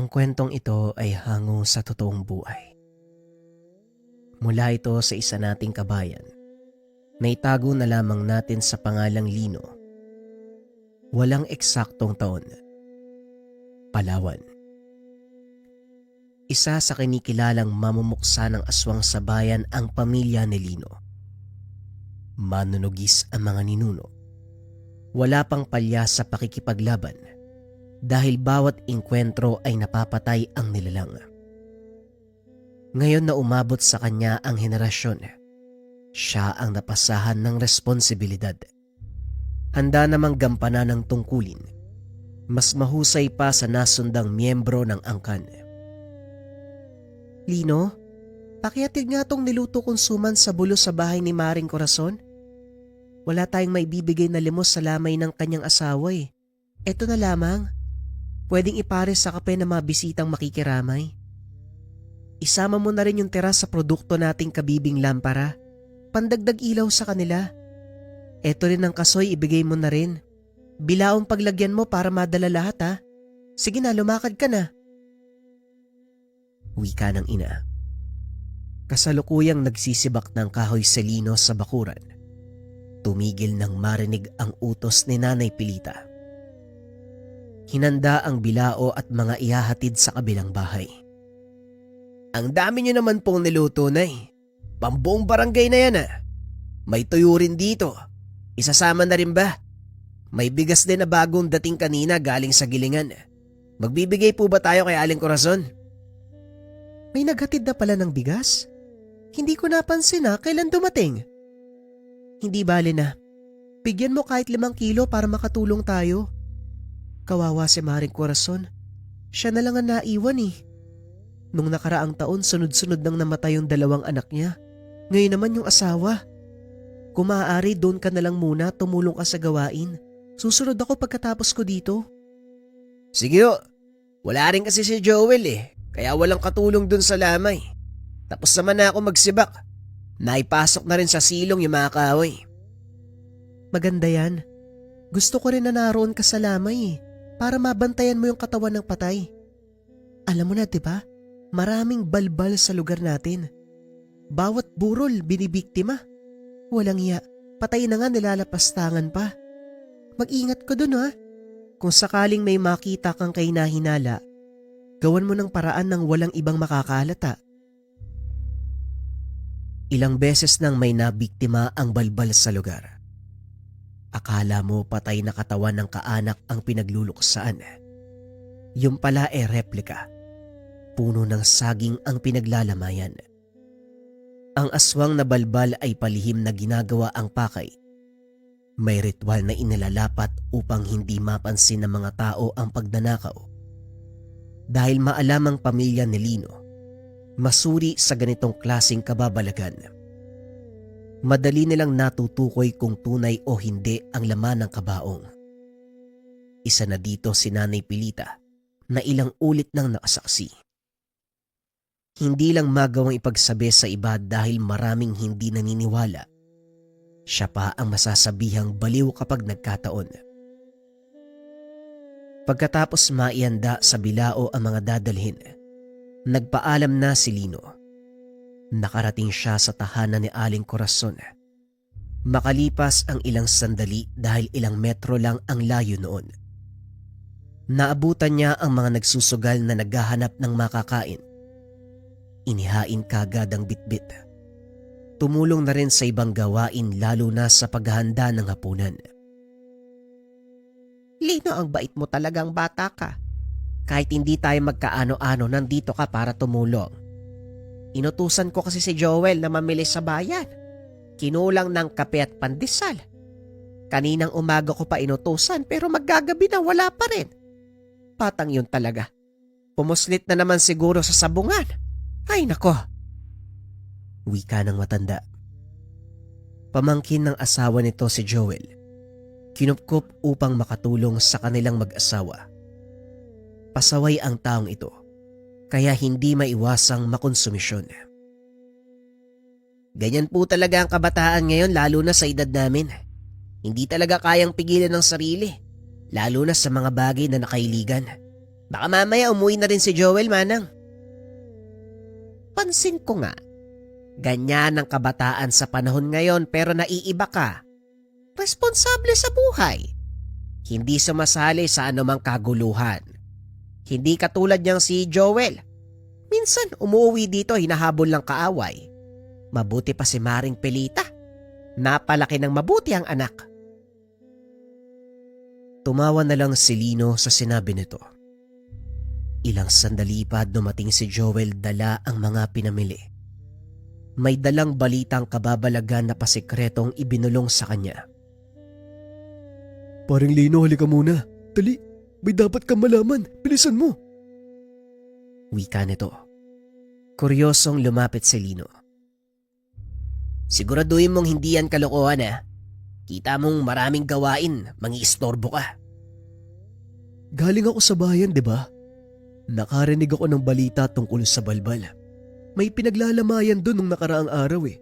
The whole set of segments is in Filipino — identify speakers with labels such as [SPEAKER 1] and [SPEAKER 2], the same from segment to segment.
[SPEAKER 1] Ang kwentong ito ay hango sa totoong buhay. Mula ito sa isa nating kabayan na itago na lamang natin sa pangalang Lino. Walang eksaktong taon. Palawan. Isa sa kinikilalang mamumuksa ng aswang sa bayan ang pamilya ni Lino. Manunugis ang mga ninuno. Wala pang palya sa pakikipaglaban dahil bawat inkwentro ay napapatay ang nilalang. Ngayon na umabot sa kanya ang henerasyon, siya ang napasahan ng responsibilidad. Handa namang gampanan ng tungkulin, mas mahusay pa sa nasundang miyembro ng angkan. Lino, pakihatid nga tong niluto kong suman sa bulo sa bahay ni Maring Corazon. Wala tayong maibibigay na limos sa lamay ng kanyang asawa eh. Eto na lamang. Pwedeng ipares sa kape ng mga bisitang makikiramay. Isama mo na rin yung tira sa produkto nating kabibing lampara. Pandagdag ilaw sa kanila. Eto rin ang kasoy, ibigay mo na rin. Bilaong paglagyan mo para madala lahat ha. Sige na, lumakad ka na. Wika ng ina. Kasalukuyang nagsisibak ng kahoy sa Lino sa bakuran. Tumigil nang marinig ang utos ni Nanay Pilita. Hinanda ang bilao at mga ihahatid sa kabilang bahay. Ang dami niyo naman pong niluto, Nay. Pambuong barangay na yan May tuyo rin dito. Isasama na rin ba? May bigas din na bagong dating kanina galing sa gilingan. Magbibigay po ba tayo kay Aling Corazon? May naghatid na pala ng bigas? Hindi ko napansin kailan dumating? Hindi bale na. Bigyan mo kahit 5 kilo para makatulong tayo. Kawawa si Maring Corazon. Siya na lang ang naiwan eh. Nung nakaraang taon, sunod-sunod nang namatay yung 2 anak niya. Ngayon naman yung asawa. Kung maaari, doon ka na lang muna, tumulong ka sa gawain. Susunod ako pagkatapos ko dito. Sige o. Wala rin kasi si Joel kaya walang katulong dun sa lamay. Tapos naman na ako magsibak. Naipasok na rin sa silong yung mga kahoy. Maganda yan. Gusto ko rin na naroon ka sa lamay para mabantayan mo yung katawan ng patay. Alam mo na diba, maraming balbal sa lugar natin. Bawat burol binibiktima. Walang iya, patay na nga nilalapastangan pa. Mag-ingat ka dun Kung sakaling may makita kang kahinahinala, gawan mo ng paraan ng walang ibang makakalata. Ilang beses nang may nabiktima ang balbal sa lugar. Akala mo patay na katawan ng kaanak ang pinagluluksaan. Yung pala replika. Puno ng saging ang pinaglalamayan. Ang aswang na balbal ay palihim na ginagawa ang pakay. May ritual na inilalapat upang hindi mapansin ng mga tao ang pagdanakaw. Dahil maalam ang pamilya ni Lino, masuri sa ganitong klaseng kababalagan. Madali nilang natutukoy kung tunay o hindi ang laman ng kabaong. Isa na dito si Nanay Pilita na ilang ulit nang nakasaksi. Hindi lang magawang ipagsabi sa iba dahil maraming hindi naniniwala. Siya pa ang masasabihang baliw kapag nagkataon. Pagkatapos maianda sa bilao ang mga dadalhin, nagpaalam na si Lino. Nakarating siya sa tahanan ni Aling Corazon. Makalipas ang ilang sandali dahil ilang metro lang ang layo noon. Naabutan niya ang mga nagsusugal na naghahanap ng makakain. Inihain kagad ang bitbit. Tumulong na rin sa ibang gawain lalo na sa paghahanda ng hapunan. Lino, ang bait mo talagang bata ka. Kahit hindi tayo magkaano-ano, nandito ka para tumulong. Inutusan ko kasi si Joel na mamili sa bayan. Kinulang ng kape at pandesal. Kaninang umaga ko pa inutusan pero maggagabi na wala pa rin. Patang yun talaga. Pumuslit na naman siguro sa sabungan. Ay nako. Wika ng matanda. Pamangkin ng asawa nito si Joel. Kinupkup upang makatulong sa kanilang mag-asawa. Pasaway ang taong ito, kaya hindi maiwasang makonsumisyon. Ganyan po talaga ang kabataan ngayon lalo na sa edad namin. Hindi talaga kayang pigilan ng sarili, lalo na sa mga bagay na nakailigan. Baka mamaya umuwi na rin si Joel, Manang. Pansin ko nga, ganyan ang kabataan sa panahon ngayon pero naiiba ka. Responsable sa buhay. Hindi sumasali sa anumang kaguluhan. Hindi katulad niyang si Joel. Minsan umuwi dito hinahabol lang kaaway. Mabuti pa si Maring Pelita. Napalaki ng mabuti ang anak. Tumawa na lang si Lino sa sinabi nito. Ilang sandali pa dumating si Joel dala ang mga pinamili. May dalang balitang kababalagan na pasikretong ibinulong sa kanya.
[SPEAKER 2] Paring Lino, halika muna. Dali, may dapat kang malaman. Bilisan mo.
[SPEAKER 1] Wika nito. Kuryosong lumapit si Lino. Siguraduhin mong hindi yan kalokohan ha. Kita mong maraming gawain, mangiistorbo ka.
[SPEAKER 2] Galing ako sa bayan, di ba? Nakarinig ako ng balita tungkol sa balbal. May pinaglalamayan doon nung nakaraang araw eh.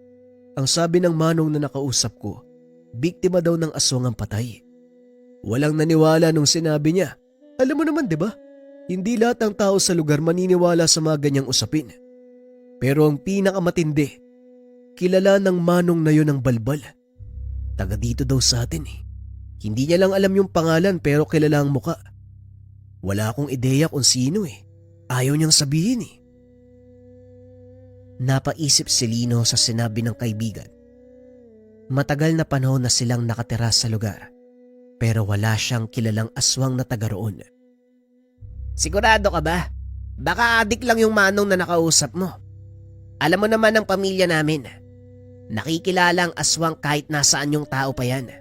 [SPEAKER 2] Ang sabi ng manong na nakausap ko, biktima daw ng aswang ang patay. Walang naniwala nung sinabi niya. Alam mo naman, di ba? Hindi lahat ng tao sa lugar maniniwala sa mga ganyang usapin. Pero ang pinakamatindi, kilala ng manong na yun ang balbal. Taga dito daw sa atin eh. Hindi niya lang alam yung pangalan pero kilala ang muka. Wala akong ideya kung sino eh. Ayaw niyang sabihin eh.
[SPEAKER 1] Napaisip si Lino sa sinabi ng kaibigan. Matagal na panahon na silang nakatira sa lugar pero wala siyang kilalang aswang na taga roon. Sigurado ka ba? Baka adik lang yung manong na nakausap mo. Alam mo naman ang pamilya namin. Nakikilala ang aswang kahit nasaan yung tao pa yan.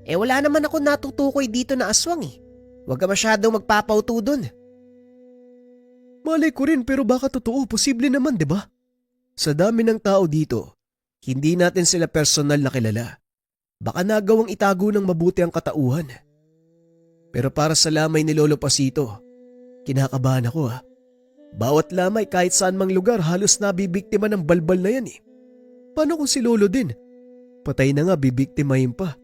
[SPEAKER 1] Wala naman ako natutukoy dito na aswang eh. Huwag ka masyadong magpapauto dun.
[SPEAKER 2] Malay ko rin pero baka totoo, posible naman, di ba? Sa dami ng tao dito, hindi natin sila personal na kilala. Baka nagawang itago ng mabuti ang katauhan. Pero para sa lamay ni Lolo Pasito, kinakabahan ako ha. Bawat lamay kahit saan mang lugar halos nabibiktima ng balbal na yan eh. Paano kung si Lolo din? Patay na nga, bibiktimahin pa.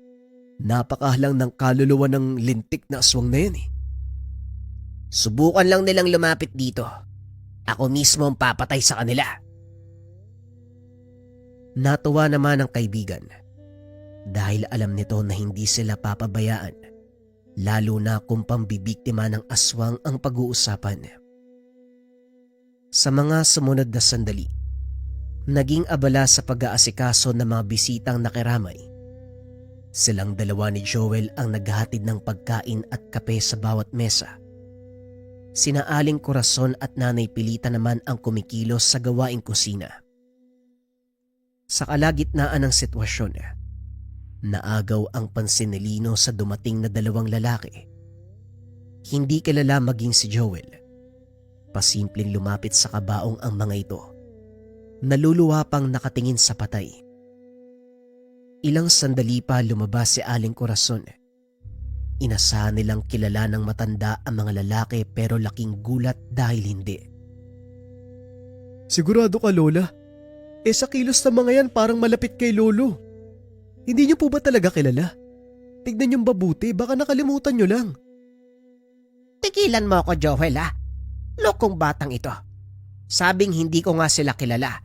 [SPEAKER 2] Napakahlang ng kaluluwa ng lintik na aswang na yan eh.
[SPEAKER 1] Subukan lang nilang lumapit dito. Ako mismo ang papatay sa kanila. Natuwa naman ang kaibigan. Dahil alam nito na hindi sila papabayaan. Lalo na kung pambibiktima ng aswang ang pag-uusapan. Sa mga sumunod na sandali, naging abala sa pag-aasikaso ng mga bisitang nakiramay. Silang dalawa ni Joel ang naghahatid ng pagkain at kape sa bawat mesa. Sina Aling Corazon at Nanay Pilita naman ang kumikilos sa gawaing kusina. Sa kalagitnaan ng sitwasyon, naagaw ang pansin ni Lino sa dumating na dalawang lalaki. Hindi kilala maging si Joel. Pasimpleng lumapit sa kabaong ang mga ito. Naluluwa pang nakatingin sa patay. Ilang sandali pa lumabas si Aling Corazon. Inasahan nilang kilala ng matanda ang mga lalaki pero laking gulat dahil hindi.
[SPEAKER 2] Sigurado ka, Lola? Sa kilos ng mga yan parang malapit kay Lolo. Hindi niyo po ba talaga kilala? Tignan niyong mabuti, baka nakalimutan niyo lang.
[SPEAKER 1] Tigilan mo ako, Joel ha. Lokong batang ito. Sabing hindi ko nga sila kilala.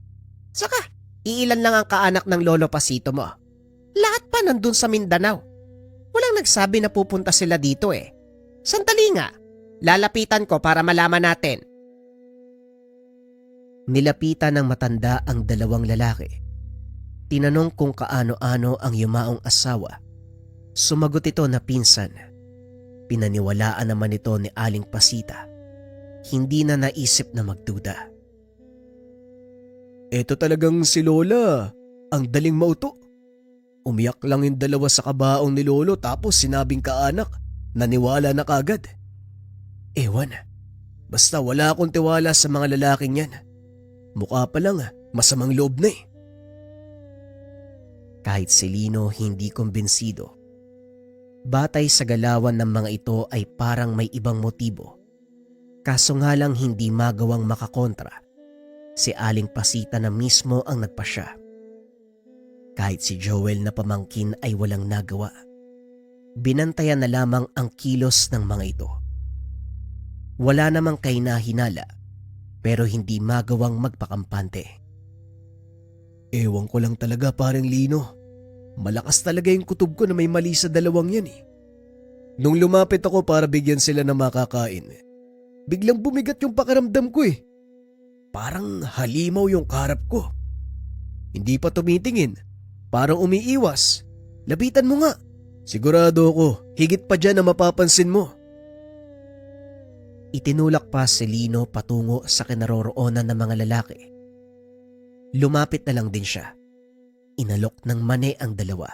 [SPEAKER 1] Saka, iilan lang ang kaanak ng Lolo Pasito mo. Lahat pa nandun sa Mindanao. Walang nagsabi na pupunta sila dito eh. Sandali nga, lalapitan ko para malaman natin. Nilapitan ng matanda ang dalawang lalaki. Tinanong kung kaano-ano ang yumaong asawa. Sumagot ito na pinsan. Pinaniwalaan naman ito ni Aling Pasita. Hindi na naisip na magduda.
[SPEAKER 2] Ito talagang si Lola. Ang daling mauto. Umiyak lang yung dalawa sa kabaong ni Lolo tapos sinabing kaanak. Naniwala na kagad. Ewan. Basta wala akong tiwala sa mga lalaking yan. Mukha pa lang masamang loob na eh.
[SPEAKER 1] Kahit si Lino hindi kumbinsido. Batay sa galawan ng mga ito ay parang may ibang motibo. Kaso nga lang hindi magawang makakontra. Si Aling Pasita na mismo ang nagpasya. Kahit si Joel na pamangkin ay walang nagawa. Binantayan na lamang ang kilos ng mga ito. Wala namang kainahinala pero hindi magawang magpakampante.
[SPEAKER 2] Ewan ko lang talaga parang Lino. Malakas talaga yung kutob ko na may mali sa dalawang yan eh. Nung lumapit ako para bigyan sila ng makakain, biglang bumigat yung pakiramdam ko eh. Parang halimaw yung karap ko. Hindi pa tumitingin, parang umiiwas. Lapitan mo nga. Sigurado ako, higit pa dyan na mapapansin mo.
[SPEAKER 1] Itinulak pa si Lino patungo sa kinaroroonan ng mga lalaki. Lumapit na lang din siya. Inalok ng mani ang dalawa.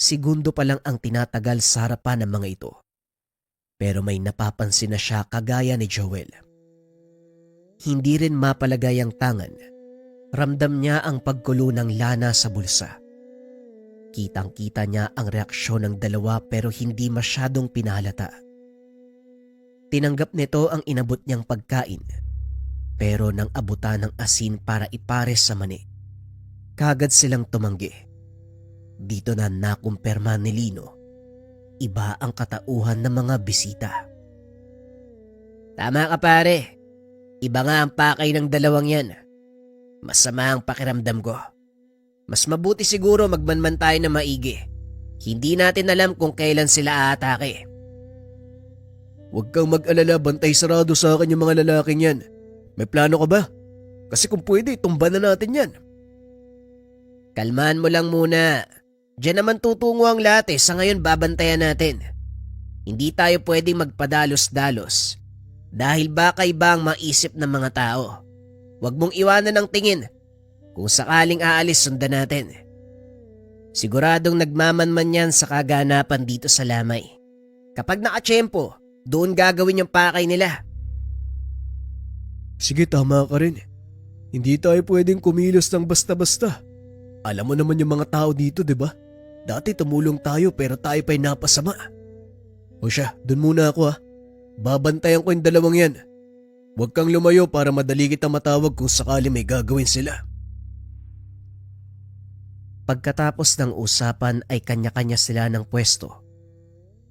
[SPEAKER 1] Segundo pa lang ang tinatagal sa harapan ng mga ito. Pero may napapansin na siya kagaya ni Joel. Hindi rin mapalagay ang tangan. Ramdam niya ang pagkulo ng lana sa bulsa. Kitang-kita niya ang reaksyon ng dalawa pero hindi masyadong pinahalata. Tinanggap nito ang inabot niyang pagkain. Pero nang abutan ng asin para ipares sa mani, kagad silang tumanggi. Dito na nakumpirma ni Lino. Iba ang katauhan ng mga bisita. Tama ka pare. Iba nga ang pakay ng dalawang yan. Masama ang pakiramdam ko. Mas mabuti siguro magmanman tayo na maigi. Hindi natin alam kung kailan sila aatake.
[SPEAKER 2] Huwag kang mag-alala, bantay sarado sa akin yung mga lalaking yan. May plano ka ba? Kasi kung pwede, tumba na natin yan.
[SPEAKER 1] Kalmahan mo lang muna. Diyan naman tutungo ang lahat eh. Sa ngayon babantayan natin. Hindi tayo pwedeng magpadalos-dalos. Dahil baka iba ang maisip ng mga tao. Huwag mong iwanan ng tingin. Kung sakaling aalis, sundan natin. Siguradong nagmamanman yan sa kaganapan dito sa Lamay. Kapag nakatsyempo, doon gagawin yung pakay nila.
[SPEAKER 2] Sige, tama ka rin. Hindi tayo pwedeng kumilos ng basta-basta. Alam mo naman yung mga tao dito, di ba? Dati tumulong tayo pero tayo pa'y napasama. O siya, dun muna ako ha. Babantayan ko yung dalawang yan. Huwag kang lumayo para madali kita matawag kung sakali may gagawin sila.
[SPEAKER 1] Pagkatapos ng usapan ay kanya-kanya sila ng pwesto.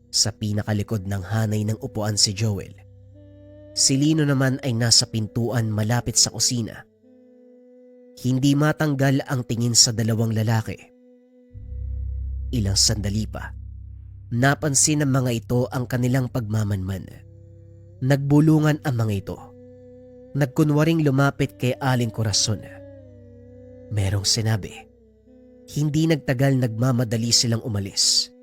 [SPEAKER 1] Sa pinakalikod ng hanay ng upuan si Joel. Si Lino naman ay nasa pintuan malapit sa kusina. Hindi matanggal ang tingin sa dalawang lalaki. Ilang sandali pa, napansin ng mga ito ang kanilang pagmamanman. Nagbulungan ang mga ito. Nagkunwaring lumapit kay Aling Corazon. Merong sinabi. Hindi nagtagal nagmamadali silang umalis.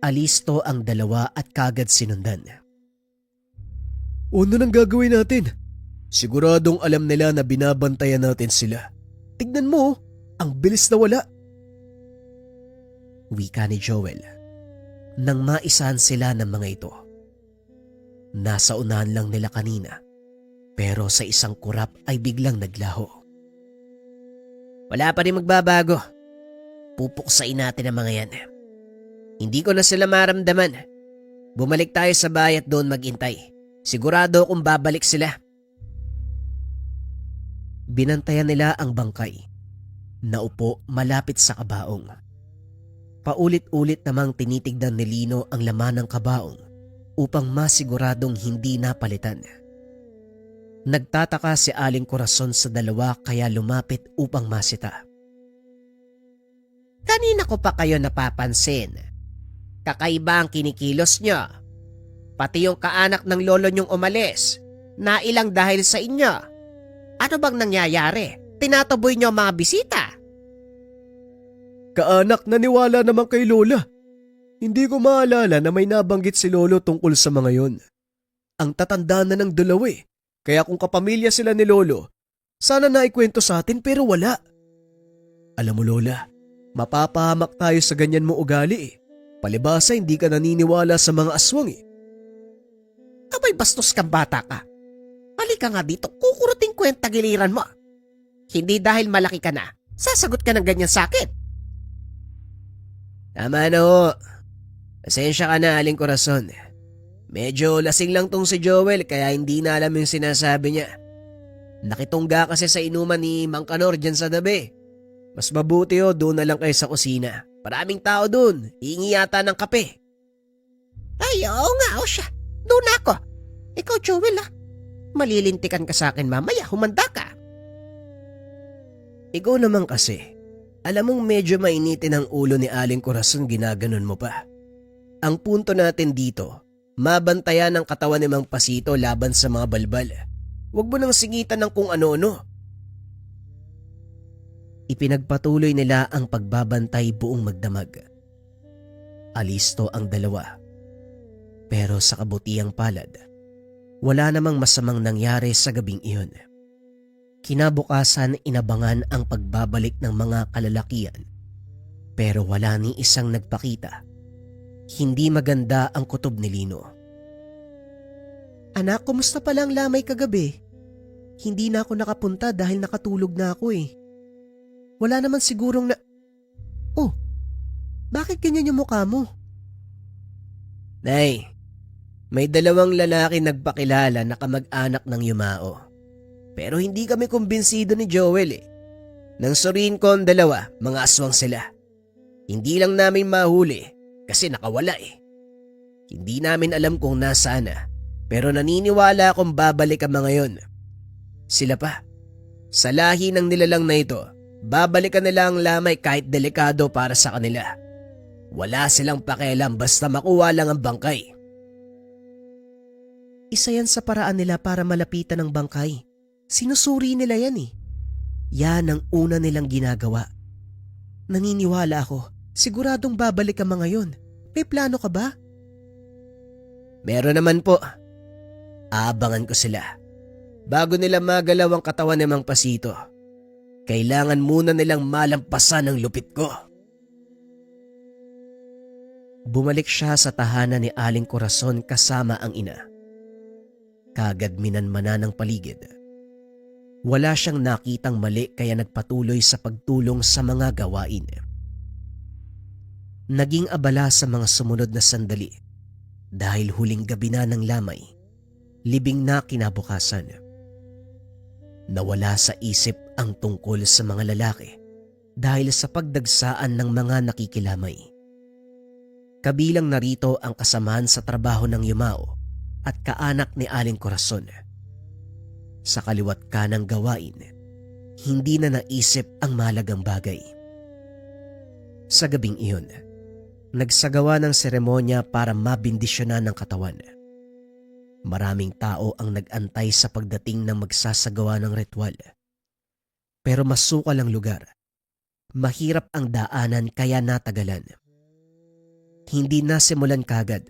[SPEAKER 1] Alisto ang dalawa at kagad sinundan.
[SPEAKER 2] Ano nang gagawin natin? Siguradong alam nila na binabantayan natin sila. Tignan mo, ang bilis na wala.
[SPEAKER 1] Wika ni Joel. Nang maisahan sila ng mga ito. Nasa unahan lang nila kanina. Pero sa isang kurap ay biglang naglaho. Wala pa rin magbabago. Pupuksain natin ang mga yan. Hindi ko na sila maramdaman. Bumalik tayo sa bahay at doon maghintay. Sigurado akong babalik sila. Binantayan nila ang bangkay. Naupo malapit sa kabaong. Paulit-ulit namang tinitignan ni Lino ang laman ng kabaong upang masiguradong hindi napalitan. Nagtataka si Aling Corazon sa dalawa kaya lumapit upang masita. Kanina ko pa kayo napapansin. Kakaiba ang kinikilos nyo. Pati yung kaanak ng lolo nyong umalis. Nailang dahil sa inyo. Ano bang nangyayari? Tinataboy nyo ang mga bisita.
[SPEAKER 2] Kaanak, naniwala naman kay Lola. Hindi ko maalala na may nabanggit si Lolo tungkol sa mga yon. Ang tatanda na ng dalawa eh. Kaya kung kapamilya sila ni Lolo, sana naikwento sa atin pero wala. Alam mo Lola, mapapahamak tayo sa ganyan mo ugali eh. Palibasa hindi ka naniniwala sa mga aswang eh.
[SPEAKER 1] Abay bastos kang bata ka. Halika nga dito, kukuruting kwenta giliran mo. Hindi dahil malaki ka na, sasagot ka ng ganyan sa akin. Tama na ho. Pasensya ka na, Aling Corazon. Medyo lasing lang tong si Joel kaya hindi na alam yung sinasabi niya. Nakitungga kasi sa inuman ni Mang Kanor dyan sa tabi. Mas mabuti ho, doon na lang kayo sa kusina. Maraming tao doon, hihingi yata ng kape. Ay, oo nga, o siya. Doon ako. Ikaw, Joel malilintikan ka sa akin mamaya, humanda ka. Ikaw naman kasi, alam mong medyo mainitin ang ulo ni Aling Corazon, ginaganon mo pa. Ang punto natin dito, mabantayan ang katawan ni Mang Pasito laban sa mga balbal. Huwag mo nang singitan ng kung ano-ano. Ipinagpatuloy nila ang pagbabantay buong magdamag. Alisto ang dalawa. Pero sa kabutiang palad, wala namang masamang nangyari sa gabing iyon. Kinabukasan inabangan ang pagbabalik ng mga kalalakian. Pero wala ni isang nagpakita. Hindi maganda ang kutob ni Lino. Anak, kumusta pala ang lamay kagabi? Hindi na ako nakapunta dahil nakatulog na ako eh. Wala naman sigurong na... Oh, bakit ganyan yung mukha mo? Nay, may dalawang lalaki nagpakilala na kamag-anak ng Yumao. Pero hindi kami kumbinsido ni Joel eh. Nang suriin ko ang dalawa, mga aswang sila. Hindi lang namin mahuli kasi nakawala eh. Hindi namin alam kung nasaan na, pero naniniwala akong babalik ang mga yon. Sila pa, sa lahi ng nilalang na ito, babalikan nila ang lamay kahit delikado para sa kanila. Wala silang pakialam basta makuha lang ang bangkay. Isa yan sa paraan nila para malapitan ang bangkay. Sinusuri nila yan eh. Yan ang una nilang ginagawa. Naniniwala ako, siguradong babalik ang mga yon. May plano ka ba? Meron naman po. Aabangan ko sila. Bago nila magalaw ang katawan ni Mang Pasito, kailangan muna nilang malampasan ang lupit ko. Bumalik siya sa tahanan ni Aling Corazon kasama ang ina. Kagad minanmana ng paligid. Wala siyang nakitang mali kaya nagpatuloy sa pagtulong sa mga gawain. Naging abala sa mga sumunod na sandali dahil huling gabi na ng lamay, libing na kinabukasan. Nawala sa isip ang tungkol sa mga lalaki dahil sa pagdagsaan ng mga nakikilamay. Kabilang narito ang kasamahan sa trabaho ng Yumao at kaanak ni Aling Corazon. Sa kaliwat kanang gawain, hindi na naisip ang mahalagang bagay. Sa gabing iyon, nagsagawa ng seremonya para mabindisyonan ng katawan. Maraming tao ang nag-antay sa pagdating ng magsasagawa ng ritual. Pero masukal ang lugar. Mahirap ang daanan kaya natagalan. Hindi nasimulan kagad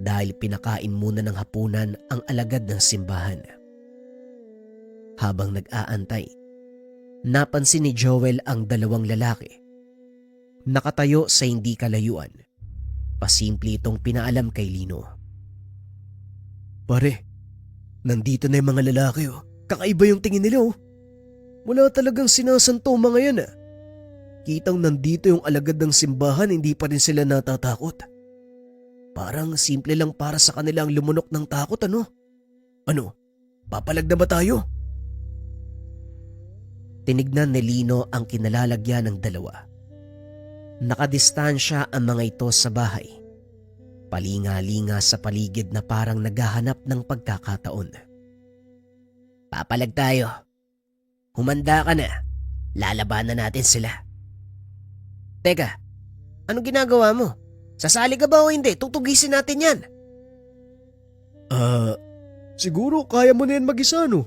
[SPEAKER 1] dahil pinakain muna ng hapunan ang alagad ng simbahan. Habang nag-aantay, napansin ni Joel ang dalawang lalaki. Nakatayo sa hindi kalayuan. Pasimple itong pinaalam kay Lino. Pare, nandito na yung mga lalaki oh. Kakaiba yung tingin nila oh. Wala talagang sinasanto mga yan ah. Kitang nandito yung alagad ng simbahan, hindi pa rin sila natatakot. Parang simple lang para sa kanila ang lumunok ng takot ano? Ano? Papalag na ba tayo? Tinignan ni Lino ang kinalalagyan ng dalawa. Nakadistansya ang mga ito sa bahay. Palinga-linga sa paligid na parang naghahanap ng pagkakataon. Papalag tayo. Humanda ka na. Lalabanan natin sila. Teka, anong ginagawa mo? Sasali ka ba o hindi? Tutugisin natin yan.
[SPEAKER 2] Siguro kaya mo na yan mag-isa no?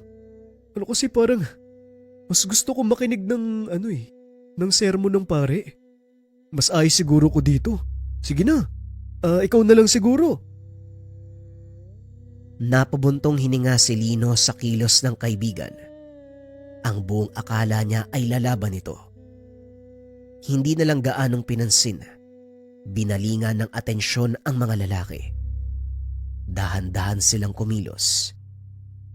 [SPEAKER 2] Ano kasi parang mas gusto ko makinig ng ng sermon ng pare. Mas ayos siguro ko dito. Sige na. Ikaw na lang siguro.
[SPEAKER 1] Napabuntong hininga si Lino sa kilos ng kaibigan. Ang buong akala niya ay lalaban ito. Hindi na lang gaanong pinansin. Binalingan ng atensyon ang mga lalaki. Dahan-dahan silang kumilos.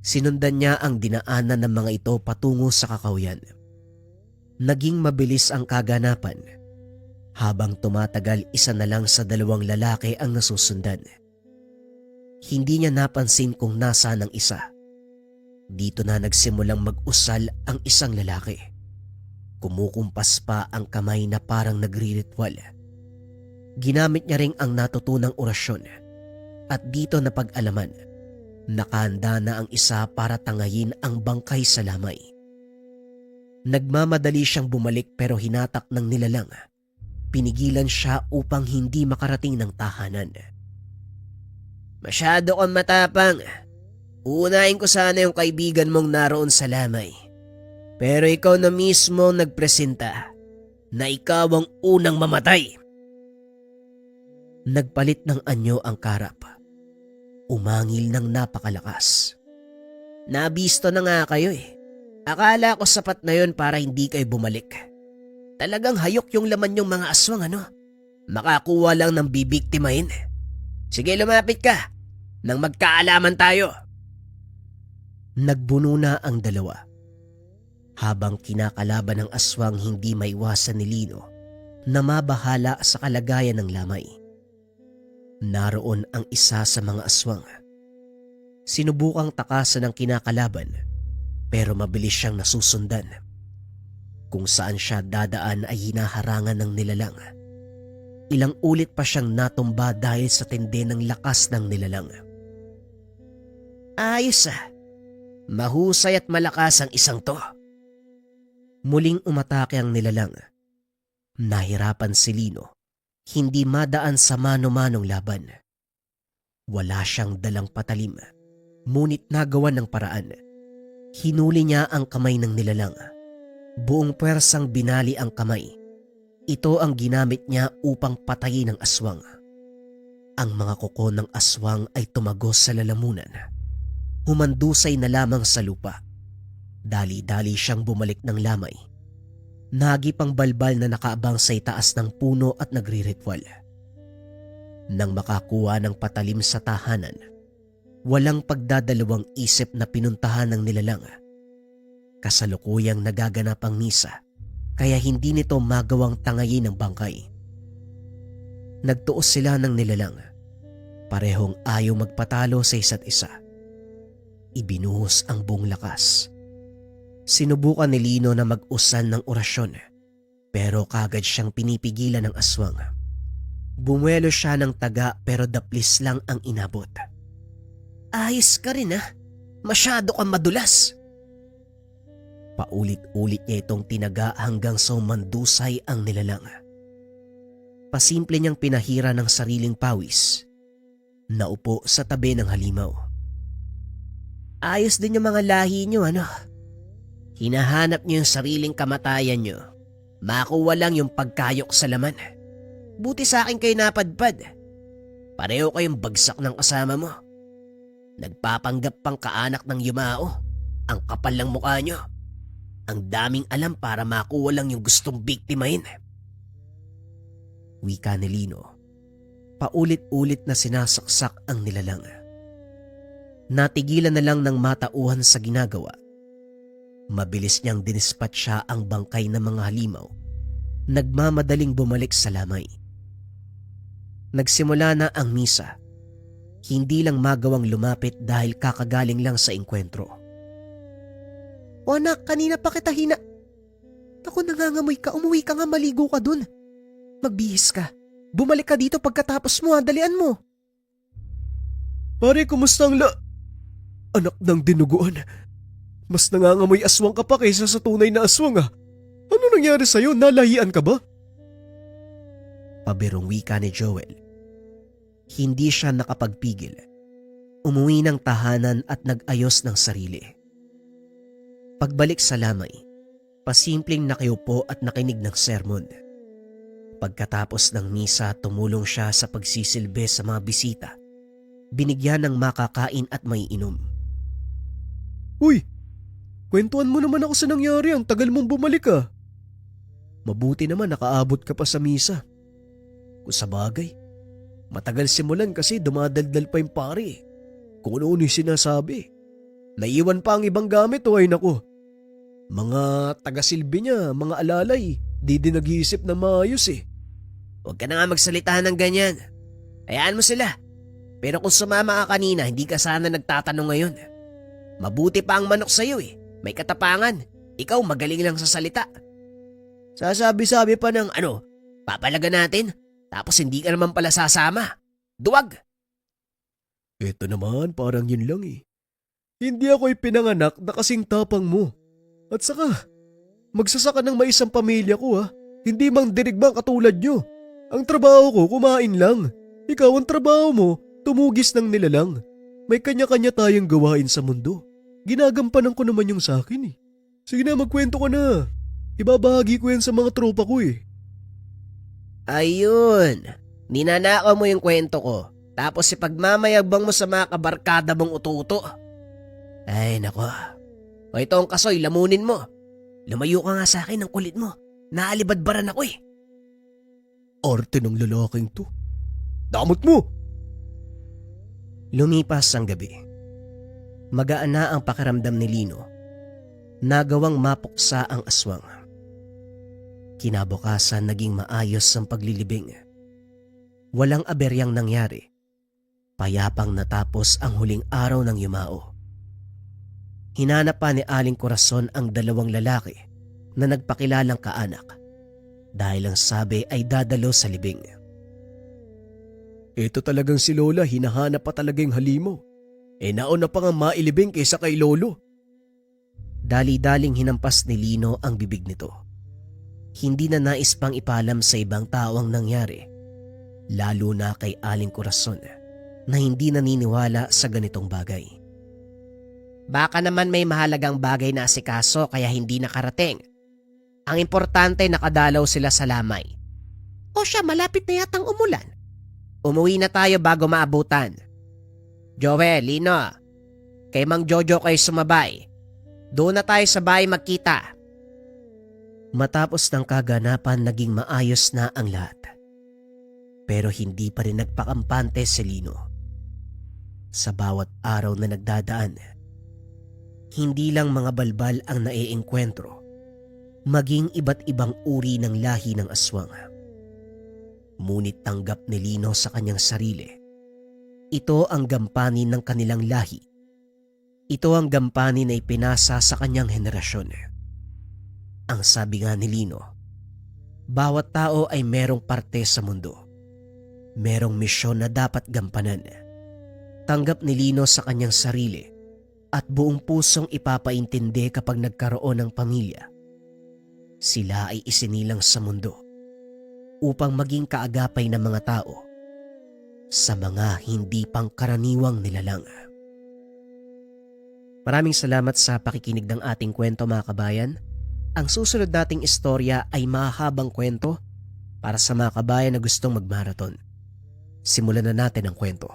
[SPEAKER 1] Sinundan niya ang dinaanan ng mga ito patungo sa kakawyan. Naging mabilis ang kaganapan. Habang tumatagal, isa na lang sa dalawang lalaki ang nasusundan. Hindi niya napansin kung nasaan ang isa. Dito na nagsimulang mag-usal ang isang lalaki. Kumukumpas pa ang kamay na parang nagriritual. Ginamit niya ring ang natutunang orasyon. At dito napag-alaman Nakahanda na ang isa para tangayin ang bangkay sa lamay. Nagmamadali siyang bumalik pero hinatak ng nilalang. Pinigilan siya upang hindi makarating ng tahanan. Masyado kang matapang. Uunahin ko sana yung kaibigan mong naroon sa lamay. Pero ikaw na mismo nagpresenta na ikaw ang unang mamatay. Nagpalit ng anyo ang karap. Umangil ng napakalakas. Nabisto na nga kayo eh. Akala ko sapat na yon para hindi kayo bumalik. Talagang hayok yung laman yung mga aswang ano. Makakuha lang ng bibiktimahin. Sige lumapit ka nang magkaalaman tayo. Nagbuno na ang dalawa. Habang kinakalaban ng aswang hindi maiwasan ni Lino na mabahala sa kalagayan ng lamay. Naroon ang isa sa mga aswang. Sinubukang takasan ng kinakalaban pero mabilis siyang nasusundan. Kung saan siya dadaan ay hinaharangan ng nilalang. Ilang ulit pa siyang natumba dahil sa tindi ng lakas ng nilalang. Ayos ah. Mahusay at malakas ang isang to. Muling umatake ang nilalang. Nahirapan si Lino. Hindi madaan sa mano-manong laban. Wala siyang dalang patalim. Ngunit nagawa ng paraan. Hinuli niya ang kamay ng nilalang. Buong pwersang binali ang kamay. Ito ang ginamit niya upang patayin ang aswang. Ang mga kuko ng aswang ay tumagos sa lalamunan. Humandusay na lamang sa lupa. Dali-dali siyang bumalik ng lamay. Nagip ang balbal na nakaabang sa itaas ng puno at nagre-ritual. Nang makakuha ng patalim sa tahanan, walang pagdadalawang isip na pinuntahan ng nilalang. Kasalukuyang nagaganap ang misa, kaya hindi nito magawang tangayin ang bangkay. Nagtuos sila ng nilalang. Parehong ayaw magpatalo sa isa't isa. Ibinuhos ang buong lakas. Sinubukan ni Lino na mag-usan ng orasyon, pero kagad siyang pinipigilan ng aswang. Bumuelo siya ng taga pero daplis lang ang inabot. Ayos ka rin ah. Masyado kang madulas. Paulit-ulit niya itong tinaga hanggang sa umandusay ang nilalang. Pasimple niyang pinahira ng sariling pawis. Naupo sa tabi ng halimaw. Ayos din yung mga lahi niyo ano. Hinahanap niyo yung sariling kamatayan niyo. Makuha lang yung pagkayok sa laman. Buti sa akin kayo napadpad. Pareho kayong bagsak ng kasama mo. Nagpapanggap pang kaanak ng yumao. Ang kapal ng mukha niyo. Ang daming alam para makuha lang yung gustong biktimahin. Wika ni Lino. Paulit-ulit na sinasaksak ang nilalang. Natigilan na lang ng matauhan sa ginagawa. Mabilis niyang dinispatsa ang bangkay ng mga halimaw. Nagmamadaling bumalik sa lamay. Nagsimula na ang misa. Hindi lang magawang lumapit dahil kakagaling lang sa engkwentro. O anak, kanina pa kita Ako nangangamoy ka, umuwi ka nga, maligo ka dun. Magbihis ka. Bumalik ka dito pagkatapos mo, dalian mo.
[SPEAKER 2] Pare, kumusta ang anak ng dinuguan? Mas nangangamoy aswang ka pa kaysa sa tunay na aswang ah. Ano nangyari sa'yo? Nalahian ka ba?
[SPEAKER 1] Pabirong wika ni Joel. Hindi siya nakapagpigil. Umuwi ng tahanan at nag-ayos ng sarili. Pagbalik sa lamay, pasimpleng nakiupo at nakinig ng sermon. Pagkatapos ng misa, tumulong siya sa pagsisilbi sa mga bisita. Binigyan ng makakain at may inom.
[SPEAKER 2] Uy, kwentuhan mo naman ako sa nangyari, ang tagal mong bumalik ah. Mabuti naman nakaabot ka pa sa misa. Kung sa bagay, matagal simulan kasi dumadaldal pa yung pare. Kung ano-ano yung sinasabi. Naiwan pa ang ibang gamit o ay nako. Mga taga-silbi niya, mga alalay, di din nag-iisip na maayos eh.
[SPEAKER 1] Huwag ka na nga magsalita ng ganyan. Hayaan mo sila. Pero kung sumama ka kanina, hindi ka sana nagtatanong ngayon. Mabuti pa ang manok sa'yo eh. May katapangan. Ikaw magaling lang sa salita. Sasabi-sabi pa ng papalaga natin, tapos hindi ka naman pala sasama. Duwag!
[SPEAKER 2] Eto naman, parang yun lang eh. Hindi ako ipinanganak na kasing tapang mo. At saka, magsasaka ng maisang pamilya ko ha. Hindi mang dirigmang katulad nyo. Ang trabaho ko, kumain lang. Ikaw ang trabaho mo, tumugis ng nilalang. May kanya-kanya tayong gawain sa mundo. Ginagampanan ko naman yung sa akin eh. Sige na, magkwento ka na. Ibabahagi ko yan sa mga tropa ko eh.
[SPEAKER 1] Ayun, ninanakaw mo yung kwento ko. Tapos ipagmamayabang mo sa mga kabarkada mong ututo. Ay nako. O ito ang kasoy, lamunin mo. Lumayo ka nga sa akin ng kulit mo. Naalibadbaran ako eh.
[SPEAKER 2] Arte ng lalaking to. Damot mo!
[SPEAKER 1] Lumipas ang gabi. Magaan na ang pakiramdam ni Lino. Nagawang mapuksa ang aswang. Kinabukasan naging maayos ang paglilibing. Walang aberyang nangyari. Payapang natapos ang huling araw ng yumao. Hinanap pa ni Aling Corazon ang dalawang lalaki na nagpakilalang kaanak dahil ang sabi ay dadalo sa libing.
[SPEAKER 2] Ito talagang si Lola, hinahanap pa talaga yung halimo. Nauna pa nga mailibing kaysa kay Lolo.
[SPEAKER 1] Dali-daling hinampas ni Lino ang bibig nito. Hindi na nais pang ipalam sa ibang tao ang nangyari, lalo na kay Aling Corazon na hindi naniniwala sa ganitong bagay. Baka naman may mahalagang bagay na asikaso kaya hindi nakarating. Ang importante nakadalaw sila sa lamay. O siya, malapit na yatang umulan. Umuwi na tayo bago maabutan. Joel, Lino, kay Mang Jojo kayo sumabay. Doon na tayo sa bahay magkita. Matapos ng kaganapan, naging maayos na ang lahat. Pero hindi pa rin nagpakampante si Lino. Sa bawat araw na nagdadaan, hindi lang mga balbal ang naiengkwentro, maging iba't ibang uri ng lahi ng aswang. Ngunit tanggap ni Lino sa kanyang sarili. Ito ang gampanin ng kanilang lahi. Ito ang gampanin na ipinasa sa kanyang henerasyon. Ang sabi nga ni Lino, bawat tao ay merong parte sa mundo. Merong misyon na dapat gampanan. Tanggap ni Lino sa kanyang sarili at buong pusong ipapaintindi kapag nagkaroon ng pamilya. Sila ay isinilang sa mundo upang maging kaagapay ng mga tao sa mga hindi pangkaraniwang nilalang. Maraming salamat sa pakikinig ng ating kwento mga kabayan. Ang susunod nating istorya ay mahabang kwento para sa mga kabayan na gustong magmarathon. Simulan na natin ang kwento.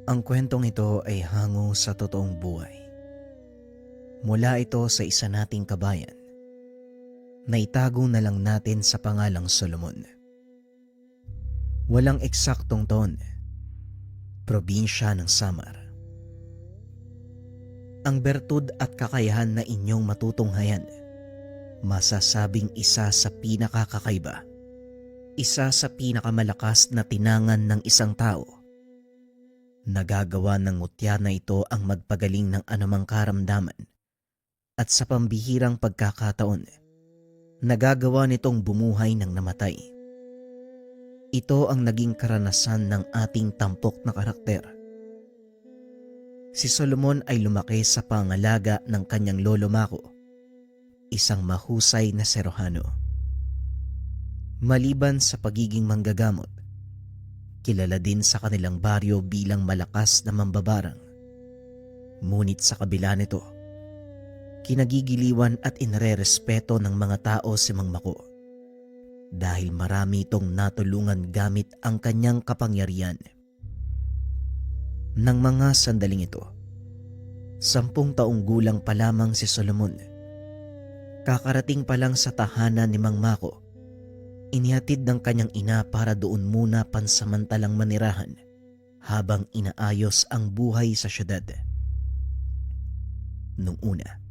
[SPEAKER 1] Ang kwentong ito ay hango sa totoong buhay. Mula ito sa isa nating kabayan na itago na lang natin sa pangalang Solomon. Walang eksaktong taon, probinsya ng Samar. Ang bertud at kakayahan na inyong matutunghayan, masasabing isa sa pinakakakaiba, isa sa pinakamalakas na tinangan ng isang tao. Nagagawa ng mutya na ito ang magpagaling ng anumang karamdaman at sa pambihirang pagkakataon, nagagawa nitong bumuhay ng namatay. Ito ang naging karanasan ng ating tampok na karakter. Si Solomon ay lumaki sa pangalaga ng kanyang lolo Mako, isang mahusay na Serohano. Maliban sa pagiging manggagamot, kilala din sa kanilang baryo bilang malakas na mambabarang. Ngunit sa kabila nito, kinagigiliwan at inrerespeto ng mga tao si Mang Mako dahil marami itong natulungan gamit ang kanyang kapangyarihan. Nang mga sandaling ito, 10 taong gulang pa lamang si Solomon. Kakarating pa lang sa tahanan ni Mang Mako, inihatid ng kanyang ina para doon muna pansamantalang manirahan habang inaayos ang buhay sa syudad. Nung una,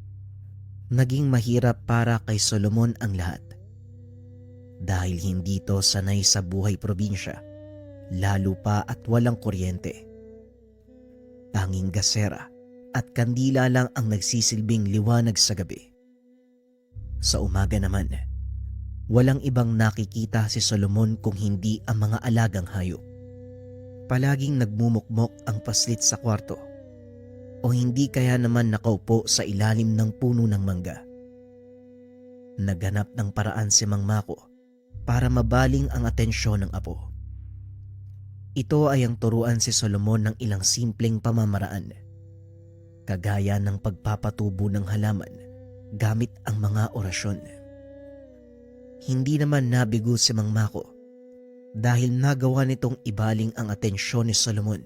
[SPEAKER 1] naging mahirap para kay Solomon ang lahat. Dahil hindi to sanay sa buhay probinsya, lalo pa at walang kuryente. Tanging gasera at kandila lang ang nagsisilbing liwanag sa gabi. Sa umaga naman, walang ibang nakikita si Solomon kung hindi ang mga alagang hayop. Palaging nagmumukmok ang paslit sa kwarto. O hindi kaya naman nakaupo sa ilalim ng puno ng mangga. Naghanap ng paraan si Mang Mako para mabaling ang atensyon ng apo. Ito ay ang turuan si Solomon ng ilang simpleng pamamaraan, kagaya ng pagpapatubo ng halaman gamit ang mga orasyon. Hindi naman nabigo si Mang Mako dahil nagawa nitong ibaling ang atensyon ni Solomon.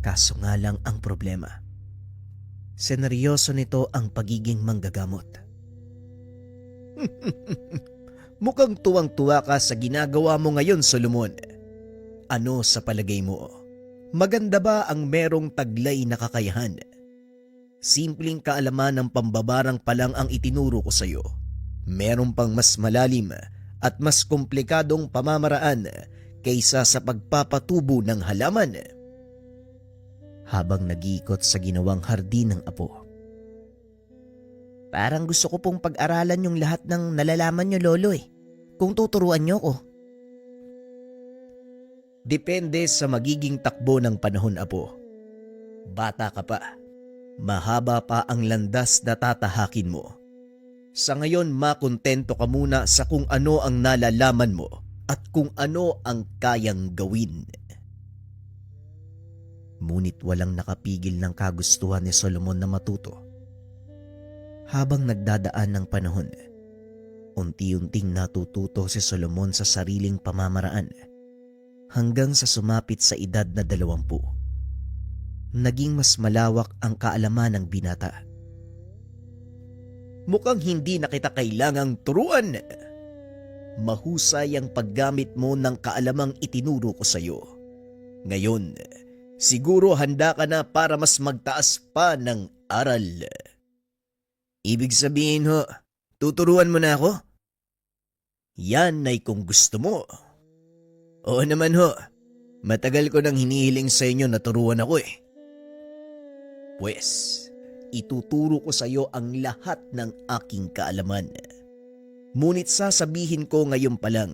[SPEAKER 1] Kaso nga lang ang problema, seneryoso nito ang pagiging manggagamot. Mukhang tuwang-tuwa ka sa ginagawa mo ngayon, Solomon. Ano sa palagay mo? Maganda ba ang merong taglay na kakayahan? Simpleng kaalaman ng pambabarang pa lang ang itinuro ko sa iyo. Meron pang mas malalim at mas komplikadong pamamaraan kaysa sa pagpapatubo ng halaman. Habang nag-iikot sa ginawang hardin ng apo. Parang gusto ko pong pag-aralan yung lahat ng nalalaman niyo, Lolo kung tuturuan niyo ko. Depende sa magiging takbo ng panahon, apo. Bata ka pa. Mahaba pa ang landas na tatahakin mo. Sa ngayon, makontento ka muna sa kung ano ang nalalaman mo at kung ano ang kayang gawin. Ngunit walang nakapigil ng kagustuhan ni Solomon na matuto. Habang nagdadaan ng panahon, unti-unting natututo si Solomon sa sariling pamamaraan hanggang sa sumapit sa edad na 20. Naging mas malawak ang kaalaman ng binata. Mukhang hindi na kita kailangang turuan. Mahusay ang paggamit mo ng kaalamang itinuro ko sa iyo. Ngayon, siguro handa ka na para mas magtaas pa ng aral. Ibig sabihin ho, tuturuan mo na ako? Yan ay kung gusto mo. Oo naman ho, matagal ko nang hinihiling sa inyo na turuan ako Pues, ituturo ko sa iyo ang lahat ng aking kaalaman. Ngunit sasabihin ko ngayon pa lang,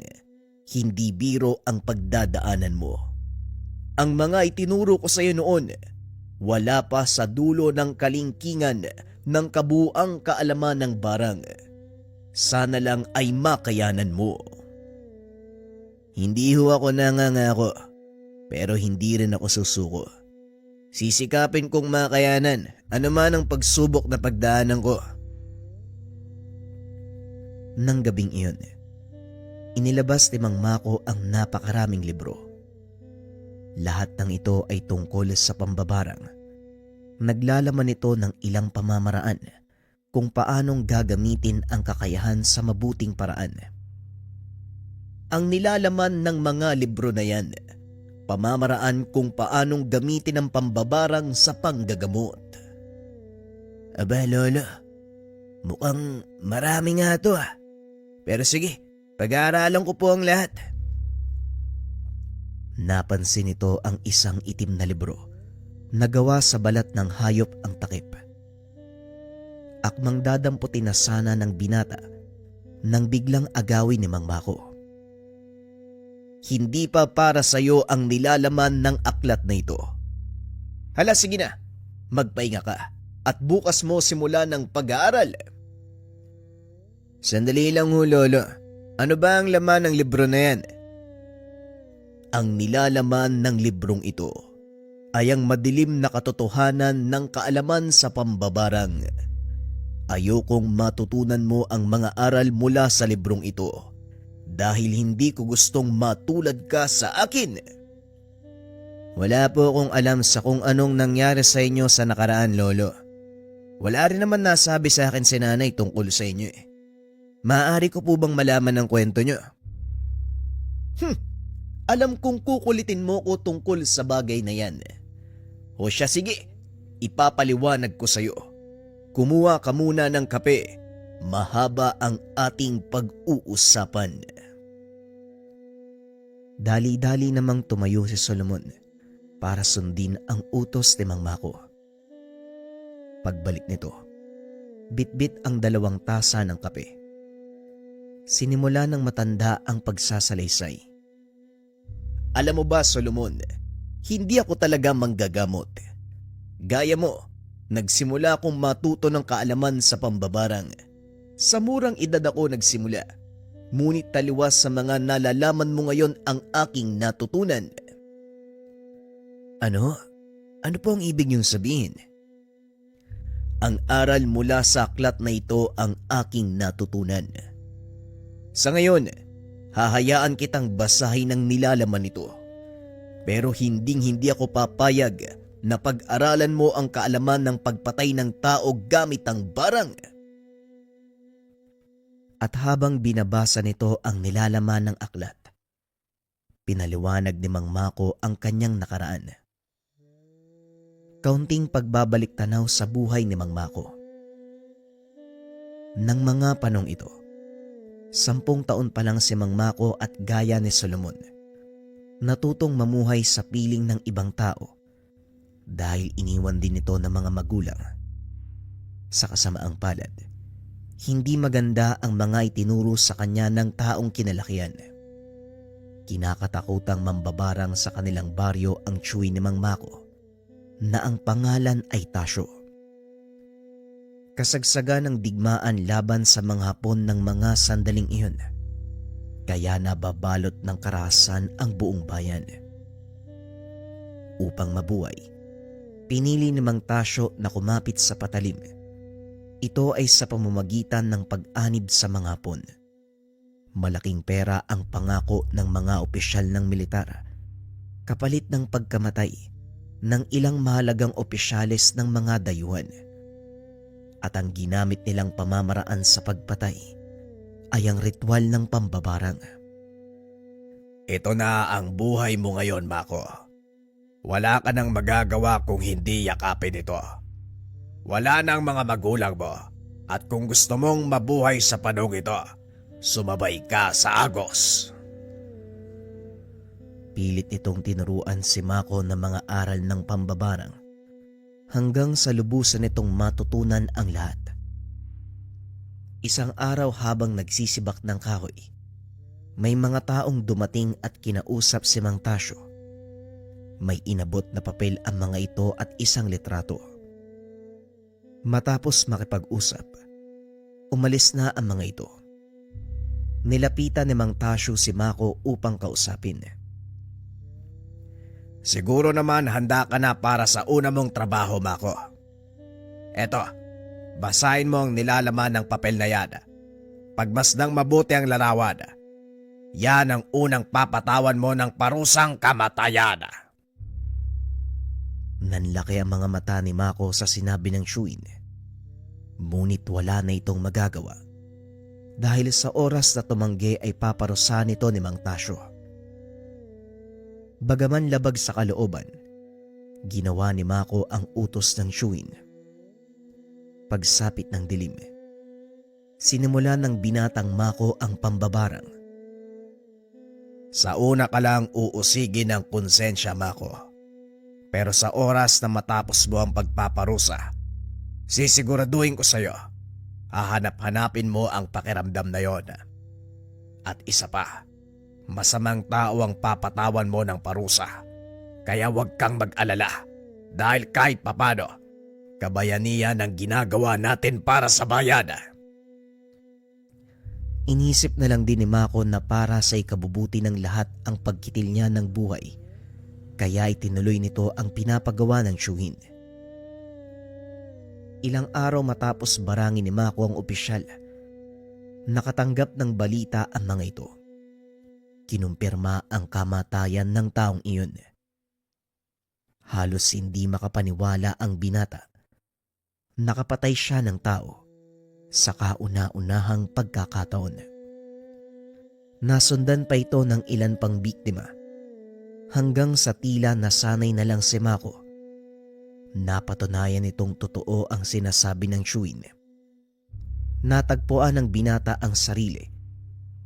[SPEAKER 1] hindi biro ang pagdadaanan mo. Ang mga itinuro ko sa iyo noon, wala pa sa dulo ng kalingkingan ng kabuuang kaalaman ng barang. Sana lang ay makayanan mo. Hindi ho ako nangangako, pero hindi rin ako susuko. Sisikapin kong makayanan anuman ang pagsubok na pagdaanan ko. Nang gabing iyon, inilabas ni Mang Mako ang napakaraming libro. Lahat ng ito ay tungkol sa pambabarang. Naglalaman ito ng ilang pamamaraan kung paanong gagamitin ang kakayahan sa mabuting paraan. Ang nilalaman ng mga libro na yan, pamamaraan kung paanong gamitin ang pambabarang sa panggagamot. Aba, Lolo, mukhang marami nga ito Pero sige, pag-aaralan ko po ang lahat. Napansin nito ang isang itim na libro. Nagawa sa balat ng hayop ang takip. Akmang dadamputin na sana ng binata nang biglang agawin ni Mang Mako. Hindi pa para sa iyo ang nilalaman ng aklat na ito. Hala, sige na, magpahinga ka at bukas mo simula ng pag-aaral. Sandali lang ho, Lolo. Ano ba ang laman ng libro na yan? Ang nilalaman ng librong ito ay ang madilim na katotohanan ng kaalaman sa pambabarang. Ayokong matutunan mo ang mga aral mula sa librong ito dahil hindi ko gustong matulad ka sa akin. Wala po akong alam sa kung anong nangyari sa inyo sa nakaraan, Lolo. Wala rin naman nasabi sa akin si Nanay tungkol sa inyo Maaari ko po bang malaman ang kwento nyo? Alam kong kukulitin mo ko tungkol sa bagay na yan. O siya, sige, ipapaliwanag ko sa iyo. Kumuha ka muna ng kape. Mahaba ang ating pag-uusapan. Dali-dali namang tumayo si Solomon para sundin ang utos ni Mang Mako. Pagbalik nito, bitbit ang 2 tasa ng kape. Sinimula ng matanda ang pagsasalaysay. Alam mo ba, Solomon, Hindi ako talaga manggagamot. Gaya mo, nagsimula akong matuto ng kaalaman sa pambabarang. Sa murang edad ako nagsimula, ngunit taliwas sa mga nalalaman mo ngayon ang aking natutunan. Ano? Ano po ang ibig niyong sabihin? Ang aral mula sa aklat na ito ang aking natutunan. Sa ngayon, hahayaan kitang basahin ang nilalaman nito. Pero hindi ako papayag na pag-aralan mo ang kaalaman ng pagpatay ng tao gamit ang barang. At habang binabasa nito ang nilalaman ng aklat, pinaliwanag ni Mang Mako ang kanyang nakaraan. Kaunting pagbabalik tanaw sa buhay ni Mang Mako. Nang mga panong ito, 10 taon pa lang si Mang Mako at gaya ni Solomon, natutong mamuhay sa piling ng ibang tao dahil iniwan din ito ng mga magulang. Sa kasamaang palad, hindi maganda ang mga itinuro sa kanya ng taong kinalakihan. Kinakatakutang mambabarang sa kanilang baryo ang tsuwi ni Mang Mako na ang pangalan ay Tasyo. Kasagsagan ng digmaan laban sa mga Hapon ng mga sandaling iyon, kaya nababalot ng karahasan ang buong bayan. Upang mabuhay, pinili ni Mang Tasyo na kumapit sa patalim. Ito ay sa pamamagitan ng pag-anib sa mga Hapon. Malaking pera ang pangako ng mga opisyal ng militar, kapalit ng pagkamatay ng ilang mahalagang opisyales ng mga dayuhan. At ang ginamit nilang pamamaraan sa pagpatay ay ang ritual ng pambabarang. Ito na ang buhay mo ngayon, Mako. Wala ka nang magagawa kung hindi yakapin ito. Wala nang mga magulang mo, at kung gusto mong mabuhay sa panahong ito, sumabay ka sa Agos. Pilit nitong tinuruan si Mako ng mga aral ng pambabarang hanggang sa lubusan nitong matutunan ang lahat. Isang araw habang nagsisibak ng kahoy, may mga taong dumating at kinausap si Mang Tasyo. May inabot na papel ang mga ito at isang litrato. Matapos makipag-usap, umalis na ang mga ito. Nilapitan ni Mang Tasyo si Mako upang kausapin. Siguro naman handa ka na para sa una mong trabaho, Mako. Eto, basahin mo ang nilalaman ng papel na yan. Pagmasdang mabuti ang larawan, yan ang unang papatawan mo ng parusang kamatayan. Nanlaki ang mga mata ni Mako sa sinabi ng tsuwin. Ngunit wala na itong magagawa dahil sa oras na tumanggi ay paparusahan nito ni Mang Tasyo. Bagaman labag sa kalooban, ginawa ni Mako ang utos ng tsuwin. Pagsapit ng dilim, sinimula ng binatang Mako ang pambabarang. Sa una ka lang uusigin ng konsensya, Mako. Pero sa oras na matapos mo ang pagpaparusa, sisiguraduhin ko sa'yo, hahanap-hanapin mo ang pakiramdam na yon. At isa pa, masamang tao ang papatawan mo ng parusa. Kaya huwag kang mag-alala dahil kahit papano, kabayanihan ang ginagawa natin para sa bayan. Inisip na lang din ni Mako na para sa ikabubuti ng lahat ang pagkitil niya ng buhay, kaya itinuloy nito ang pinapagawa ng tsuhin. Ilang araw matapos barangin ni Mako ang opisyal, nakatanggap ng balita ang mga ito. Kinumpirma ang kamatayan ng taong iyon. Halos hindi makapaniwala ang binata. Nakapatay siya ng tao sa kauna-unahang pagkakataon. Nasundan pa ito ng ilan pang biktima hanggang sa tila nasanay na lang si Mako. Napatunayan itong totoo ang sinasabi ng tsuwin. Natagpuan ng binata ang sarili.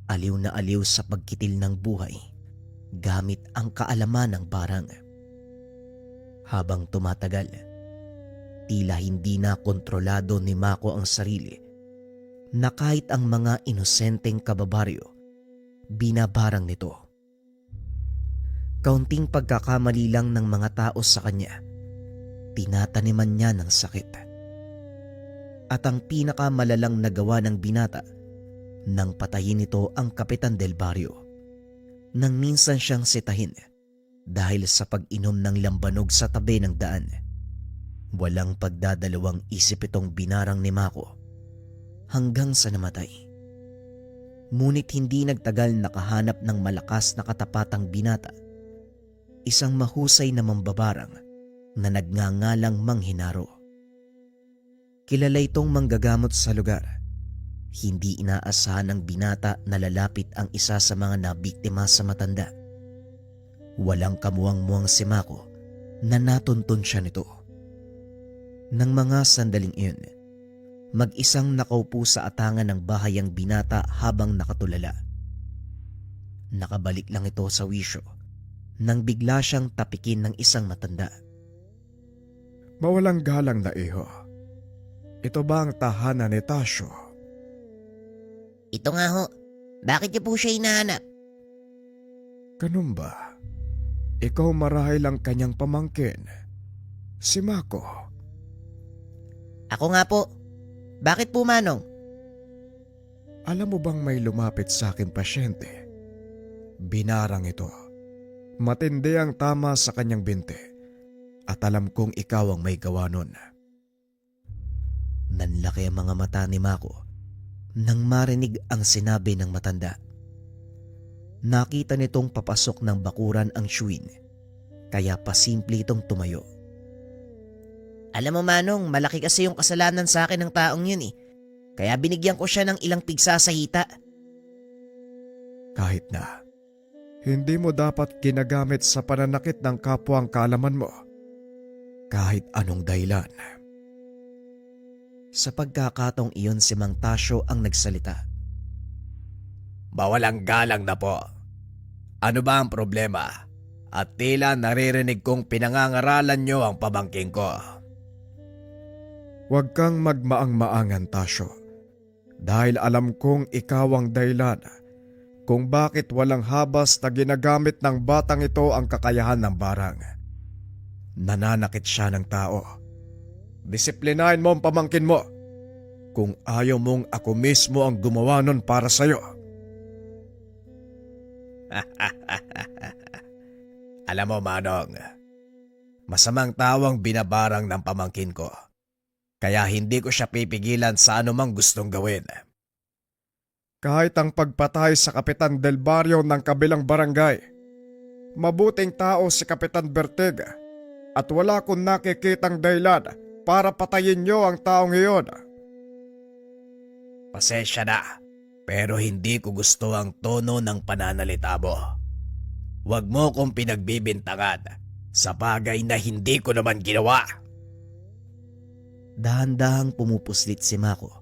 [SPEAKER 1] Aliw na aliw sa pagkitil ng buhay gamit ang kaalaman ng barang. Habang tumatagal, tila hindi na kontrolado ni Mako ang sarili na kahit ang mga inosenteng kababaryo, binabarang nito. Kaunting pagkakamali lang ng mga tao sa kanya, tinataniman niya ng sakit. At ang pinakamalalang nagawa ng binata, nang patayin ito ang Kapitan Del Barrio, nang minsan siyang sitahin dahil sa pag-inom ng lambanog sa tabi ng daan. Walang pagdadalawang isip itong binarang ni Mako hanggang sa namatay. Ngunit hindi nagtagal nakahanap ng malakas na katapatang binata, isang mahusay na mambabarang na nagngangalang Mang Genaro. Kilala itong manggagamot sa lugar. Hindi inaasahan ng binata na lalapit ang isa sa mga nabiktima sa matanda. Walang kamuwang-muwang si Mako na natuntun siya nito. Nang mga sandaling iyon, mag-isang nakaupo sa atangan ng bahay ang binata habang nakatulala. Nakabalik lang ito sa wisyo nang bigla siyang tapikin ng isang matanda.
[SPEAKER 3] Mawalang galang na iho. Ito ba ang tahanan ni Tasyo?
[SPEAKER 4] Ito nga ho. Bakit niyo po siya hinahanap?
[SPEAKER 3] Ganun ba? Ikaw marahil ang kanyang pamangkin, si Mako.
[SPEAKER 4] Ako nga po. Bakit po, Manong?
[SPEAKER 3] Alam mo bang may lumapit sa akin pasyente? Binarang ito. Matindi ang tama sa kanyang binti at alam kong ikaw ang may gawa nun.
[SPEAKER 1] Nanlaki ang mga mata ni Mako nang marinig ang sinabi ng matanda. Nakita nitong papasok ng bakuran ang Chewin, kaya pasimple itong tumayo.
[SPEAKER 4] Alam mo, Manong, malaki kasi yung kasalanan sa akin ng taong yun eh. Kaya binigyan ko siya ng ilang pigsa sa hita.
[SPEAKER 3] Kahit na, hindi mo dapat ginagamit sa pananakit ng kapwa ang kaalaman mo. Kahit anong dahilan.
[SPEAKER 1] Sa pagkakataong iyon si Mang Tasyo ang nagsalita.
[SPEAKER 2] Mawalang galang na po. Ano ba ang problema? At tila naririnig kong pinangangaralan niyo ang pamangking ko.
[SPEAKER 3] Huwag kang magmaang-maangan, Tasyo. Dahil alam kong ikaw ang dahilan kung bakit walang habas na ginagamit ng batang ito ang kakayahan ng barang. Nananakit siya ng tao. Disiplinahin mo ang pamangkin mo kung ayaw mong ako mismo ang gumawa nun para sa'yo.
[SPEAKER 2] Alam mo, Manong, masamang tawang binabarang ng pamangkin ko. Kaya hindi ko siya pipigilan sa anumang gustong gawin.
[SPEAKER 3] Kahit ang pagpatay sa Kapitan Del Barrio ng kabilang barangay, mabuting tao si Kapitan Bertega at wala kong nakikitang dahilan para patayin niyo ang taong iyon.
[SPEAKER 2] Pasensya na, pero hindi ko gusto ang tono ng pananalita mo. Huwag mo kong pinagbibintangan sa bagay na hindi ko naman ginawa.
[SPEAKER 1] Dahan-dahang pumupuslit si Mako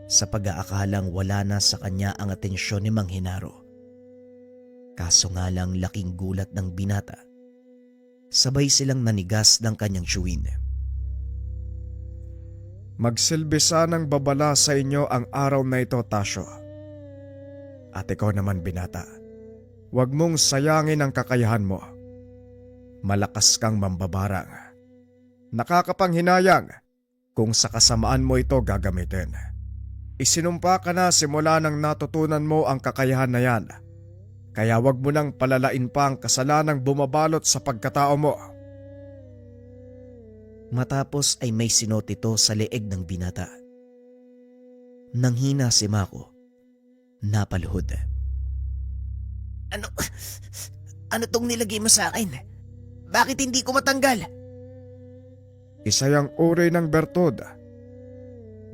[SPEAKER 1] sa pag-aakalang wala na sa kanya ang atensyon ni Mang Genaro. Kaso nga lang laking gulat ng binata. Sabay silang nanigas ng kanyang chewin.
[SPEAKER 3] Magsilbi sanang babala sa inyo ang araw na ito, Tasyo. At ikaw naman, binata, huwag mong sayangin ang kakayahan mo. Malakas kang mambabarang. Nakakapanghinayang kung sa kasamaan mo ito gagamitin. Isinumpa ka na simula nang natutunan mo ang kakayahan na yan. Kaya huwag mo nang palalain pa ang kasalanang bumabalot sa pagkatao mo.
[SPEAKER 1] Matapos ay may sinot ito sa leeg ng binata. Nang hina si Mako, napaluhod.
[SPEAKER 4] Ano tong nilagay mo sa akin? Bakit hindi ko matanggal?
[SPEAKER 3] Isa yang uri ng bertud.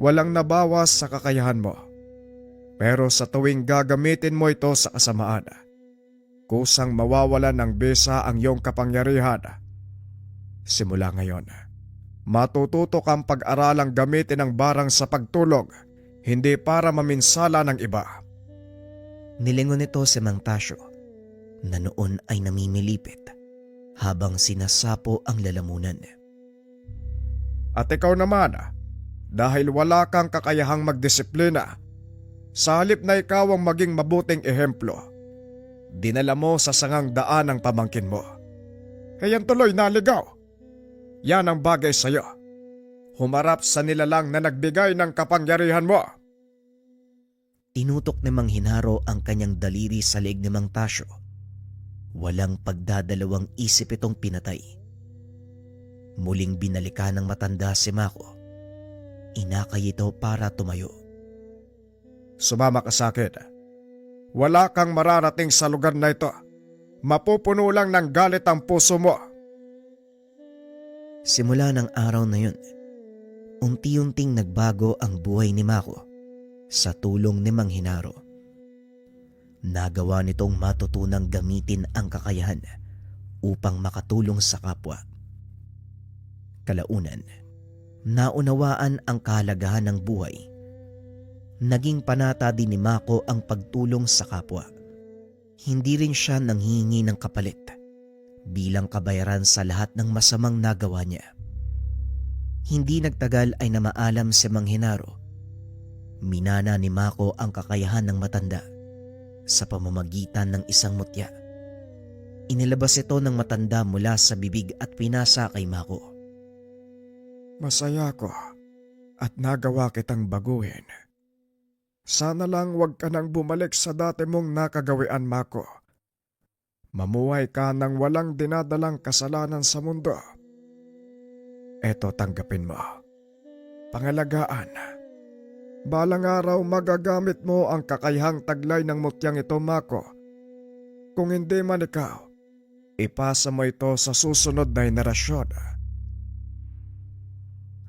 [SPEAKER 3] Walang nabawas sa kakayahan mo. Pero sa tuwing gagamitin mo ito sa kasamaan, kusang mawawalan ng bisa ang iyong kapangyarihan. Simula ngayon, matututo kang pag-aralang gamitin ang barang sa pagtulog, hindi para maminsala ng iba.
[SPEAKER 1] Nilingon nito si Mang Tasyo na noon ay namimilipit habang sinasapo ang lalamunan.
[SPEAKER 3] At ikaw naman, dahil wala kang kakayahang magdisiplina, sa halip na ikaw ang maging mabuting ehemplo, dinala mo sa sangang daan ang pamangkin mo. Kayan tuloy naligaw. Yan ang bagay sa'yo. Humarap sa nilalang na nagbigay ng kapangyarihan mo.
[SPEAKER 4] Tinutok ni Mang Hinaro ang kanyang daliri sa leeg ni Mang Tasyo. Walang pagdadalawang isip itong pinatay. Muling binalikan ng matanda si Mako. Inakay ito para tumayo.
[SPEAKER 3] Sumama ka sa akin. Wala kang mararating sa lugar na ito. Mapupuno lang ng galit ang puso mo.
[SPEAKER 4] Simula ng araw na yun, unti-unting nagbago ang buhay ni Mako sa tulong ni Mang Hinaro. Nagawa nitong matutunang gamitin ang kakayahan upang makatulong sa kapwa. Kalaunan, naunawaan ang kahalagahan ng buhay. Naging panata din ni Mako ang pagtulong sa kapwa. Hindi rin siya nanghihingi ng kapalit bilang kabayaran sa lahat ng masamang nagawa niya. Hindi nagtagal ay namaalam si Mang Hinaro. Minana ni Mako ang kakayahan ng matanda sa pamamagitan ng isang mutya. Inilabas ito ng matanda mula sa bibig at pinasa kay Mako.
[SPEAKER 3] Masaya ko at nagawa kitang baguhin. Sana lang wag ka nang bumalik sa dati mong nakagawian, Mako. Mamuhay ka ng walang dinadalang kasalanan sa mundo. Eto, tanggapin mo. Pangalagaan. Balang araw magagamit mo ang kakayahang taglay ng mutyang ito, Mako. Kung hindi man ikaw, ipasa mo ito sa susunod na henerasyon.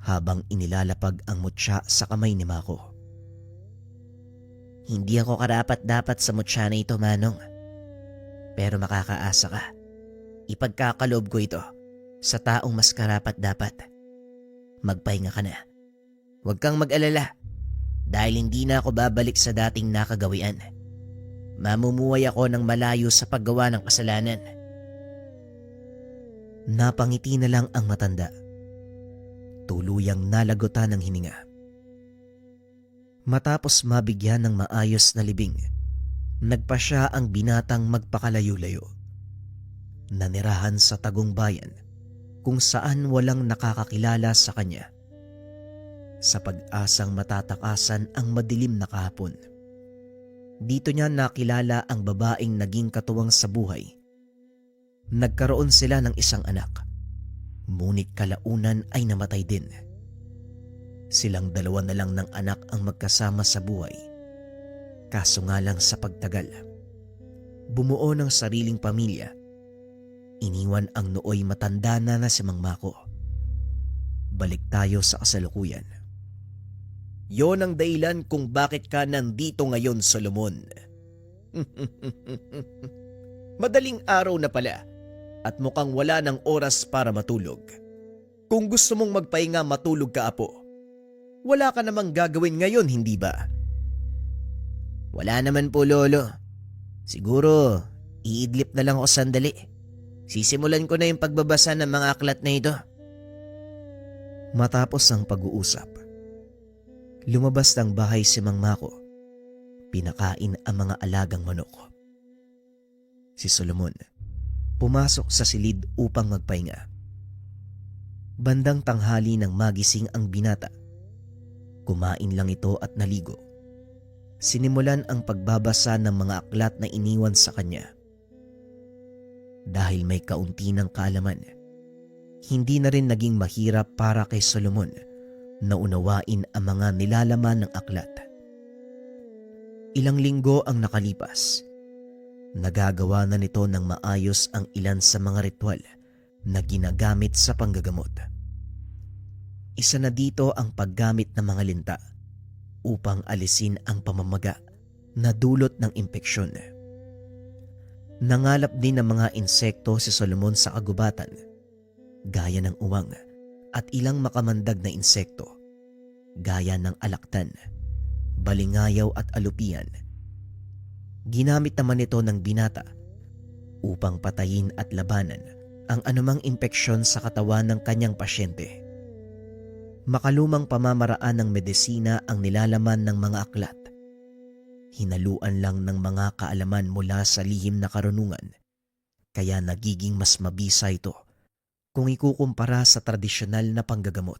[SPEAKER 4] Habang inilalapag ang mutya sa kamay ni Mako. Hindi ako karapat-dapat sa mutya na ito, Manong. Pero makakaasa ka. Ipagkakaloob ko ito sa taong mas karapat-dapat. Magpahinga ka na. Huwag kang mag-alala dahil hindi na ako babalik sa dating nakagawian. Mamumuhay ako ng malayo sa paggawa ng kasalanan. Napangiti na lang ang matanda. Tuluyang nalagutan ng hininga. Matapos mabigyan ng maayos na libing, nagpa siya ang binatang magpakalayo-layo. Nanirahan sa tagong bayan kung saan walang nakakakilala sa kanya. Sa pag-asang matatakasan ang madilim na kahapon. Dito niya nakilala ang babaeng naging katuwang sa buhay. Nagkaroon sila ng isang anak. Ngunit kalaunan ay namatay din. Silang dalawa na lang ng anak ang magkasama sa buhay. Kaso nga lang sa pagtagal, bumuo ng sariling pamilya. Iniwan ang nooy matanda na si Mang Mako. Balik tayo sa kasalukuyan. Yon ang dahilan kung bakit ka nandito ngayon, Solomon. Madaling araw na pala at mukhang wala ng oras para matulog. Kung gusto mong magpahinga, matulog ka, apo. Wala ka namang gagawin ngayon, hindi ba? Wala naman po, Lolo. Siguro, iidlip na lang ako sandali. Sisimulan ko na yung pagbabasa ng mga aklat na ito. Matapos ang pag-uusap, lumabas ng bahay si Mang Mako. Pinakain ang mga alagang manok. Si Solomon, pumasok sa silid upang magpahinga. Bandang tanghali nang magising ang binata. Kumain lang ito at naligo. Sinimulan ang pagbabasa ng mga aklat na iniwan sa kanya. Dahil may kaunti ng kaalaman, hindi na rin naging mahirap para kay Solomon na unawain ang mga nilalaman ng aklat. Ilang linggo ang nakalipas. Nagagawa na nito ng maayos ang ilan sa mga ritual na ginagamit sa panggagamot. Isa na dito ang paggamit ng mga linta upang alisin ang pamamaga na dulot ng impeksyon. Nangalap din ng mga insekto si Solomon sa kagubatan, gaya ng uwang at ilang makamandag na insekto, gaya ng alaktan, balingayaw at alupian. Ginamit naman ito ng binata upang patayin at labanan ang anumang impeksyon sa katawan ng kanyang pasyente. Makalumang pamamaraan ng medisina ang nilalaman ng mga aklat. Hinaluan lang ng mga kaalaman mula sa lihim na karunungan, kaya nagiging mas mabisa ito kung ikukumpara sa tradisyonal na panggagamot.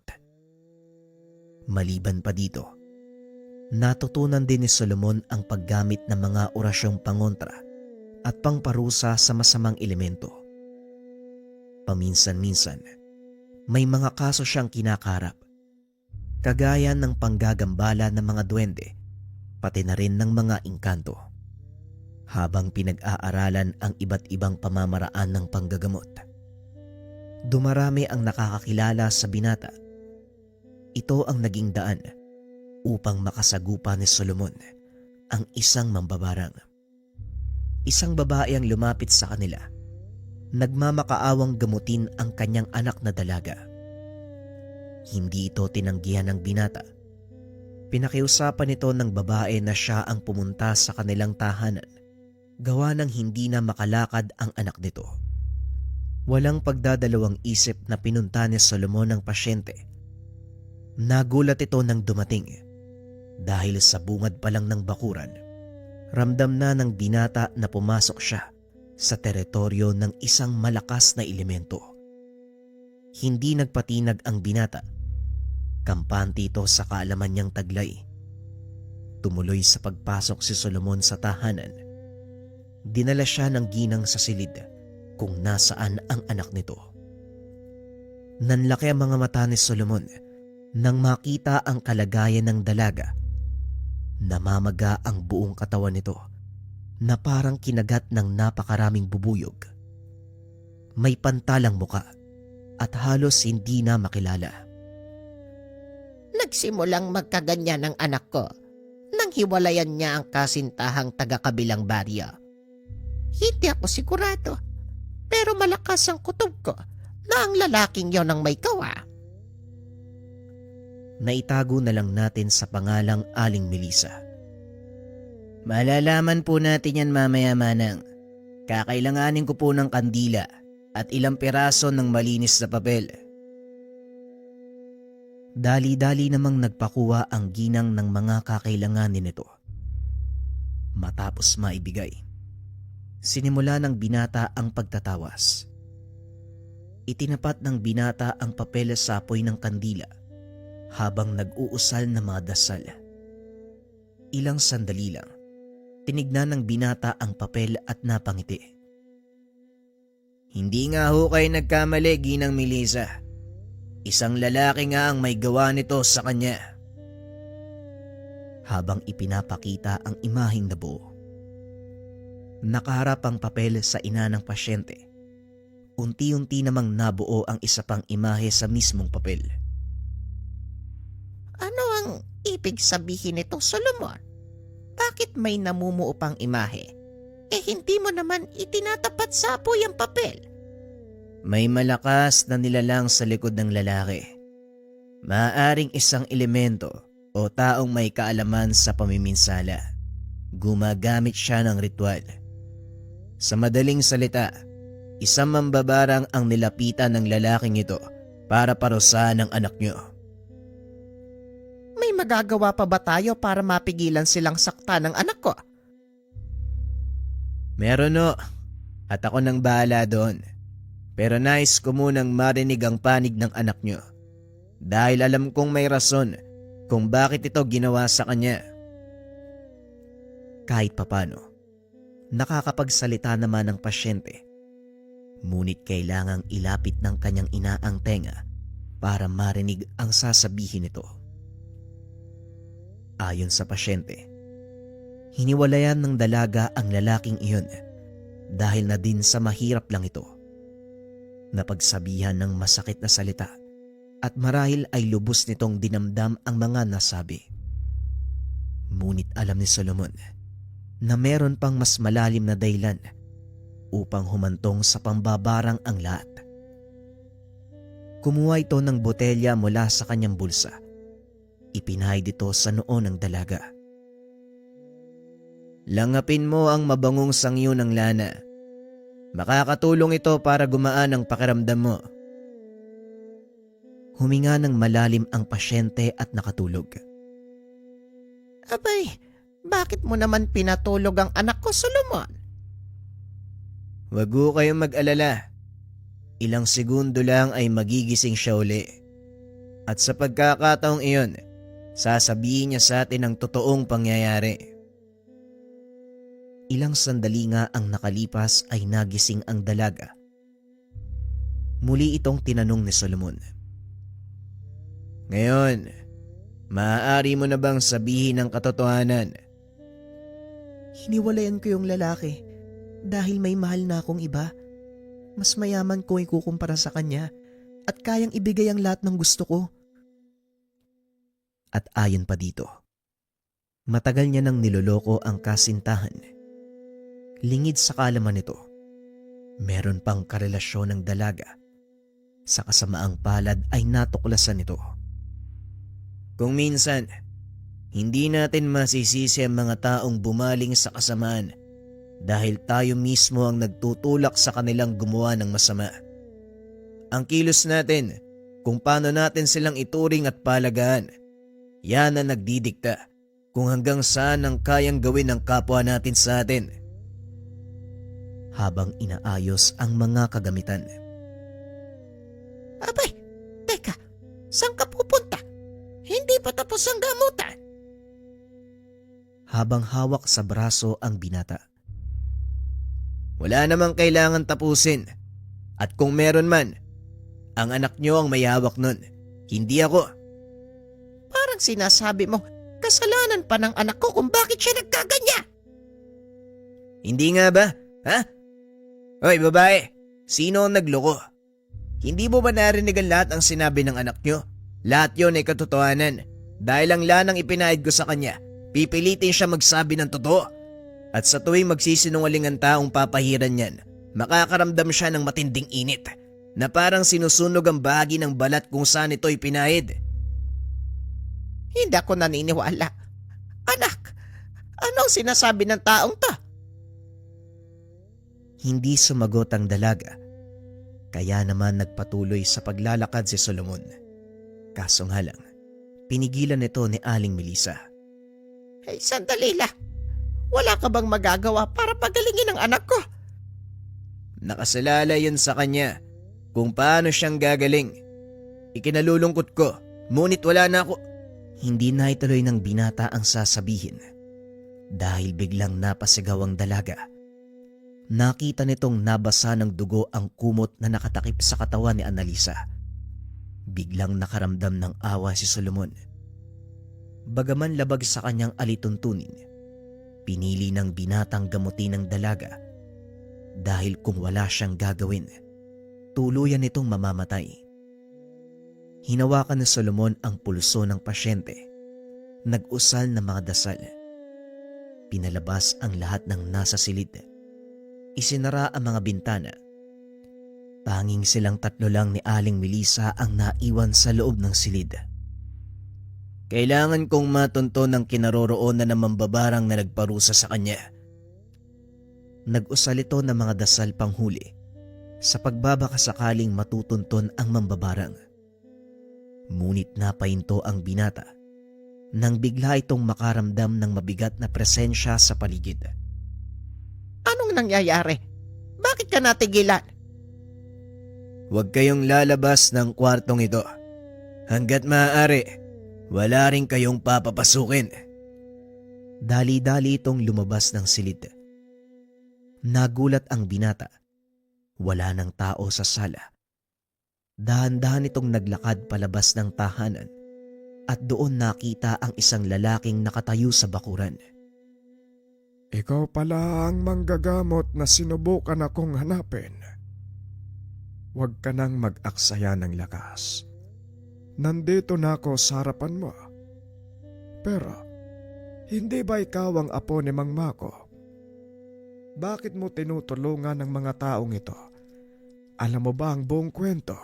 [SPEAKER 4] Maliban pa dito, natutunan din ni Solomon ang paggamit ng mga orasyong pangontra at pangparusa sa masamang elemento. Paminsan-minsan, may mga kaso siyang kinakarap, kagaya ng panggagambala ng mga duwende, pati na rin ng mga engkanto. Habang pinag-aaralan ang iba't ibang pamamaraan ng panggagamot, dumarami ang nakakakilala sa binata. Ito ang naging daan upang makasagupa ni Solomon ang isang mambabarang. Isang babae ang lumapit sa kanila, nagmamakaawang gamutin ang kanyang anak na dalaga. Hindi ito tinanggihan ng binata. Pinakiusapan ito ng babae na siya ang pumunta sa kanilang tahanan, gawa ng hindi na makalakad ang anak nito. Walang pagdadalawang isip na pinunta ni Solomon ang pasyente. Nagulat ito nang dumating dahil sa bungad pa lang ng bakuran, ramdam na ng binata na pumasok siya sa teritoryo ng isang malakas na elemento. Hindi nagpatinag ang binata. Kampante ito sa kaalaman niyang taglay. Tumuloy sa pagpasok si Solomon sa tahanan. Dinala siya ng ginang sa silid kung nasaan ang anak nito. Nanlaki ang mga mata ni Solomon nang makita ang kalagayan ng dalaga. Namamaga ang buong katawan nito na parang kinagat ng napakaraming bubuyog. May pantalang muka at halos hindi na makilala.
[SPEAKER 5] Nagsimulang magkaganyan ang anak ko nang hiwalayan niya ang kasintahang taga-kabilang baryo. Hindi ako sigurado, pero malakas ang kutob ko na ang lalaking yon ang may gawa.
[SPEAKER 4] Naitago na lang natin sa pangalang Aling Melissa. Malalaman po natin yan mamaya, Manang. Kakailanganin ko po ng kandila at ilang piraso ng malinis na papel. Dali-dali namang nagpakuha ang ginang ng mga kakailanganin nito. Matapos maibigay, sinimula ng binata ang pagtatawas. Itinapat ng binata ang papel sa apoy ng kandila habang nag-uusal na mga dasal. Ilang sandali lang, tinignan ng binata ang papel at napangiti. Hindi nga ho kayo nagkamali, Ginang Melissa. Isang lalaki nga ang may gawa nito sa kanya. Habang ipinapakita ang imaheng nabuo, nakaharap ang papel sa ina ng pasyente. Unti-unti namang nabuo ang isa pang imahe sa mismong papel.
[SPEAKER 5] Ano ang ibig sabihin nito, Solomon? Bakit may namumuo pang imahe? Hindi mo naman itinatapat sa apoy ang papel.
[SPEAKER 4] May malakas na nilalang sa likod ng lalaki. Maaaring isang elemento o taong may kaalaman sa pamiminsala. Gumagamit siya ng ritual. Sa madaling salita, isang mambabarang ang nilapitan ng lalaking ito para parusahan ang anak niyo.
[SPEAKER 5] May magagawa pa ba tayo para mapigilan silang sakta ng anak ko?
[SPEAKER 4] Meron no, at ako nang bahala doon. Pero nais ko munang marinig ang panig ng anak niyo. Dahil alam kong may rason kung bakit ito ginawa sa kanya. Kahit papano, nakakapagsalita naman ang pasyente. Ngunit kailangang ilapit ng kanyang ina ang tenga para marinig ang sasabihin nito. Ayon sa pasyente, hiniwalayan ng dalaga ang lalaking iyon dahil na din sa mahirap lang ito. Napagsabihan ng masakit na salita at marahil ay lubos nitong dinamdam ang mga nasabi. Ngunit alam ni Solomon na meron pang mas malalim na dahilan upang humantong sa pambabarang ang lahat. Kumuha ito ng botelya mula sa kanyang bulsa. Ipinahid ito sa noo ng dalaga. Langapin mo ang mabangong sangyo ng lana. Makakatulong ito para gumaan ang pakiramdam mo. Huminga ng malalim ang pasyente at nakatulog.
[SPEAKER 5] Abay, Bakit mo naman pinatulog ang anak ko, Solomon?
[SPEAKER 1] Wag ho kayong mag-alala. Ilang segundo lang ay magigising siya uli. At sa pagkakataong iyon, sasabihin niya sa atin ang totoong pangyayari.
[SPEAKER 4] Ilang sandali nga ang nakalipas ay nagising ang dalaga. Muli itong tinanong ni Solomon.
[SPEAKER 1] Ngayon, maaari mo na bang sabihin ang katotohanan?
[SPEAKER 4] Hiniwalayan ko yung lalaki dahil may mahal na akong iba. Mas mayaman ko ikukumpara sa kanya at kayang ibigay ang lahat ng gusto ko. At ayon pa dito, matagal niya nang niloloko ang kasintahan. Lingid sa kaalaman nito, meron pang karelasyon ng dalaga. Sa kasamaang palad ay natuklasan nito.
[SPEAKER 1] Kung minsan, hindi natin masisisi ang mga taong bumaling sa kasamaan dahil tayo mismo ang nagtutulak sa kanilang gumawa ng masama. Ang kilos natin, kung paano natin silang ituring at palagaan, yan ang nagdidikta kung hanggang saan ang kayang gawin ng kapwa natin sa atin.
[SPEAKER 4] Habang inaayos ang mga kagamitan,
[SPEAKER 5] Abay, teka, saan ka pupunta? Hindi pa tapos ang gamutan.
[SPEAKER 4] habang hawak sa braso ang binata.
[SPEAKER 1] Wala namang kailangan tapusin. At kung meron man, ang anak niyo ang may hawak nun, hindi ako.
[SPEAKER 5] Parang sinasabi mo, kasalanan pa ng anak ko kung bakit siya nagkaganya.
[SPEAKER 1] Hindi nga ba? Ha? Hoy babae, sino ang nagloko? Hindi mo ba narinig ang lahat ang sinabi ng anak niyo? Lahat yon ay katotohanan. Dahil ang lanang ipinahid ko sa kanya, pipilitin siya magsabi ng totoo. At sa tuwing magsisinungaling ang taong papahiran niyan, makakaramdam siya ng matinding init na parang sinusunog ang bahagi ng balat kung saan ito ipinahid.
[SPEAKER 5] Hindi ako naniniwala. Anak, anong sinasabi ng taong to?
[SPEAKER 4] Hindi sumagot ang dalaga, kaya naman nagpatuloy sa paglalakad si Solomon. Kaso nga lang, pinigilan nito ni Aling Melissa.
[SPEAKER 5] Hey, sandali lang. Wala ka bang magagawa para pagalingin ang anak ko?
[SPEAKER 1] Nakasalala yun sa kanya kung paano siyang gagaling. Ikinalulungkot ko, ngunit wala na ako.
[SPEAKER 4] Hindi na ituloy ng binata ang sasabihin dahil biglang napasigaw ang dalaga. Nakita nitong nabasa ng dugo ang kumot na nakatakip sa katawan ni Annalisa. Biglang nakaramdam ng awa si Solomon. Bagaman labag sa kanyang alituntunin, pinili ng binatang gamutin ng dalaga dahil kung wala siyang gagawin, tuluyan nitong mamamatay. Hinawakan ni Solomon ang pulso ng pasyente, nag-usal ng mga dasal. Pinalabas ang lahat ng nasa silid. Isinara ang mga bintana. Tanging silang tatlo lang ni Aling Melissa ang naiwan sa loob ng silid.
[SPEAKER 1] Kailangan kong matunton ang kinaroroonan ng mambabarang na nagparusa sa kanya.
[SPEAKER 4] Nag-usal ito ng mga dasal panghuli sa pagbabakasakaling matutunton ang mambabarang. Ngunit napahinto ang binata nang bigla itong makaramdam ng mabigat na presensya sa paligid.
[SPEAKER 5] Anong nangyayari? Bakit ka natigilan?
[SPEAKER 1] Huwag kayong lalabas ng kwartong ito. Hanggat maaari, wala rin kayong papapasukin.
[SPEAKER 4] Dali-dali itong lumabas ng silid. Nagulat ang binata. Wala ng tao sa sala. Dahan-dahan itong naglakad palabas ng tahanan at doon nakita ang isang lalaking nakatayo sa bakuran.
[SPEAKER 3] Ikaw pala ang manggagamot na sinubukan akong hanapin. Huwag ka nang mag-aksaya ng lakas. Nandito na ako sa harapan mo. Pero, hindi ba ikaw ang apo ni Mang Mako? Bakit mo tinutulungan ng mga taong ito? Alam mo ba ang buong kwento?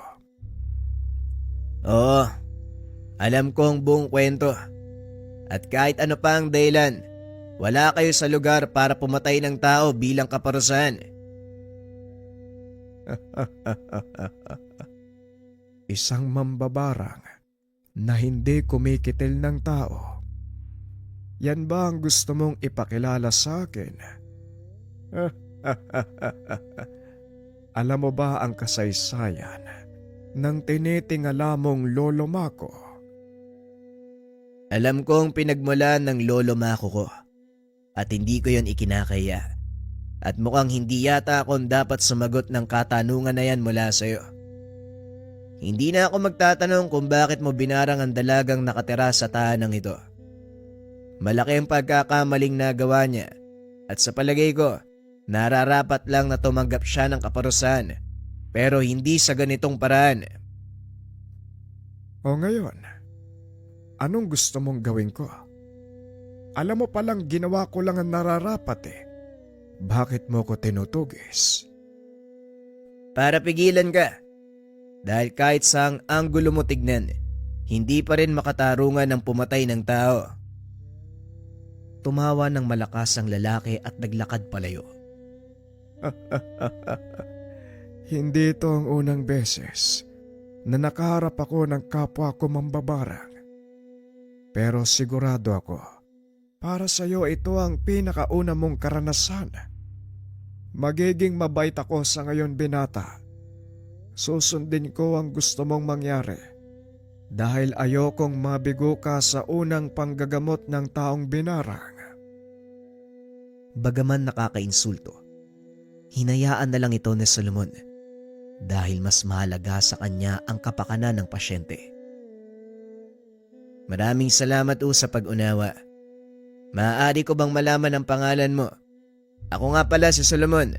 [SPEAKER 1] Oo, alam ko ang buong kwento. At kahit ano pa ang dahilan, wala kayo sa lugar para pumatay ng tao bilang kaparusahan.
[SPEAKER 3] Isang mambabarang na hindi kumikitil ng tao. Yan ba ang gusto mong ipakilala sa akin? Alam mo ba ang kasaysayan ng tinitingala mong Lolo Mako?
[SPEAKER 1] Alam ko ang pinagmulan ng lolo Mako ko at hindi ko yon ikinakaya. At mukhang hindi yata akong dapat sumagot ng katanungan na yan mula sa'yo. Hindi na ako magtatanong kung bakit mo binarang ang dalagang nakatira sa tahanang ito. Malaki ang pagkakamaling nagawa niya at sa palagay ko, nararapat lang na tumanggap siya ng kaparusahan pero hindi sa ganitong paraan.
[SPEAKER 3] O ngayon, anong gusto mong gawin ko? Alam mo palang ginawa ko lang ang nararapat eh. Bakit mo ko tinutugis?
[SPEAKER 1] Para pigilan ka. Dahil kahit saang anggulo mo tignan, hindi pa rin makatarungan ng pumatay ng tao.
[SPEAKER 4] Tumawa ng malakas ang lalaki at naglakad palayo.
[SPEAKER 3] Hindi ito ang unang beses na nakaharap ako ng kapwa ko mambabarang. Pero sigurado ako, para sa iyo ito ang pinakauna mong karanasan. Magiging mabait ako sa ngayon, binata. Susundin ko ang gusto mong mangyari dahil ayokong mabigo ka sa unang panggagamot ng taong binarang.
[SPEAKER 4] Bagaman nakakainsulto, hinayaan na lang ito ni Solomon dahil mas mahalaga sa kanya ang kapakanan ng pasyente.
[SPEAKER 1] Maraming salamat sa pag-unawa. Maaari ko bang malaman ang pangalan mo? Ako nga pala si Solomon.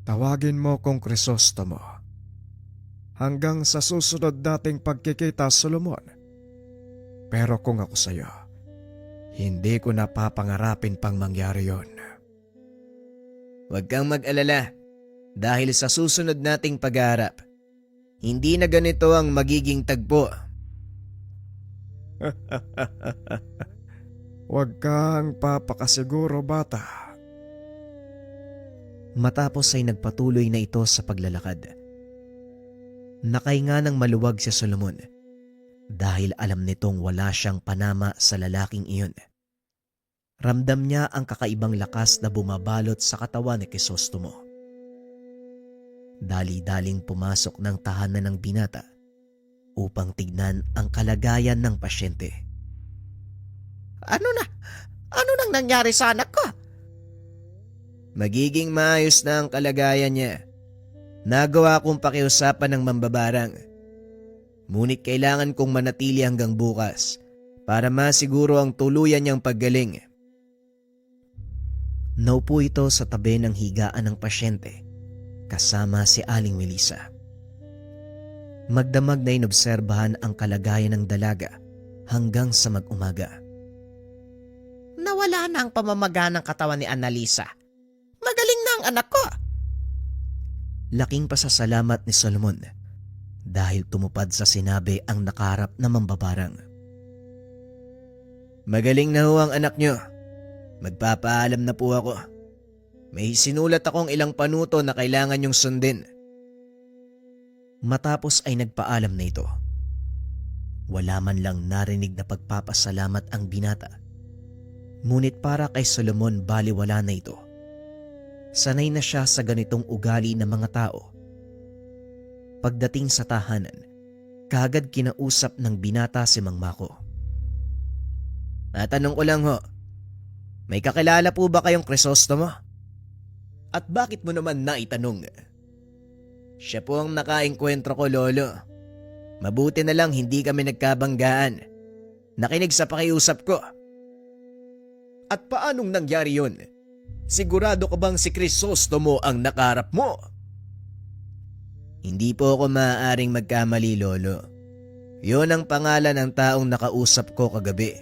[SPEAKER 3] Tawagin mo kong Crisostomo. Hanggang sa susunod nating pagkikita, Solomon. Pero kung ako sa'yo, hindi ko napapangarapin pang mangyari yon.
[SPEAKER 1] Huwag kang mag-alala dahil sa susunod nating pagharap, hindi na ganito ang magiging tagpo.
[SPEAKER 3] Huwag kang papakasiguro, bata.
[SPEAKER 4] Matapos ay nagpatuloy na ito sa paglalakad. Nakahinga ng maluwag si Solomon dahil alam nitong wala siyang panama sa lalaking iyon. Ramdam niya ang kakaibang lakas na bumabalot sa katawan ni Crisostomo. Dali-daling pumasok ng tahanan ng binata upang tignan ang kalagayan ng pasyente.
[SPEAKER 5] Ano nang nangyari sa anak ko?
[SPEAKER 1] Magiging maayos na ang kalagayan niya. Nagawa kong pakiusapan ng mambabarang. Ngunit kailangan kong manatili hanggang bukas para masiguro ang tuluyan niyang paggaling.
[SPEAKER 4] Naupo ito sa tabi ng higaan ng pasyente kasama si Aling Melissa. Magdamag na inobserbahan ang kalagayan ng dalaga hanggang sa mag-umaga.
[SPEAKER 5] Nawala na ang pamamaga ng katawan ni Annalisa. Magaling na ang anak ko.
[SPEAKER 4] Laking pasasalamat ni Solomon dahil tumupad sa sinabi ang nakaharap na mambabarang.
[SPEAKER 1] Magaling na ho ang anak niyo. Magpapaalam na po ako. May sinulat akong ilang panuto na kailangan niyong sundin.
[SPEAKER 4] Matapos ay nagpaalam na ito. Wala man lang narinig na pagpapasalamat ang binata. Ngunit para kay Solomon baliwala na ito. Sanay na siya sa ganitong ugali ng mga tao. Pagdating sa tahanan, kaagad kinausap ng binata si Mang Mako.
[SPEAKER 1] Tatanong ko lang ho, may kakilala po ba kayong Crisostomo? At bakit mo naman naitanong? Siya po ang nakaengkwentro ko, Lolo. Mabuti na lang hindi kami nagkabanggaan. Nakinig sa pakiusap ko. At paanong nangyari yun? Sigurado ka bang si Crisostomo ang nakaharap mo? Hindi po ako maaaring magkamali, Lolo. Yun ang pangalan ng taong nakausap ko kagabi.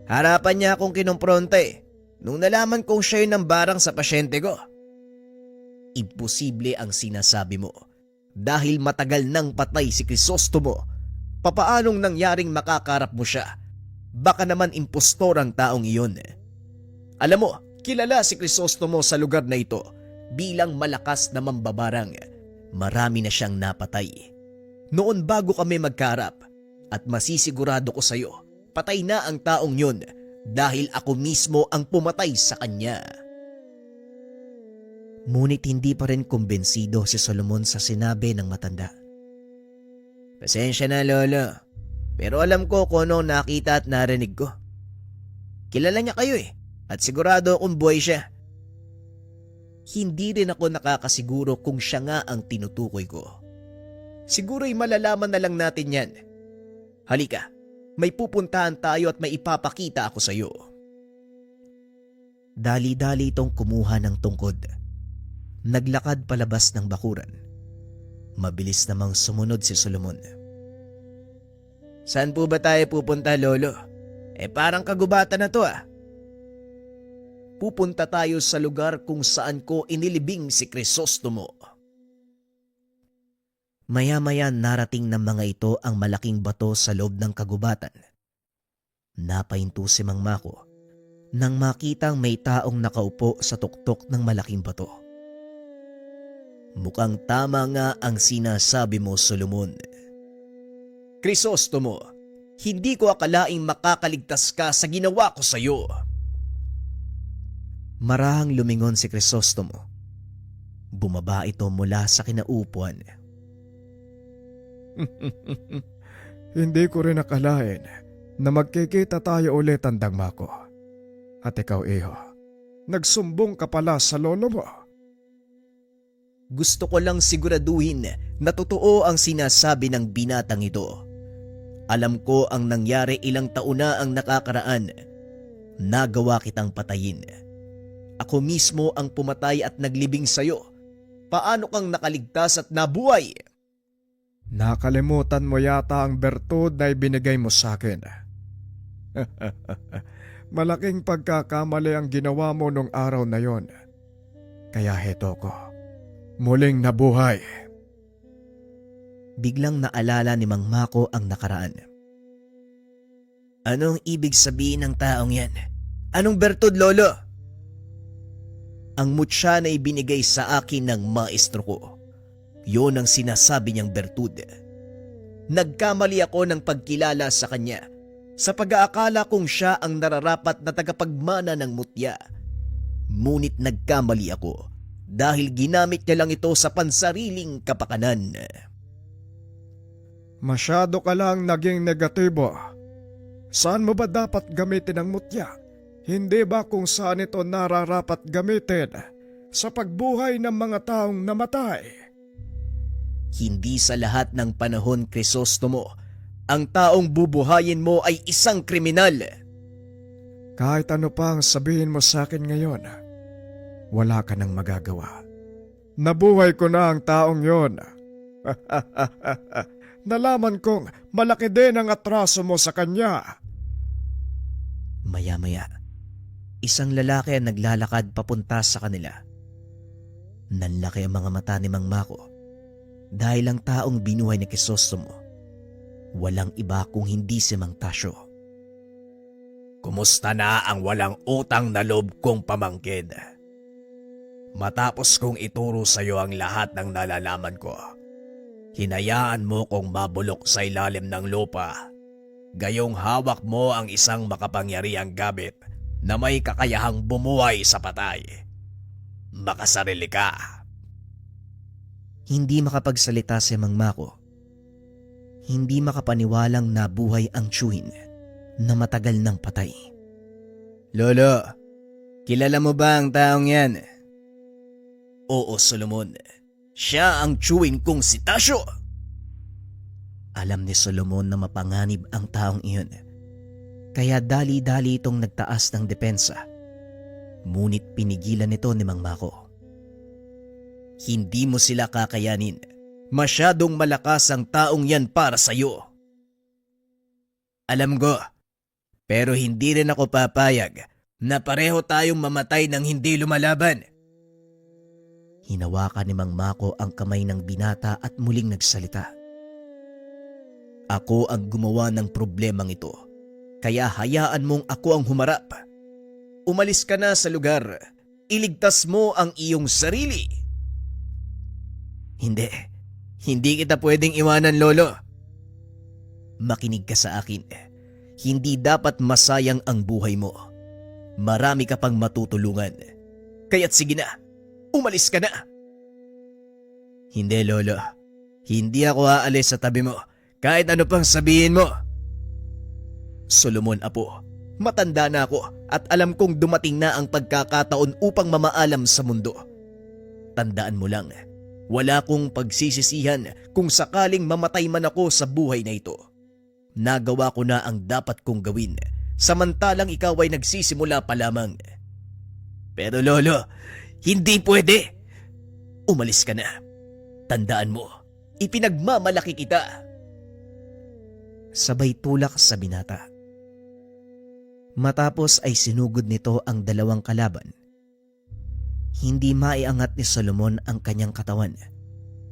[SPEAKER 1] Harapan niya akong kinumpronte nung nalaman kong siya yun ang barang sa pasyente ko. Imposible ang sinasabi mo. Dahil matagal nang patay si Crisostomo, papaanong nangyaring makakarap mo siya? Baka naman impostor ang taong iyon. Alam mo, kilala si Crisostomo sa lugar na ito bilang malakas na mambabarang. Marami na siyang napatay. Noon bago kami magkarap at masisigurado ko sa iyo, patay na ang taong yun dahil ako mismo ang pumatay sa kanya.
[SPEAKER 4] Ngunit hindi pa rin kumbensido si Solomon sa sinabi ng matanda.
[SPEAKER 1] Pasensya na, Lolo. Pero alam ko kung ano nakita at narinig ko. Kilala niya kayo at sigurado akong buhay siya. Hindi rin ako nakakasiguro kung siya nga ang tinutukoy ko. Siguro'y malalaman na lang natin yan. Halika, may pupuntahan tayo at may ipapakita ako sa iyo.
[SPEAKER 4] Dali-dali itong kumuha ng tungkod. Naglakad palabas ng bakuran. Mabilis namang sumunod si Solomon.
[SPEAKER 1] Saan po ba tayo pupunta, Lolo? Parang kagubatan na to Pupunta tayo sa lugar kung saan ko inilibing si Crisostomo.
[SPEAKER 4] Maya-maya narating ng mga ito ang malaking bato sa loob ng kagubatan. Napahinto si Mang Mako nang makitang may taong nakaupo sa tuktok ng malaking bato.
[SPEAKER 1] Mukhang tama nga ang sinasabi mo, Solomon. Crisostomo, hindi ko akalaing makakaligtas ka sa ginawa ko sa iyo.
[SPEAKER 4] Marahang lumingon si Crisostomo. Bumaba ito mula sa kinaupuan.
[SPEAKER 3] Hindi ko rin akalain na magkikita tayo ulit, Tandang Mako. At ikaw, Iho, nagsumbong ka pala sa lolo mo.
[SPEAKER 1] Gusto ko lang siguraduhin na totoo ang sinasabi ng binatang ito. Alam ko ang nangyari ilang taon na ang nakakaraan. Nagawa kitang patayin. Ako mismo ang pumatay at naglibing sa'yo. Paano kang nakaligtas at nabuhay?
[SPEAKER 3] Nakalimutan mo yata ang bertud na ibinigay mo sa akin. Malaking pagkakamali ang ginawa mo nung araw na yon. Kaya heto ko, muling nabuhay.
[SPEAKER 4] Biglang naalala ni Mang Mako ang nakaraan.
[SPEAKER 1] Anong ibig sabihin ng taong yan? Anong bertud, Lolo? Ang mutya na ibinigay sa akin ng maestro ko. Yon ang sinasabi niyang bertud. Nagkamali ako ng pagkilala sa kanya sa pag-aakala kong siya ang nararapat na tagapagmana ng mutya. Ngunit nagkamali ako dahil ginamit niya lang ito sa pansariling kapakanan.
[SPEAKER 3] Masyado ka lang naging negatibo. Saan mo ba dapat gamitin ang mutya? Hindi ba kung saan ito nararapat gamitin? Sa pagbuhay ng mga taong namatay?
[SPEAKER 1] Hindi sa lahat ng panahon, Crisostomo, ang taong bubuhayin mo ay isang kriminal.
[SPEAKER 3] Kahit ano pa ang sabihin mo sa akin ngayon, wala ka nang magagawa. Nabuhay ko na ang taong yon. Nalaman kong malaki din ang atraso mo sa kanya.
[SPEAKER 4] Maya-maya, isang lalaki ang naglalakad papunta sa kanila. Nanlaki ang mga mata ni Mang Mako dahil ang taong binuhay ni Crisostomo walang iba kung hindi si Mang Tasyo.
[SPEAKER 1] Kumusta na ang walang utang na loob kong pamangkin? Matapos kong ituro sa iyo ang lahat ng nalalaman ko, hinayaan mo kong mabulok sa ilalim ng lupa. Gayong hawak mo ang isang makapangyarihang gamit na may kakayahang bumuhay sa patay. Makasarili ka.
[SPEAKER 4] Hindi makapagsalita si Mang Mako. Hindi makapaniwalang nabuhay ang tiyuhin na matagal nang patay.
[SPEAKER 1] Lolo, kilala mo ba ang taong yan? Oo, Solomon. Siya ang tiyuhin kong si Tasyo.
[SPEAKER 4] Alam ni Solomon na mapanganib ang taong iyon. Kaya dali-dali itong nagtaas ng depensa. Ngunit pinigilan ito ni Mang Mako.
[SPEAKER 1] Hindi mo sila kakayanin. Masyadong malakas ang taong yan para sa'yo. Alam ko, pero hindi rin ako papayag na pareho tayong mamatay ng hindi lumalaban.
[SPEAKER 4] Hinawakan ni Mang Mako ang kamay ng binata at muling nagsalita.
[SPEAKER 1] Ako ang gumawa ng problemang ito, kaya hayaan mong ako ang humarap. Umalis ka na sa lugar. Iligtas mo ang iyong sarili. Hindi kita pwedeng iwanan, Lolo. Makinig ka sa akin.
[SPEAKER 4] Hindi dapat masayang ang buhay mo. Marami ka pang matutulungan. Kaya't sige na, umalis ka na. Hindi, Lolo. Hindi ako aalis sa tabi mo kahit ano pang sabihin mo. Solomon, apo, matanda na ako at alam kong dumating na ang pagkakataon upang mamaalam sa mundo. Tandaan mo lang, wala kong pagsisisihan kung sakaling mamatay man ako sa buhay na ito. Nagawa ko na ang dapat kong gawin, samantalang ikaw ay nagsisimula pa lamang. Pero Lolo, hindi pwede. Umalis ka na. Tandaan mo, ipinagmamalaki kita. Sabay tulak sa binata. Matapos ay sinugod nito ang dalawang kalaban. Hindi maiangat ni Solomon ang kanyang katawan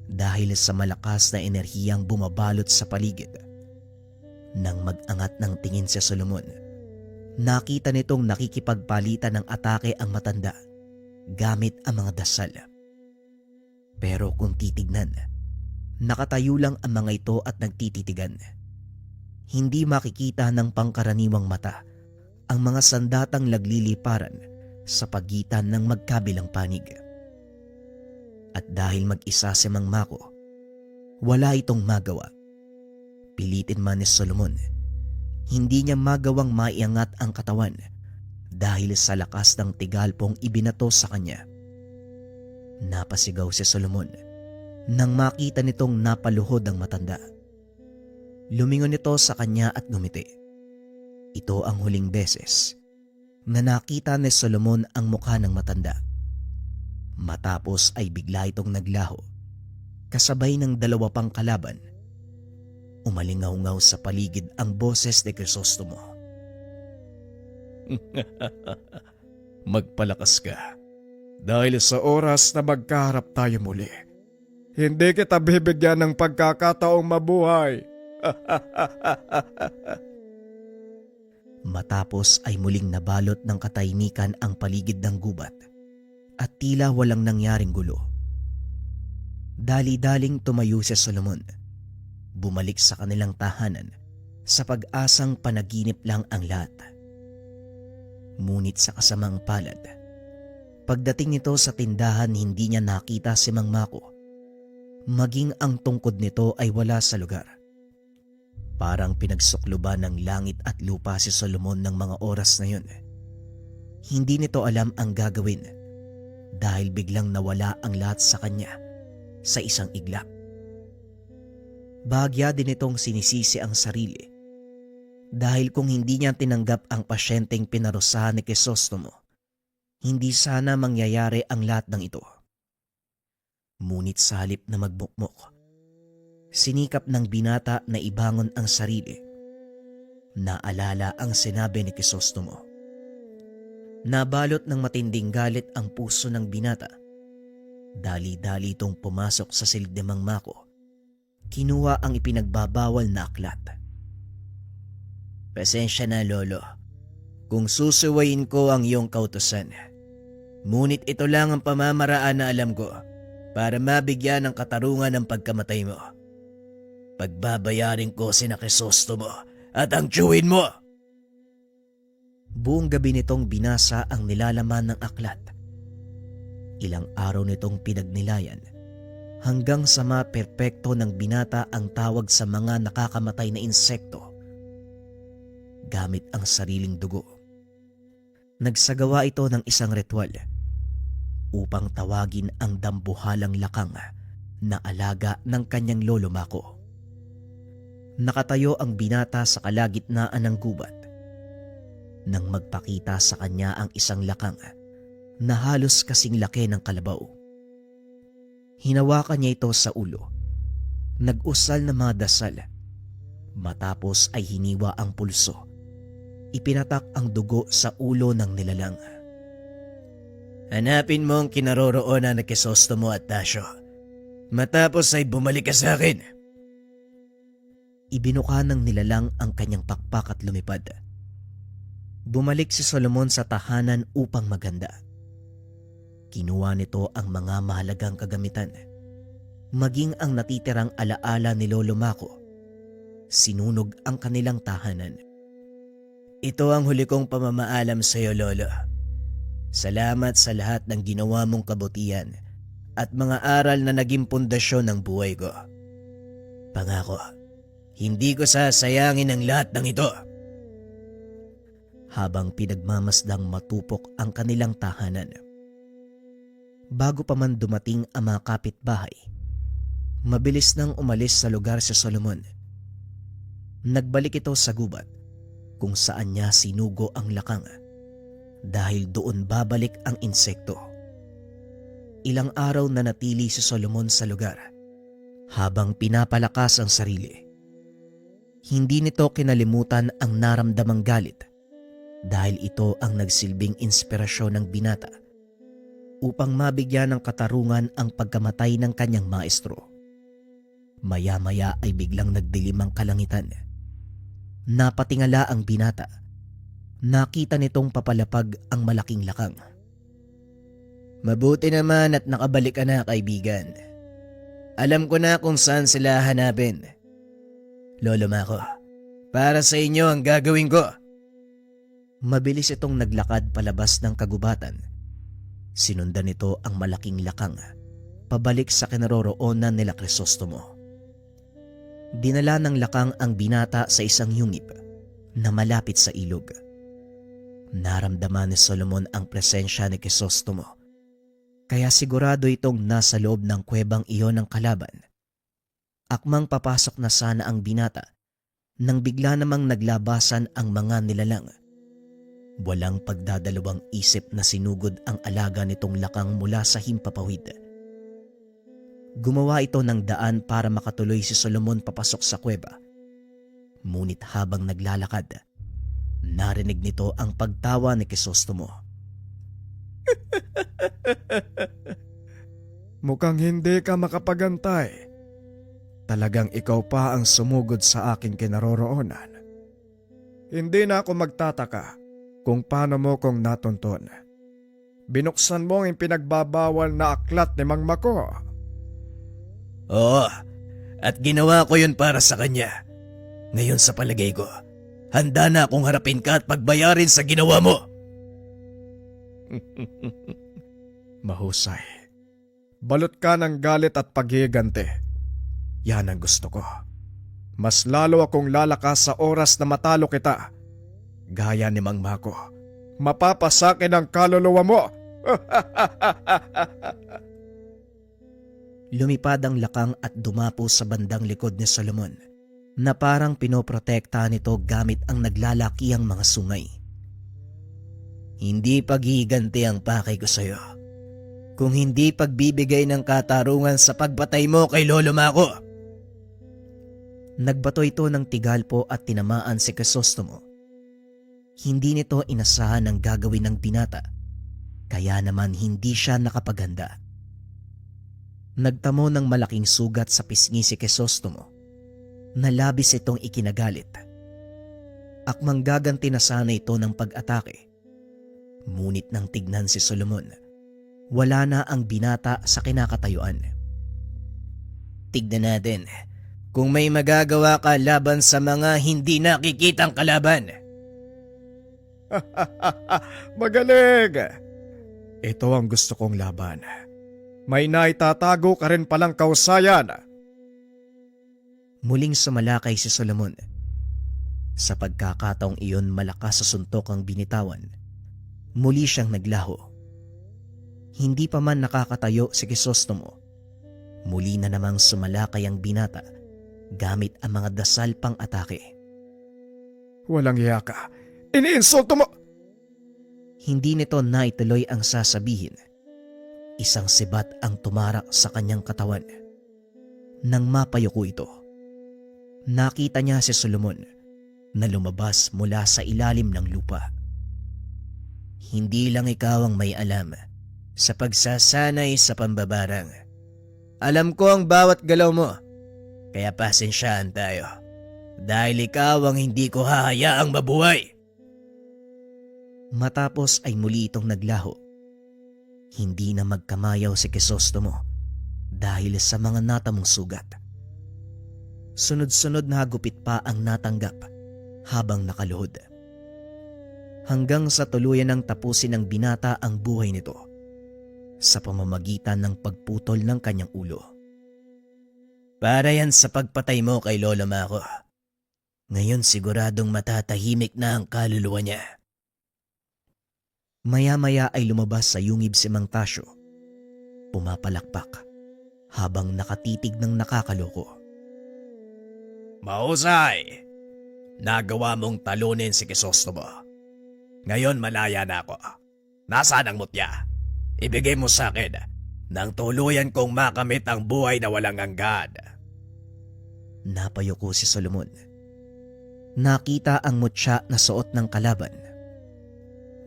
[SPEAKER 4] dahil sa malakas na enerhiyang bumabalot sa paligid. Nang mag-angat ng tingin si Solomon, nakita nitong nakikipagpalitan ng atake ang matanda gamit ang mga dasal. Pero kung titignan, nakatayo lang ang mga ito at nagtititigan. Hindi makikita ng pangkaraniwang mata ang mga sandatang nagliliparan sa pagitan ng magkabilang panig. At dahil mag-isa si Mang Mako, wala itong magawa. Pilitin man ni Solomon, hindi niya magawang maiangat ang katawan dahil sa lakas ng tigalpong ibinato sa kanya. Napasigaw si Solomon nang makita nitong napaluhod ang matanda. Lumingon ito sa kanya at ngumiti. Ito ang huling beses na nakita ni Solomon ang mukha ng matanda. Matapos ay bigla itong naglaho, kasabay ng dalawa pang kalaban. Umalingaw-ngaw sa paligid ang boses ni Crisostomo.
[SPEAKER 3] Magpalakas ka. Dahil sa oras na magkaharap tayo muli, hindi kita bibigyan ng pagkakataong mabuhay.
[SPEAKER 4] Matapos ay muling nabalot ng katahimikan ang paligid ng gubat at tila walang nangyaring gulo. Dali-daling tumayo si Solomon. Bumalik sa kanilang tahanan sa pag-asang panaginip lang ang lahat. Ngunit sa kasamang palad, pagdating nito sa tindahan hindi niya nakita si Mang Mako. Maging ang tungkod nito ay wala sa lugar. Parang pinagsukluban ng langit at lupa si Solomon ng mga oras na yun. Hindi nito alam ang gagawin dahil biglang nawala ang lahat sa kanya sa isang iglap. Bahagya din itong sinisisi ang sarili dahil kung hindi niya tinanggap ang pasyenteng pinarusahan ni Crisostomo, hindi sana mangyayari ang lahat ng ito. Ngunit sa halip na magbukmok, sinikap ng binata na ibangon ang sarili. Naalala ang sinabi ni Crisostomo. Nabalot ng matinding galit ang puso ng binata. Dali-dali itong pumasok sa silid ni Mang Mako. Kinuha ang ipinagbabawal na aklat. Pasensya na, Lolo, kung susuwayin ko ang iyong kautusan. Ngunit ito lang ang pamamaraan na alam ko para mabigyan ng katarungan ang pagkamatay mo. Pagbabayarin ko sina Crisostomo at ang tiyuhin mo. Buong gabi nitong binasa ang nilalaman ng aklat. Ilang araw nitong pinagnilayan hanggang sa maperpekto ng binata ang tawag sa mga nakakamatay na insekto gamit ang sariling dugo. Nagsagawa ito ng isang ritual upang tawagin ang dambuhalang lakang na alaga ng kanyang lolo Mako. Nakatayo ang binata sa kalagitnaan ng gubat nang magpakita sa kanya ang isang lakang na halos kasing laki ng kalabaw. Hinawakan niya ito sa ulo, nag-usal ng mga dasal, matapos ay hiniwa ang pulso. Ipinatak ang dugo sa ulo ng nilalang. Hanapin mo ang kinaroroonan na Crisostomo at Tasyo. Matapos ay bumalik ka sa akin. Ibinuka ng nilalang ang kanyang pakpak at lumipad. Bumalik si Solomon sa tahanan upang maganda. Kinuha nito ang mga mahalagang kagamitan, maging ang natitirang alaala ni Lolo Mako. Sinunog ang kanilang tahanan.
[SPEAKER 1] Ito ang huli kong pamamaalam sa iyo, Lolo. Salamat sa lahat ng ginawa mong kabutihan at mga aral na naging pundasyon ng buhay ko. Pangako, hindi ko sasayangin ang lahat ng ito.
[SPEAKER 4] Habang pinagmamasdang matupok ang kanilang tahanan. Bago pa man dumating ang mga kapitbahay, mabilis nang umalis sa lugar si Solomon. Nagbalik ito sa gubat kung saan niya sinugo ang lakang dahil doon babalik ang insekto. Ilang araw na natili si Solomon sa lugar habang pinapalakas ang sarili. Hindi nito kinalimutan ang naramdamang galit dahil ito ang nagsilbing inspirasyon ng binata upang mabigyan ng katarungan ang pagkamatay ng kanyang maestro. Maya-maya ay biglang nagdilim ang kalangitan. Napatingala ang binata. Nakita nitong papalapag ang malaking lakang.
[SPEAKER 1] Mabuti naman at nakabalik ka na, kaibigan. Alam ko na kung saan sila hanapin. Lolo Mako, para sa inyo ang gagawin ko.
[SPEAKER 4] Mabilis itong naglakad palabas ng kagubatan. Sinundan nito ang malaking lakang pabalik sa kinaroroonan nila Crisostomo. Dinala ng lakang ang binata sa isang yungib na malapit sa ilog. Naramdaman ni Solomon ang presensya ni Crisostomo, kaya sigurado itong nasa loob ng kuwebang iyon ng kalaban. Akmang papasok na sana ang binata nang bigla namang naglabasan ang mga nilalang. Walang pagdadalawang isip na sinugod ang alaga nitong lakang mula sa himpapawid. Gumawa ito ng daan para makatuloy si Solomon papasok sa kuweba. Ngunit habang naglalakad, narinig nito ang pagtawa ni Crisostomo.
[SPEAKER 3] Mukhang hindi ka makapagantay. Talagang ikaw pa ang sumugod sa aking kinaroroonan. Hindi na ako magtataka kung paano mo kong natunton. Binuksan mo ang pinagbabawal na aklat ni Mang Mako.
[SPEAKER 1] Oo, at ginawa ko yun para sa kanya. Ngayon sa palagay ko, handa na akong harapin ka at pagbayarin sa ginawa mo.
[SPEAKER 3] Mahusay. Balot ka ng galit at paghihiganti. Yan ang gusto ko. Mas lalo akong lalakas sa oras na matalo kita. Gaya ni Mang Mako, mapapasakin ang kaluluwa mo.
[SPEAKER 4] Lumipad ang lakang at dumapo sa bandang likod ni Solomon na parang pinoprotekta nito gamit ang naglalakihang mga sungay.
[SPEAKER 1] Hindi paghihiganti ang pakay ko sa'yo, kung hindi pagbibigay ng katarungan sa pagbatay mo kay Lolo Mako.
[SPEAKER 4] Nagbato ito ng tigalpo at tinamaan si Crisostomo. Hindi nito inasahan ang gagawin ng binata, kaya naman hindi siya nakapaghanda. Nagtamo ng malaking sugat sa pisngi si Crisostomo na labis itong ikinagalit. Akmang gaganti na sana ito ng pag-atake. Ngunit nang tignan si Solomon, wala na ang binata sa kinakatayuan.
[SPEAKER 1] Tignan natin kung may magagawa ka laban sa mga hindi nakikitang kalaban.
[SPEAKER 3] Magaling! Ito ang gusto kong laban. May naitatago ka rin palang kausayan.
[SPEAKER 4] Muling sumalakay si Solomon. Sa pagkakataong iyon malakas sa suntok ang binitawan. Muli siyang naglaho. Hindi pa man nakakatayo si Crisostomo. Muli na namang sumalakay ang binata gamit ang mga dasal pang atake.
[SPEAKER 3] Walang hiya ka. Iniinsulto mo!
[SPEAKER 4] Hindi nito naituloy ang sasabihin. Isang sibat ang tumarak sa kanyang katawan. Nang mapayuko ito, nakita niya si Solomon na lumabas mula sa ilalim ng lupa.
[SPEAKER 1] Hindi lang ikaw ang may alam sa pagsasanay sa pambabarang. Alam ko ang bawat galaw mo, kaya pasensyahan tayo. Dahil ikaw ang hindi ko hahayaang mabuhay.
[SPEAKER 4] Matapos ay muli itong naglaho. Hindi na magkamayaw si Crisostomo dahil sa mga natamong sugat. Sunod-sunod na hagupit pa ang natanggap habang nakaluhod. hanggang sa tuluyan ng tapusin ng binata ang buhay nito sa pamamagitan ng pagputol ng kanyang ulo.
[SPEAKER 1] Para yan sa pagpatay mo kay Lolo Mako. Ngayon siguradong matatahimik na ang kaluluwa niya.
[SPEAKER 4] Maya-maya ay lumabas sa yungib si Mang Tasyo. Pumapalakpak habang nakatitig ng nakakaloko.
[SPEAKER 1] Mahusay! Nagawa mong talunin si Crisostomo. Ngayon malaya na ako. Nasaan ang mutya? Ibigay mo sa akin nang tuluyan kong makamit ang buhay na walang hanggan.
[SPEAKER 4] Napayuko si Solomon. Nakita ang mutya na suot ng kalaban.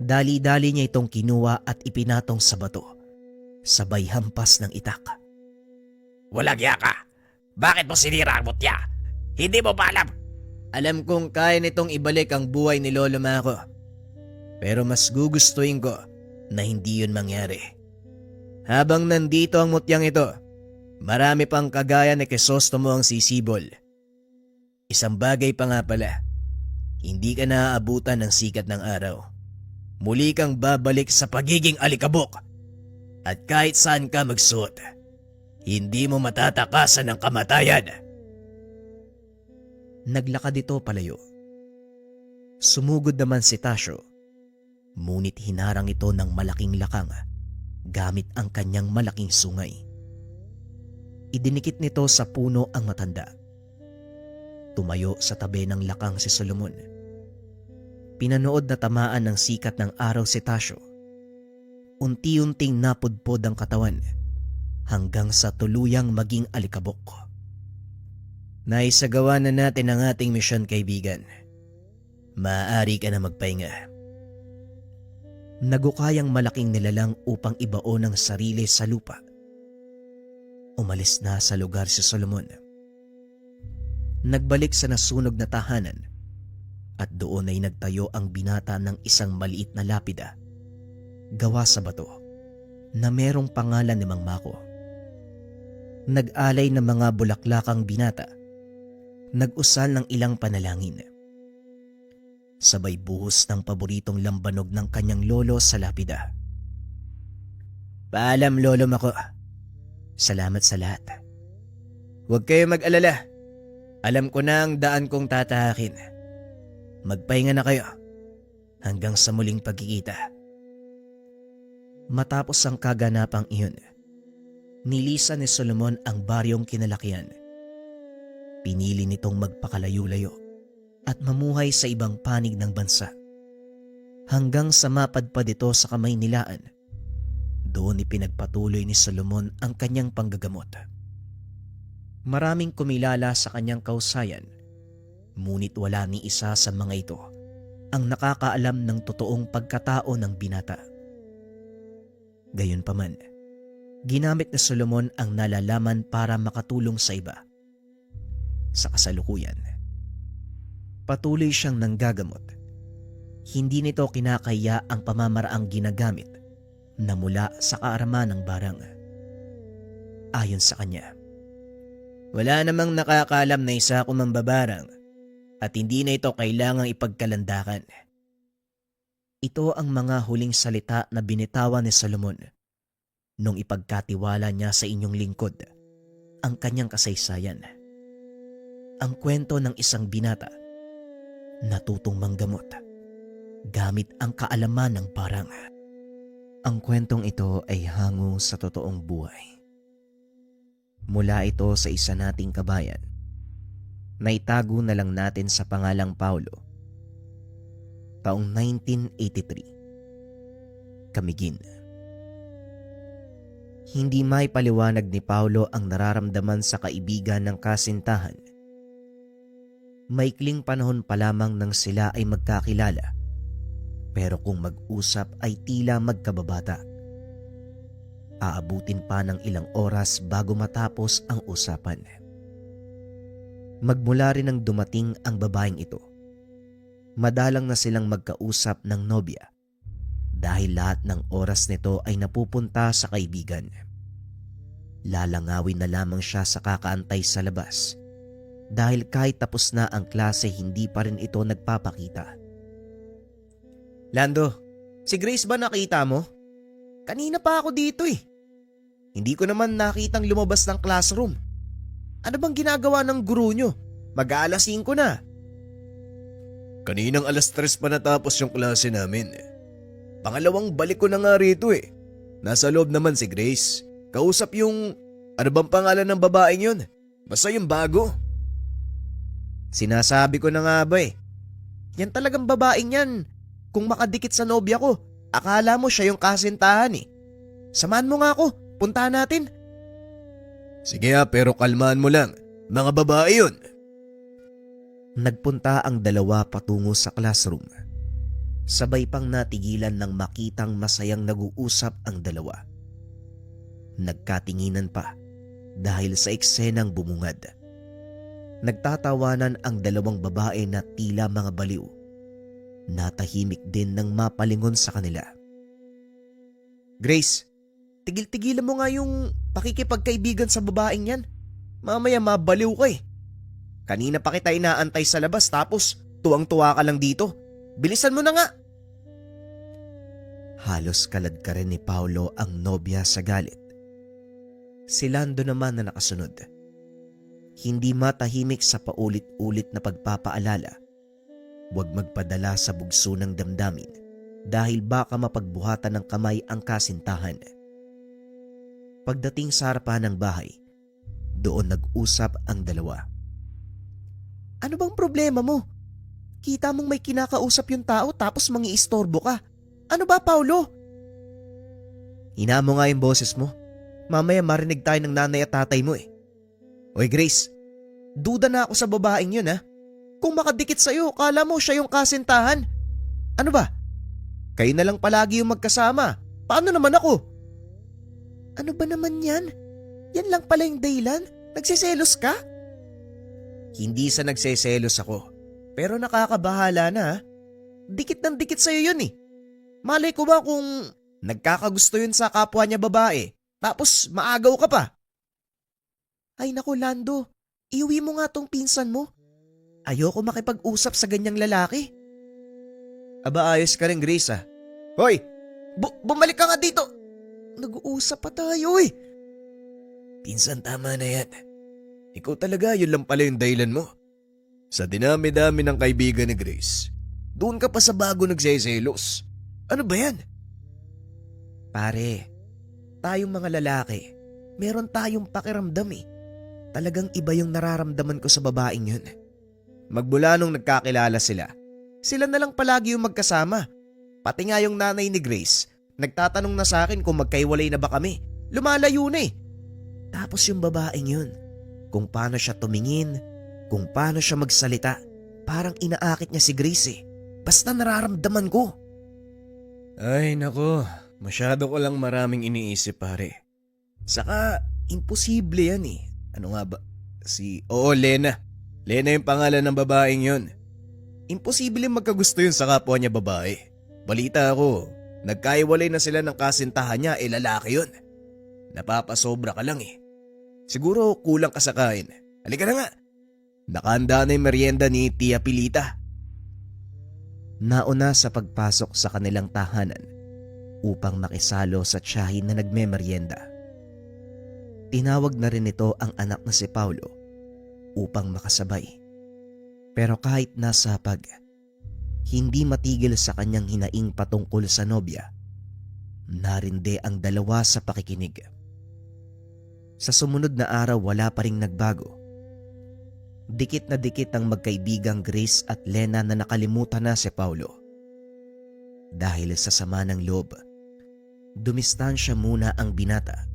[SPEAKER 4] Dali-dali niya itong kinuha at ipinatong sa bato, sabay hampas ng itak.
[SPEAKER 1] Walang iya ka! Bakit mo sinira ang mutya? Hindi mo ba alam? Alam kong kaya nitong ibalik ang buhay ni Lolo Mako. Pero mas gugustuhin ko na hindi yun mangyari. Habang nandito ang mutyang ito, marami pang kagaya ni Crisostomo ang sisibol. Isang bagay pa nga pala, hindi ka naaabutan ng sikat ng araw. Muli kang babalik sa pagiging alikabok. At kahit saan ka magsuot, hindi mo matatakasan ng kamatayan.
[SPEAKER 4] Naglakad ito palayo. Sumugod naman si Tasyo, ngunit hinarang ito ng malaking lakang gamit ang kanyang malaking sungay. Idinikit nito sa puno ang matanda. Tumayo sa tabi ng lakang si Solomon. Pinanood na tamaan ng sikat ng araw si Tasyo. Unti-unting napudpod ang katawan hanggang sa tuluyang maging alikabok.
[SPEAKER 1] Naisagawa na natin ang ating misyon, kaibigan. Maaari ka na magpahinga.
[SPEAKER 4] Nagukayang malaking nilalang upang ibaon ang sarili sa lupa. Umalis na sa lugar si Solomon. Nagbalik sa nasunog na tahanan at doon ay nagtayo ang binata ng isang maliit na lapida gawa sa bato na merong pangalan ni Mang Mako. Nag-alay ng mga bulaklakang binata. Nag-usal ng ilang panalangin. Sabay buhos ng paboritong lambanog ng kanyang lolo sa lapida.
[SPEAKER 1] Paalam, Lolo Mako. Salamat sa lahat. Huwag kayo mag-alala. Alam ko na ang daan kong tatahakin. Magpahinga na kayo hanggang sa muling pagkikita.
[SPEAKER 4] Matapos ang kaganapang iyon, nilisan ni Solomon ang baryong kinalakihan. Pinili nitong magpakalayo-layo at mamuhay sa ibang panig ng bansa. Hanggang sa mapadpad ito sa kamay nilaan, doon ipinagpatuloy ni Solomon ang kanyang panggagamot. Maraming kumilala sa kanyang kausayan, ngunit wala ni isa sa mga ito ang nakakaalam ng totoong pagkatao ng binata. Gayunpaman, ginamit ni Solomon ang nalalaman para makatulong sa iba. Sa kasalukuyan, patuloy siyang nanggagamot. Hindi nito kinakaya ang pamamaraang ginagamit na mula sa kaaraman ng barang. Ayon sa kanya,
[SPEAKER 1] wala namang nakakaalam na isa akong mambabarang at hindi na ito kailangang ipagkalandakan.
[SPEAKER 4] ito ang mga huling salita na binitawan ni Solomon nung ipagkatiwala niya sa inyong lingkod ang kanyang kasaysayan. Ang kwento ng isang binata natutong manggamot gamit ang kaalaman ng parang. Ang kwentong ito ay hango sa totoong buhay. Mula ito sa isa nating kabayan na itago na lang natin sa pangalang Paulo. Taong 1983. Camiguin. Hindi may paliwanag ni Paulo ang nararamdaman sa kaibigan ng kasintahan. Maikling panahon pa lamang nang sila ay magkakilala, pero kung mag-usap ay tila magkababata. Aabutin pa ng ilang oras bago matapos ang usapan. Magmula rin nang dumating ang babaeng ito. Madalang na silang magkausap ng nobya dahil lahat ng oras nito ay napupunta sa kaibigan. Lalangawin na lamang siya sa kakaantay sa labas dahil kahit tapos na ang klase hindi pa rin ito nagpapakita.
[SPEAKER 1] Lando, si Grace ba nakita mo? Kanina pa ako dito eh. Hindi ko naman nakitang lumabas ng classroom. Ano bang ginagawa ng guro nyo? Mag-aalas 5 na.
[SPEAKER 2] Kaninang alas 3 pa natapos yung klase namin. Pangalawang balik ko na nga rito eh. Nasa loob naman si Grace. Kausap yung... Ano bang pangalan ng babaeng yun? Basta yung bago.
[SPEAKER 1] Sinasabi ko na nga ba eh. Yan talagang babaeng yan. Kung makadikit sa nobya ko, akala mo siya yung kasintahan eh. Samahan mo nga ako, puntahan natin.
[SPEAKER 2] Sige pero kalmaan mo lang. Mga babae yun.
[SPEAKER 4] Nagpunta ang dalawa patungo sa classroom. Sabay pang natigilan nang makitang masayang nag-uusap ang dalawa. Nagkatinginan pa dahil sa eksenang bumungad. Nagtatawanan ang dalawang babae na tila mga baliw. Natahimik din nang mapalingon sa kanila.
[SPEAKER 1] Grace, tigil-tigilan mo nga yung pakikipagkaibigan sa babaeng yan. Mamaya mabaliw ka eh. Kanina pa kita inaantay sa labas tapos tuwang-tuwa ka lang dito. Bilisan mo na nga.
[SPEAKER 4] Halos kalad ka rin ni Paolo ang nobya sa galit. Si Lando naman na nakasunod. Hindi matahimik sa paulit-ulit na pagpapaalala. Huwag magpadala sa bugso ng damdamin dahil baka mapagbuhatan ng kamay ang kasintahan. Pagdating sa harapan ng bahay, doon nag-usap ang dalawa.
[SPEAKER 1] Ano bang problema mo? Kita mong may kinakausap yung tao tapos mangiistorbo ka. Ano ba, Paulo? Hina mo nga yung boses mo. Mamaya marinig tayo ng nanay at tatay mo eh. Oy Grace, duda na ako sa babaeng yun ha. Kung makadikit sa'yo, kala mo siya yung kasintahan. Ano ba? Kayo na lang palagi yung magkasama. Paano naman ako? Ano ba naman yan? Yan lang pala yung dahilan? Nagsiselos ka? Hindi sa nagseselos ako. Pero nakakabahala na ha. Dikit ng dikit sa'yo yun eh. Malay ko ba kung nagkakagusto yun sa kapwa niya babae, tapos maagaw ka pa? Ay naku Lando, iuwi mo nga tong pinsan mo. Ayoko makipag-usap sa ganyang lalaki. Aba ayos ka rin Grace ah. Hoy, bumalik ka nga dito. Nag-uusap pa tayo eh.
[SPEAKER 2] Pinsan, tama na yan. Ikaw talaga, yun lang pala yung dahilan mo. Sa dinami-dami ng kaibigan ni Grace, doon ka pa sa bago nagseselos. Ano ba yan?
[SPEAKER 1] Pare, tayong mga lalaki, meron tayong pakiramdam eh. Talagang iba yung nararamdaman ko sa babaeng yun. Magmula nung nagkakilala sila na lang palagi yung magkasama. Pati nga yung nanay ni Grace, nagtatanong na sa akin kung magkaiwalay na ba kami. Lumalayo na eh. Tapos yung babaeng yun, kung paano siya tumingin, kung paano siya magsalita, parang inaakit niya si Grace eh. Basta nararamdaman ko.
[SPEAKER 2] Ay nako, masyado ko lang maraming iniisip pare.
[SPEAKER 1] Saka, imposible yan eh. Ano nga ba?
[SPEAKER 2] Oo, Lena. Lena yung pangalan ng babaeng yun.
[SPEAKER 1] Imposible magkagusto yun sa kapwa niya babae.
[SPEAKER 2] Balita ako, nagkaiwalay na sila ng kasintahan niya, lalaki yun. Napapasobra ka lang eh. Siguro kulang ka sa kain. Halika na nga. Nakahanda na yung merienda ni Tia Pilita.
[SPEAKER 4] Nauna sa pagpasok sa kanilang tahanan upang makisalo sa tiyahin na nagmemeryenda. Tinawag na rin ito ang anak na si Paulo upang makasabay. Pero kahit nasa hapag, hindi matigil sa kanyang hinaing patungkol sa nobya. Narindi ang dalawa sa pakikinig. Sa sumunod na araw wala pa ring nagbago. Dikit na dikit ang magkaibigang Grace at Lena na nakalimutan na si Paulo. Dahil sa sama ng loob, dumistansya muna ang binata.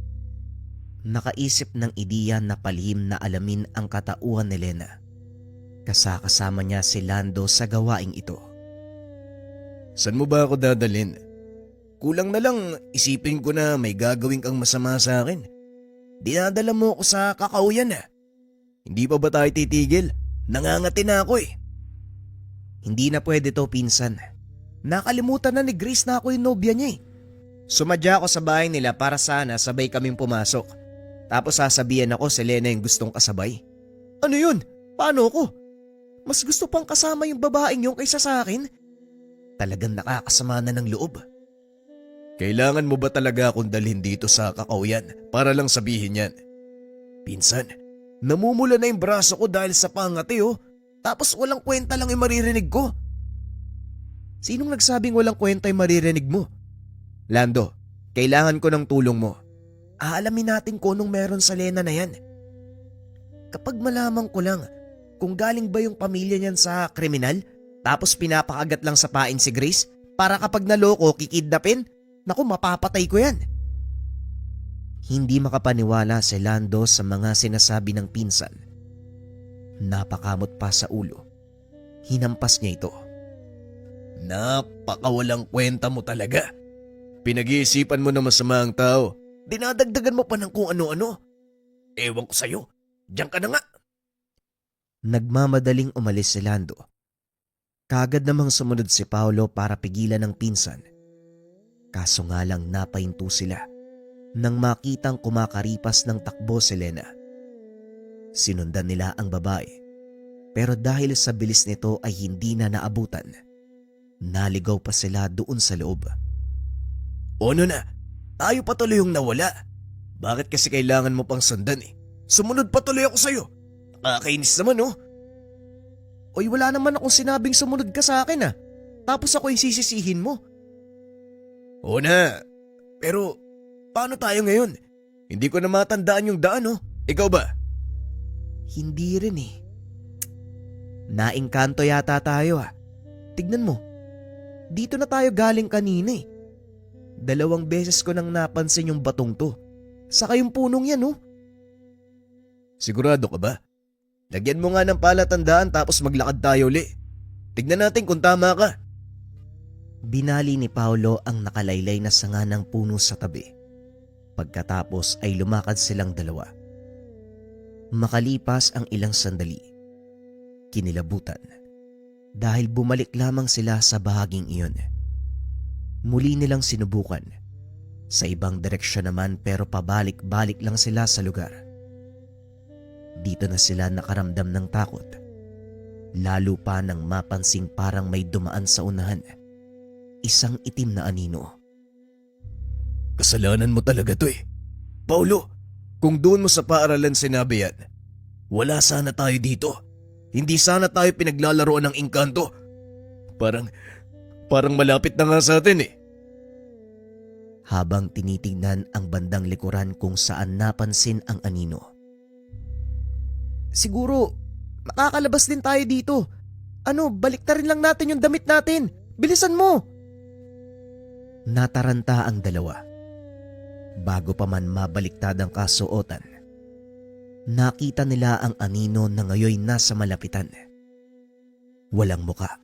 [SPEAKER 4] Nakaisip ng ideya na palihim na alamin ang katauhan ni Lena. Kasama niya si Lando sa gawaing ito.
[SPEAKER 2] San mo ba ako dadalhin? Kulang na lang isipin ko na may gagawin kang masama sa akin. Dinadala mo ako sa kakauyan ah. Hindi pa ba tayo titigil? Nangangati na ako eh.
[SPEAKER 1] Hindi na pwede to pinsan. Nakalimutan na ni Grace na ako yung nobya niya eh. Sumadya ako sa bahay nila para sana sabay kaming pumasok. Tapos sasabihan ako si Lena yung gustong kasabay. Ano yun? Paano ko? Mas gusto pang kasama yung babaeng yung kaysa sa akin? Talagang nakakasama na ng loob. Kailangan mo ba talaga akong dalhin dito sa kakauyan para lang sabihin yan? Pinsan, namumula na yung braso ko dahil sa pangati oh. Tapos walang kwenta lang yung maririnig ko. Sinong nagsabing walang kwenta yung maririnig mo? Lando, kailangan ko ng tulong mo. Aalamin natin kung anong meron sa Lena na yan. Kapag malaman ko lang kung galing ba yung pamilya niyan sa kriminal, tapos pinapakagat lang sa pain si Grace para kapag naloko kikidnapin, naku mapapatay ko yan.
[SPEAKER 4] Hindi makapaniwala si Lando sa mga sinasabi ng pinsan. Napakamot pa sa ulo. Hinampas niya ito.
[SPEAKER 1] Napakawalang kwenta mo talaga. Pinag-iisipan mo na masama ang tao. Dinadagdagan mo pa ng kung ano-ano. Ewan ko sa'yo. Diyan ka na nga.
[SPEAKER 4] Nagmamadaling umalis si Lando. Kagad namang sumunod si Paolo para pigilan ng pinsan. Kaso nga lang napahinto sila nang makitang kumakaripas ng takbo si Lena. Sinundan nila ang babae, pero dahil sa bilis nito ay hindi na naabutan. Naligaw pa sila doon sa loob.
[SPEAKER 1] Ano na? Tayo pa tuloy yung nawala. Bakit kasi kailangan mo pang sundan eh? Sumunod pa tuloy ako sa'yo. Nakakainis naman oh.
[SPEAKER 2] Oy, wala naman akong sinabing sumunod ka sa akin ah. Tapos ako yung sisisihin mo.
[SPEAKER 1] Oo na. Pero paano tayo ngayon? Hindi ko na matandaan yung daan oh. Ikaw ba?
[SPEAKER 2] Hindi rin eh. Naengkanto yata tayo ah. Tignan mo. Dito na tayo galing kanina eh. 2 beses ko nang napansin yung batong to. Saka yung punong yan oh.
[SPEAKER 1] Sigurado ka ba? Lagyan mo nga ng palatandaan tapos maglakad tayo uli. Tignan natin kung tama ka.
[SPEAKER 4] Binali ni Paolo ang nakalaylay na sanga ng puno sa tabi. Pagkatapos ay lumakad silang dalawa. Makalipas ang ilang sandali, kinilabutan dahil bumalik lamang sila sa bahaging iyon. Muli nilang sinubukan. Sa ibang direksyon naman pero pabalik-balik lang sila sa lugar. Dito na sila nakaramdam ng takot. Lalo pa nang mapansing parang may dumaan sa unahan. Isang itim na anino.
[SPEAKER 1] Kasalanan mo talaga to eh. Paulo, kung doon mo sa paaralan sinabi yan, wala sana tayo dito. Hindi sana tayo pinaglalaroan ng engkanto. Parang malapit na nga sa atin eh.
[SPEAKER 4] Habang tinitignan ang bandang likuran kung saan napansin ang anino.
[SPEAKER 2] Siguro, makakalabas din tayo dito. Baliktarin lang natin yung damit natin. Bilisan mo!
[SPEAKER 4] Nataranta ang dalawa. Bago pa man mabaliktad ang kasuotan, nakita nila ang anino na ngayoy nasa malapitan. Walang muka.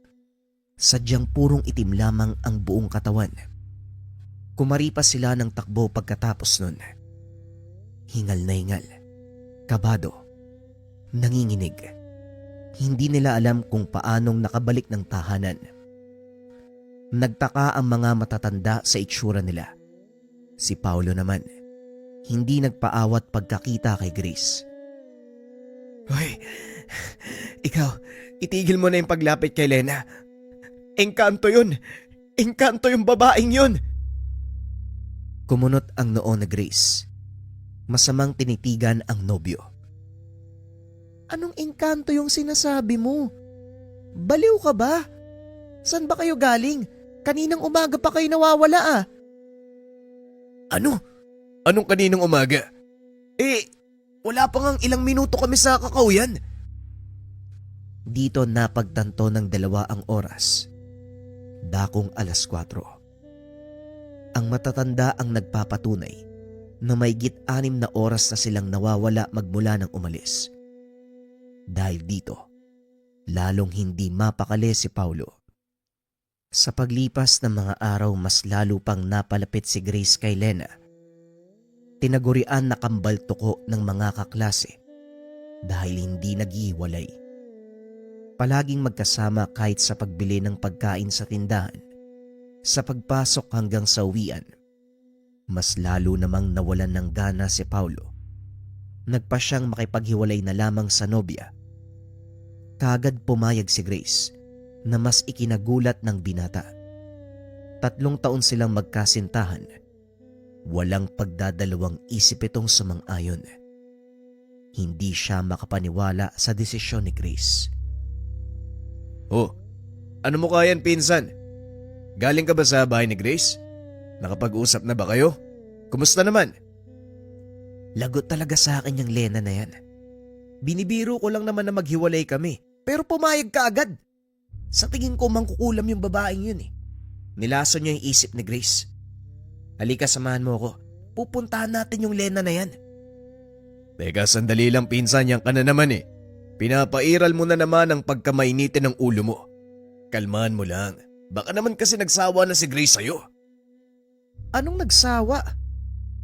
[SPEAKER 4] Sadyang purong itim lamang ang buong katawan. Kumaripas sila ng takbo pagkatapos nun. Hingal na hingal. Kabado. Nanginginig. Hindi nila alam kung paanong nakabalik ng tahanan. Nagtaka ang mga matatanda sa itsura nila. Si Paolo naman, hindi nagpaawat pagkakita kay Grace.
[SPEAKER 1] Hoy, ikaw, itigil mo na yung paglapit kay Lena. Engkanto yun! Engkanto yung babaeng yun!
[SPEAKER 4] Kumunot ang noo na Grace. Masamang tinitigan ang nobyo.
[SPEAKER 2] Anong engkanto yung sinasabi mo? Baliw ka ba? Saan ba kayo galing? Kaninang umaga pa kayo nawawala ah.
[SPEAKER 1] Ano? Anong kaninang umaga? Wala pa ngang ilang minuto kami sa kakauyan.
[SPEAKER 4] Dito napagtanto ng dalawa ang oras. Dakong 4:00. Ang matatanda ang nagpapatunay na maigit 6 na oras na silang nawawala magmula nang umalis. Dahil dito, lalong hindi mapakali si Paolo. Sa paglipas ng mga araw mas lalo pang napalapit si Grace kay Lena. Tinagurian na kambal tuko ng mga kaklase dahil hindi naghihiwalay. Palaging magkasama kahit sa pagbili ng pagkain sa tindahan, sa pagpasok hanggang sa uwian. Mas lalo namang nawalan ng gana si Paolo. Nagpa siyang makipaghiwalay na lamang sa nobya. Kagad pumayag si Grace na mas ikinagulat ng binata 3 taon silang magkasintahan, walang pagdadalawang isip itong sumang-ayon. Hindi siya makapaniwala sa desisyon ni Grace.
[SPEAKER 2] Oh, ano mo kaya yan, pinsan? Galing ka ba sa bahay ni Grace? Nakapag-usap na ba kayo? Kumusta naman?
[SPEAKER 4] Lagot talaga sa akin yung Lena na yan. Binibiro ko lang naman na maghiwalay kami, pero pumayag ka agad. Sa tingin ko mangkukulam yung babaeng yun eh. Nilason niya yung isip ni Grace. Halika, samahan mo ako. Pupuntahan natin yung Lena na yan.
[SPEAKER 2] Teka, sandali lang, pinsan, yan ka na naman eh. Pinapairal mo na naman ang pagkamainitin ng ulo mo. Kalmahan mo lang. Baka naman kasi nagsawa na si Grace sa'yo.
[SPEAKER 4] Anong nagsawa?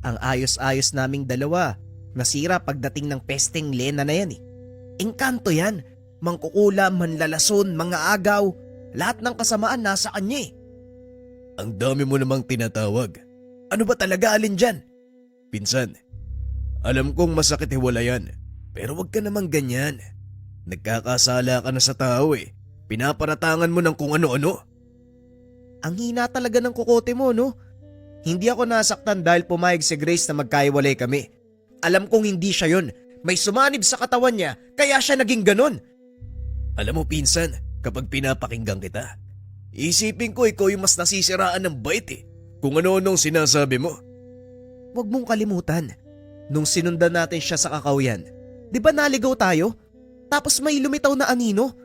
[SPEAKER 4] Ang ayos-ayos naming dalawa. Nasira pagdating ng pesteng Lena na yan eh. Engkanto yan. Mangkukulam, manlalason, mga agaw. Lahat ng kasamaan nasa kanya eh.
[SPEAKER 2] Ang dami mo namang tinatawag. Ano ba talaga alin dyan? Pinsan, alam kong masakit hiwalayan, pero wag ka namang ganyan. Nagkakasala ka na sa tao eh. Pinaparatangan mo ng kung ano-ano.
[SPEAKER 4] Ang hina talaga ng kukote mo, no? Hindi ako nasaktan dahil pumayag si Grace na magkaiwalay kami. Alam kong hindi siya yun. May sumanib sa katawan niya, kaya siya naging ganon.
[SPEAKER 2] Alam mo, pinsan, kapag pinapakinggan kita, isipin ko ikaw yung mas nasisiraan ng bait eh. Kung ano-anong sinasabi mo.
[SPEAKER 4] Huwag mong kalimutan. Nung sinundan natin siya sa Kakahuyan, di ba naligaw tayo? Tapos may lumitaw na anino?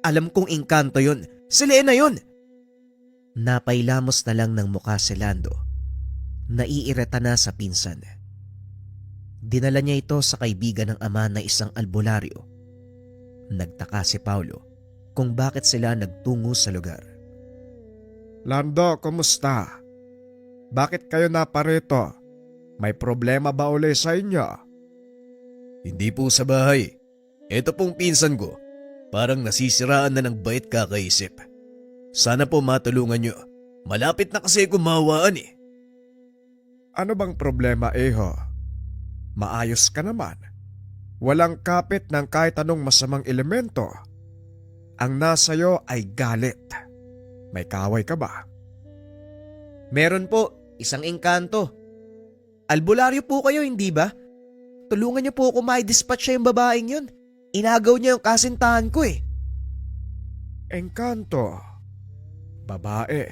[SPEAKER 4] Alam kong engkanto yun. Si Lena yun. Napailamos na lang ng mukha si Lando. Naiirita na sa pinsan. Dinala niya ito sa kaibigan ng ama na isang albularyo. Nagtaka si Paulo kung bakit sila nagtungo sa lugar.
[SPEAKER 3] Lando, kumusta? Bakit kayo naparito? May problema ba uli sa inyo?
[SPEAKER 2] Hindi po sa bahay. Ito pong pinsan ko. Parang nasisiraan na ng bait kakaisip. Sana po matulungan nyo. Malapit na kasi kumawaan eh.
[SPEAKER 3] Ano bang problema, Eho? Maayos ka naman. Walang kapit ng kahit anong masamang elemento. Ang nasayo ay galit. May kaway ka ba?
[SPEAKER 4] Meron po, isang engkanto. Albularyo po kayo, hindi ba? Tulungan niyo po ako mai-dispatch siya yung babaeng yun. Inagaw niya yung kasintahan ko eh.
[SPEAKER 3] Engkanto. Babae.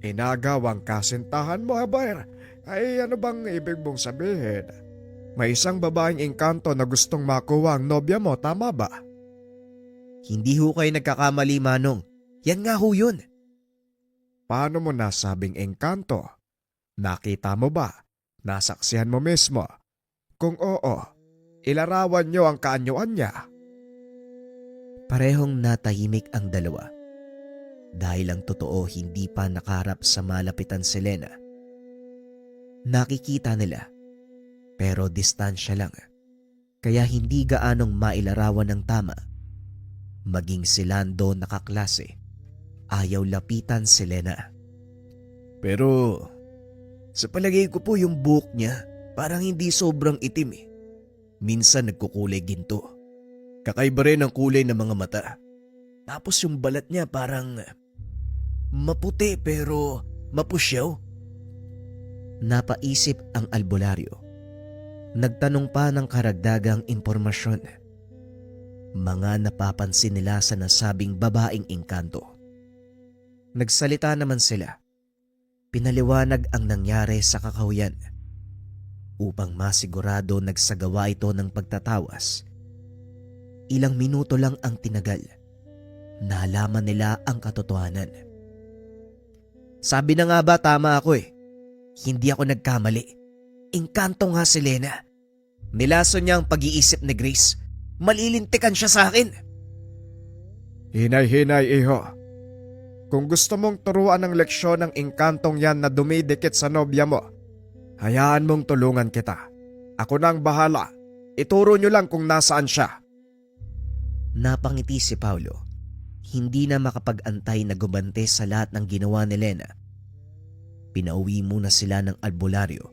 [SPEAKER 3] Inagaw ang kasintahan mo, Habar. Ay ano bang ibig mong sabihin? May isang babaeng engkanto na gustong makuha ang nobya mo, tama ba?
[SPEAKER 4] Hindi ho kayo nagkakamali, Manong. Yan nga ho yun.
[SPEAKER 3] Paano mo nasabing engkanto? Nakita mo ba? Nasaksihan mo mismo? Kung oo, ilarawan niyo ang kaanyuan niya.
[SPEAKER 4] Parehong natahimik ang dalawa. Dahil ang totoo hindi pa nakaharap sa malapitan si Lena. Nakikita nila, pero distansya lang. Kaya hindi gaanong mailarawan ng tama. Maging si Lando nakaklase, ayaw lapitan si Lena.
[SPEAKER 2] Pero sa palagay ko po yung buhok niya parang hindi sobrang itim eh. Minsan nagkukulay ginto. Kakaiba rin ang kulay ng mga mata. Tapos yung balat niya parang maputi pero mapusyaw.
[SPEAKER 4] Napaisip ang albularyo. Nagtanong pa ng karagdagang impormasyon. Mga napapansin nila sa nasabing babaeng engkanto. Nagsalita naman sila. Pinaliwanag ang nangyari sa Kakahuyan. Upang masigurado nagsagawa ito ng pagtatawas. Ilang minuto lang ang tinagal. Nalaman nila ang katotohanan. Sabi na nga ba tama ako eh. Hindi ako nagkamali. Engkanto nga si Lena. Nilason niya ang pag-iisip ni Grace. Malilintikan siya sa akin.
[SPEAKER 3] Hinay-hinay, Iho. Kung gusto mong turuan ng leksyon ng engkantong yan na dumidikit sa nobya mo, hayaan mong tulungan kita. Ako nang bahala. Ituro nyo lang kung nasaan siya.
[SPEAKER 4] Napangiti si Paulo. Hindi na makapag-antay na gumante sa lahat ng ginawa ni Lena. Pinauwi muna sila ng albularyo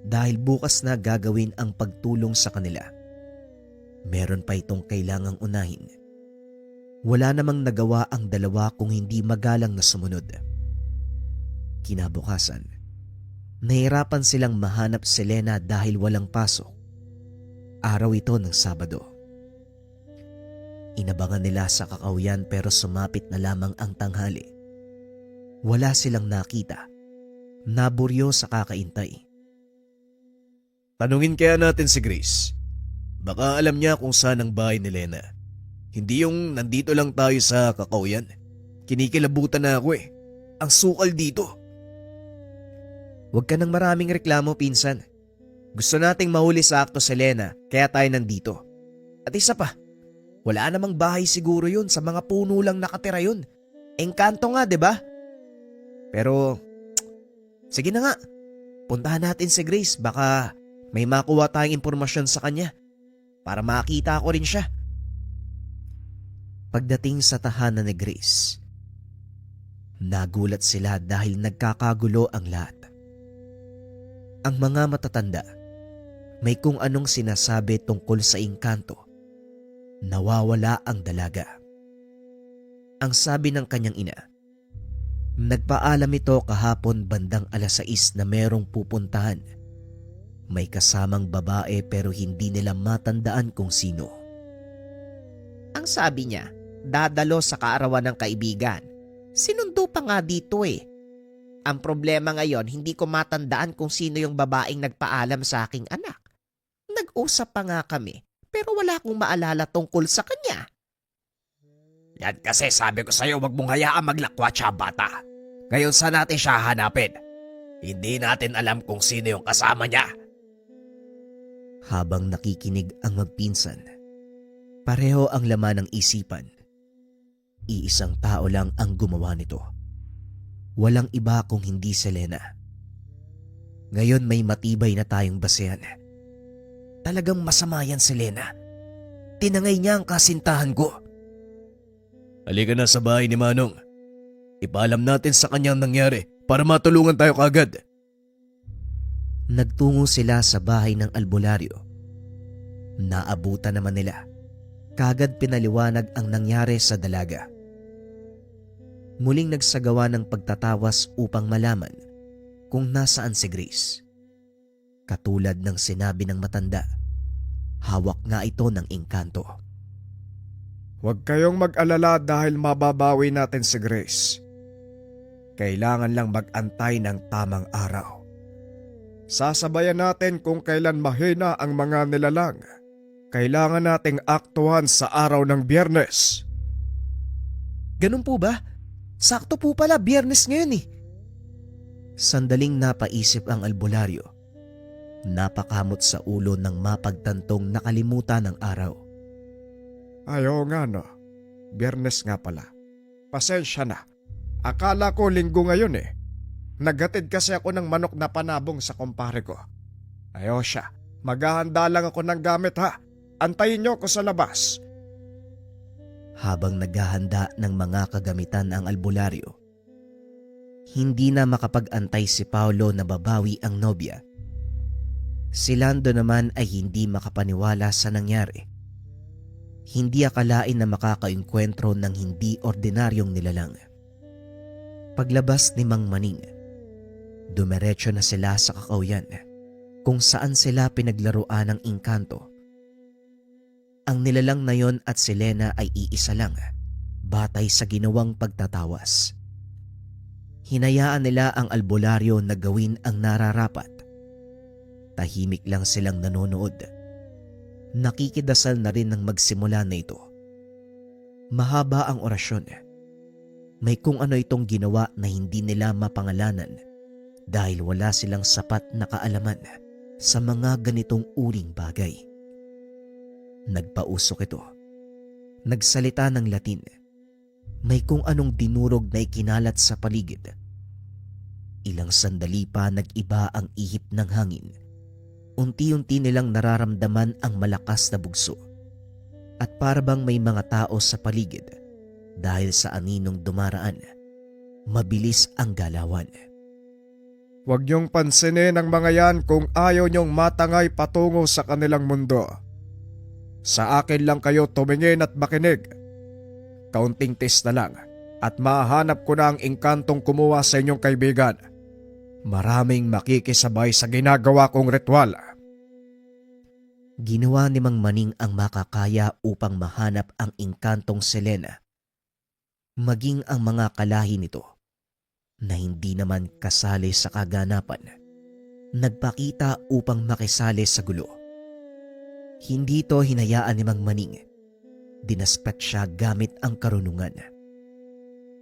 [SPEAKER 4] dahil bukas na gagawin ang pagtulong sa kanila. Meron pa itong kailangang unahin. Wala namang nagawa ang dalawa kung hindi magalang na sumunod. Kinabukasan, nahirapan silang mahanap si Lena dahil walang pasok. Araw ito ng Sabado. Inabangan nila sa kakauyan pero sumapit na lamang ang tanghali. Wala silang nakita. Naburyo sa kakaintay.
[SPEAKER 2] Tanungin kaya natin si Grace. Baka alam niya kung saan ang bahay ni Lena. Hindi yung nandito lang tayo sa kakauyan. Kinikilabutan na ako eh. Ang sukal dito.
[SPEAKER 4] Huwag ka ng maraming reklamo, pinsan. Gusto nating mahuli sa akto si Lena kaya tayo nandito. At isa pa, wala namang bahay siguro yun, sa mga puno lang nakatira yun. Engkanto nga, 'di ba? Pero, sige na nga. Puntahan natin si Grace, baka may makuha tayong impormasyon sa kanya para makita ko rin siya. Pagdating sa tahanan ni Grace, nagulat sila dahil nagkakagulo ang lahat. Ang mga matatanda, may kung anong sinasabi tungkol sa engkanto. Nawawala ang dalaga. Ang sabi ng kanyang ina, nagpaalam ito kahapon bandang 6:00 na merong pupuntahan. May kasamang babae pero hindi nila matandaan kung sino.
[SPEAKER 5] Ang sabi niya, dadalo sa kaarawan ng kaibigan. Sinundo pa nga dito eh. Ang problema ngayon, hindi ko matandaan kung sino yung babaeng nagpaalam sa aking anak. Nag-usap pa nga kami, pero wala akong maalala tungkol sa kanya.
[SPEAKER 1] Yan kasi sabi ko sa'yo, wag mong hayaang maglakwat siya, bata. Ngayon saan natin siya hanapin? Hindi natin alam kung sino yung kasama niya.
[SPEAKER 4] Habang nakikinig ang magpinsan, pareho ang laman ng isipan. Iisang tao lang ang gumawa nito. Walang iba kung hindi si Lena. Ngayon may matibay na tayong basehan. Talagang masama yan si Lena. Tinangay niya ang kasintahan ko.
[SPEAKER 2] Halika na sa bahay ni Manong. Ipaalam natin sa kanyang nangyari para matulungan tayo kagad.
[SPEAKER 4] Nagtungo sila sa bahay ng albularyo. Naabutan naman nila. Kagad pinaliwanag ang nangyari sa dalaga. Muling nagsagawa ng pagtatawas upang malaman kung nasaan si Grace. Katulad ng sinabi ng matanda, hawak nga ito ng engkanto.
[SPEAKER 3] Huwag kayong mag-alala dahil mababawi natin si Grace. Kailangan lang mag-antay ng tamang araw. Sasabayan natin kung kailan mahina ang mga nilalang. Kailangan nating aktuhan sa araw ng Biyernes.
[SPEAKER 4] Ganun po ba? Sakto po pala, Biyernes ngayon eh. Sandaling napaisip ang albularyo. Napakamot sa ulo ng mapagtantong nakalimutan ng araw.
[SPEAKER 3] Ayaw nga no, Biyernes nga pala. Pasensya na. Akala ko linggo ngayon eh. Naghatid kasi ako ng manok na panabong sa kumpare ko. Ayaw siya, maghahanda lang ako ng gamit ha. Antayin niyo ako sa labas.
[SPEAKER 4] Habang naghahanda ng mga kagamitan ang albularyo, hindi na makapag-antay si Paolo na babawi ang nobya. Si Lando naman ay hindi makapaniwala sa nangyari. Hindi akalain na makakaengkwentro ng hindi ordinaryong nilalang. Paglabas ni Mang Maning, dumiretso na sila sa kakauyan kung saan sila pinaglaruan ng engkanto. Ang nilalang na yon at si Lena ay iisa lang, batay sa ginawang pagtatawas. Hinayaan nila ang albularyo na gawin ang nararapat. Tahimik lang silang nanonood. Nakikidasal na rin nang magsimula na ito. Mahaba ang orasyon. May kung ano itong ginawa na hindi nila mapangalanan dahil wala silang sapat na kaalaman sa mga ganitong uring bagay. Nagpausok ito. Nagsalita ng Latin. May kung anong dinurog na ikinalat sa paligid. Ilang sandali pa nag-iba ang ihip ng hangin. Unti-unti nilang nararamdaman ang malakas na bugso. At parabang may mga tao sa paligid dahil sa aninong dumaraan. Mabilis ang galawan.
[SPEAKER 3] Huwag niyong pansinin ang mga yan kung ayaw niyong matangay patungo sa kanilang mundo. Sa akin lang kayo tumingin at makinig. Kaunting test na lang at mahanap ko na ang engkantong kumuha sa inyong kaibigan. Maraming makikisabay sa ginagawa kong ritual.
[SPEAKER 4] Ginawa ni Mang Maning ang makakaya upang mahanap ang engkantong Selena, maging ang mga kalahi nito na hindi naman kasali sa kaganapan, nagpakita upang makisali sa gulo. Hindi to hinayaan ni Mang Maning. Dinaspat siya gamit ang karunungan.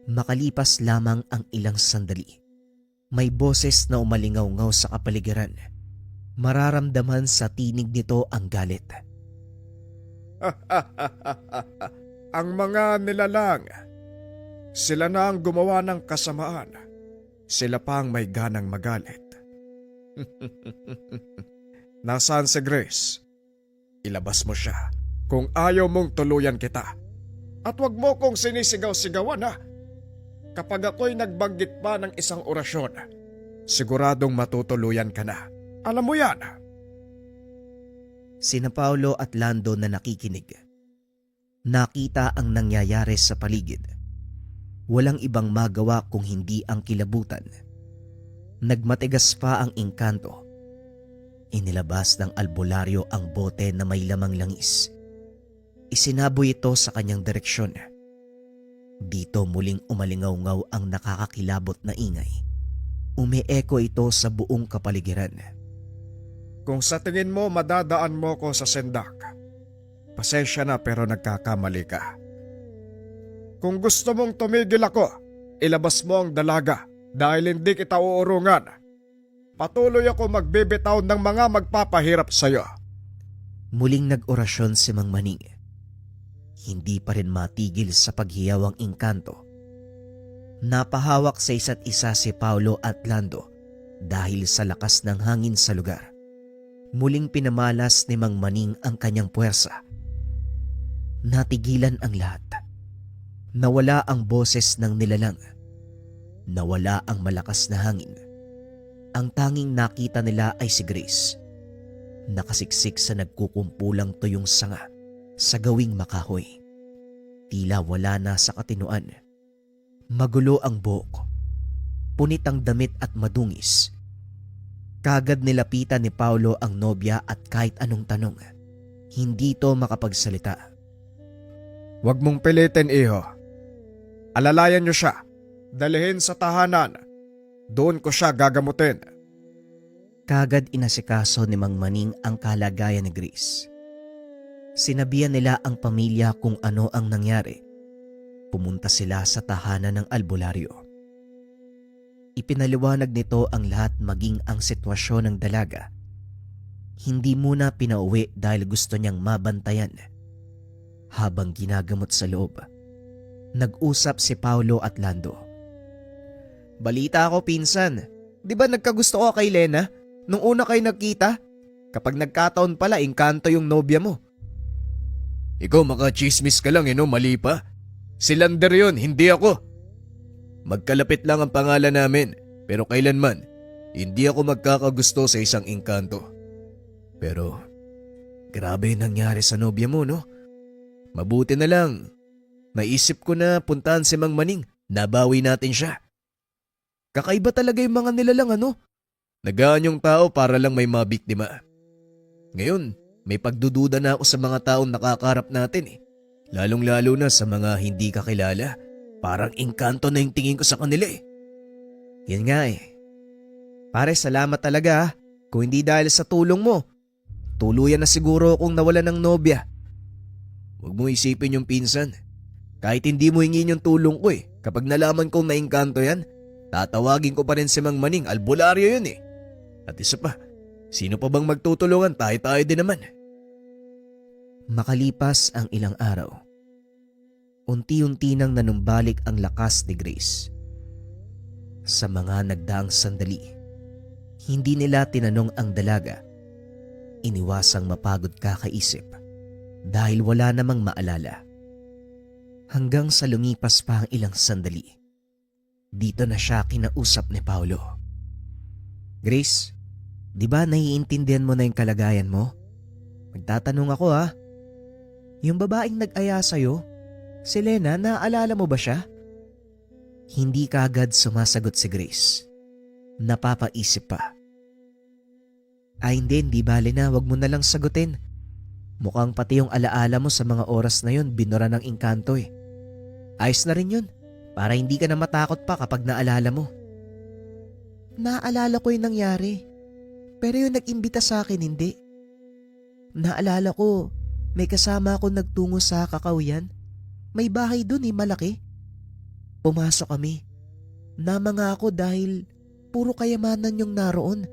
[SPEAKER 4] Makalipas lamang ang ilang sandali, may boses na umalingaw-ngaw sa kapaligiran. Mararamdaman sa tinig nito ang galit.
[SPEAKER 3] Ang mga nilalang, sila na ang gumawa ng kasamaan. Sila pa ang may ganang magalit. Nasaan si Grace? Ilabas mo siya kung ayaw mong tuluyan kita. At wag mo kong sinisigaw-sigawan ha. Kapag ako'y nagbanggit pa ng isang orasyon, siguradong matutuluyan ka na. Alam mo yan.
[SPEAKER 4] Sina Paulo at Lando na nakikinig. Nakita ang nangyayari sa paligid. Walang ibang magawa kung hindi ang kilabutan. Nagmatigas pa ang engkanto. Inilabas ng albularyo ang bote na may lamang langis. Isinaboy ito sa kanyang direksyon. Dito muling umalingaw-ngaw ang nakakakilabot na ingay. Umeeko ito sa buong kapaligiran.
[SPEAKER 3] Kung sa tingin mo madadaan mo ko sa sendak, pasensya na pero nagkakamali ka. Kung gusto mong tumigil ako, ilabas mo ang dalaga dahil hindi kita uurungan. Patuloy ako magbibitaw ng mga magpapahirap sa iyo.
[SPEAKER 4] Muling nag-orasyon si Mang Maning. Hindi pa rin matigil sa paghiyawang engkanto. Napahawak sa isa't isa si Paulo at Lando dahil sa lakas ng hangin sa lugar. Muling pinamalas ni Mang Maning ang kanyang puwersa. Natigilan ang lahat. Nawala ang boses ng nilalang. Nawala ang malakas na hangin. Ang tanging nakita nila ay si Grace. Nakasiksik sa nagkukumpulang tuyong sanga sa gawing makahoy. Tila wala na sa katinuan. Magulo ang buhok. Punit ang damit at madungis. Kagad nilapitan ni Paulo ang nobya at kahit anong tanong, hindi to makapagsalita.
[SPEAKER 3] Huwag mong pilitin, iho. Alalayan niyo siya. Dalhin sa tahanan. Doon ko siya gagamutin.
[SPEAKER 4] Kagad inasikaso ni Mang Maning ang kalagayan ni Grace. Sinabihan nila ang pamilya kung ano ang nangyari. Pumunta sila sa tahanan ng albularyo. Ipinaliwanag nito ang lahat maging ang sitwasyon ng dalaga. Hindi muna pinauwi dahil gusto niyang mabantayan. Habang ginagamot sa loob, nag-usap si Paulo at Lando.
[SPEAKER 1] Balita ako, pinsan. Di ba nagkagusto ko kay Lena? Nung una kayo nagkita? Kapag nagkataon pala, engkanto yung nobya mo.
[SPEAKER 2] Ikaw makachismis ka lang no, mali pa. Si Lander yun, hindi ako. Magkalapit lang ang pangalan namin, pero kailanman, hindi ako magkakagusto sa isang engkanto. Pero, grabe yung nangyari sa nobya mo, no? Mabuti na lang. Naisip ko na puntahan si Mang Maning, nabawi natin siya. Kakaiba talaga yung mga nilalang, ano? Nagaan yung tao para lang may mabiktima. Ngayon, may pagdududa na ako sa mga taong nakakarap natin eh. Lalong-lalo na sa mga hindi kakilala. Parang engkanto na yung tingin ko sa kanila eh.
[SPEAKER 1] Yan nga eh. Pare, salamat talaga ha. Kung hindi dahil sa tulong mo, tuluyan na siguro akong nawala ng nobya.
[SPEAKER 2] Huwag mo isipin yung pinsan. Kahit hindi mo hingin yung tulong ko eh. Kapag nalaman kong naengkanto yan, tatawagin ko pa rin si Mang Maning, albularyo yun eh. At isa pa, sino pa bang magtutulungan? Tayo-tayo din naman.
[SPEAKER 4] Makalipas ang ilang araw, unti-unti nang nanumbalik ang lakas ni Grace. Sa mga nagdaang sandali, hindi nila tinanong ang dalaga. Iniwasang mapagod kakaisip dahil wala namang maalala. Hanggang sa lumipas pa ang ilang sandali, dito na siya kinausap ni Paulo. Grace, di ba naiintindihan mo na yung kalagayan mo? Magtatanong ako ha. Yung babaeng nag-aya sa'yo, si Lena, naaalala mo ba siya? Hindi kaagad sumasagot si Grace. Napapaisip pa. Ay hindi bale na, wag mo na lang sagutin. Mukhang pati yung alaala mo sa mga oras na yun binura ng engkanto eh. Ayos na rin yun, para hindi ka na matakot pa kapag naalala mo. Naalala ko yung nangyari, pero yung nag-imbita sa akin hindi. Naalala ko, may kasama ako nagtungo sa Kakahuyan. May bahay dun malaki. Pumasok kami. Namanga ako dahil puro kayamanan yung naroon.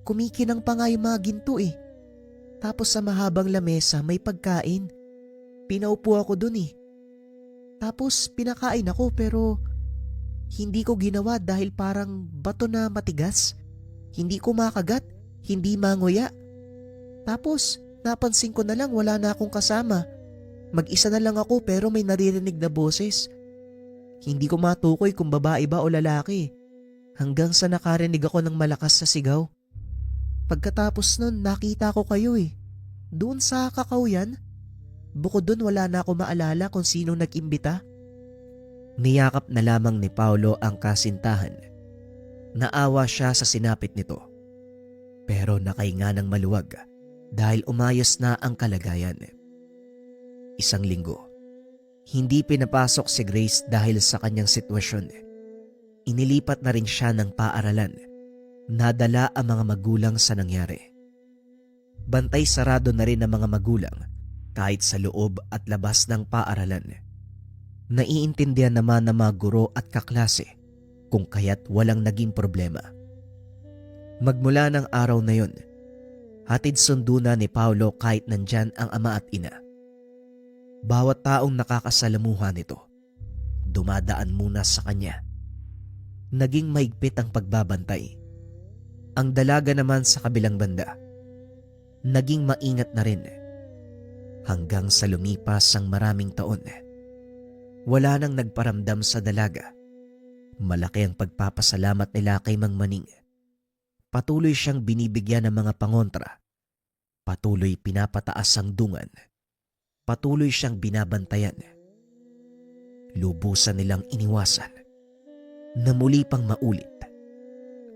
[SPEAKER 4] Kumikinang pa nga yung mga ginto eh. Tapos sa mahabang lamesa may pagkain. Pinaupo ako dun eh. Tapos pinakain ako pero hindi ko ginawa dahil parang bato na matigas. Hindi ko makagat, hindi manguya. Tapos napansin ko na lang wala na akong kasama. Mag-isa na lang ako pero may naririnig na boses. Hindi ko matukoy kung babae ba o lalaki. Hanggang sa nakarinig ako ng malakas na sigaw. Pagkatapos nun nakita ko kayo eh. Doon sa Kakahuyan. Bukod dun wala na ako maalala kung sino nag-imbita. Niyakap na lamang ni Paulo ang kasintahan. Naawa siya sa sinapit nito. Pero nakahinga ng maluwag dahil umayos na ang kalagayan. Isang linggo. Hindi pinapasok si Grace dahil sa kanyang sitwasyon. Inilipat na rin siya ng paaralan. Nadala ang mga magulang sa nangyari. Bantay sarado na rin ang mga magulang kahit sa loob at labas ng paaralan. Naiintindihan naman ng mga guro at kaklase kung kaya't walang naging problema. Magmula ng araw na yon, hatid sundo na ni Paulo kahit nandyan ang ama at ina. Bawat taong nakakasalamuhan nito, dumadaan muna sa kanya. Naging maigpit ang pagbabantay. Ang dalaga naman sa kabilang banda, naging maingat na rin. Hanggang sa lumipas ang maraming taon, wala nang nagparamdam sa dalaga. Malaki ang pagpapasalamat nila kay Mang Maning. Patuloy siyang binibigyan ng mga pangontra. Patuloy pinapataas ang dungan. Patuloy siyang binabantayan. Lubusan nilang iniwasan na muli pang maulit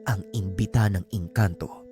[SPEAKER 4] ang imbita ng engkanto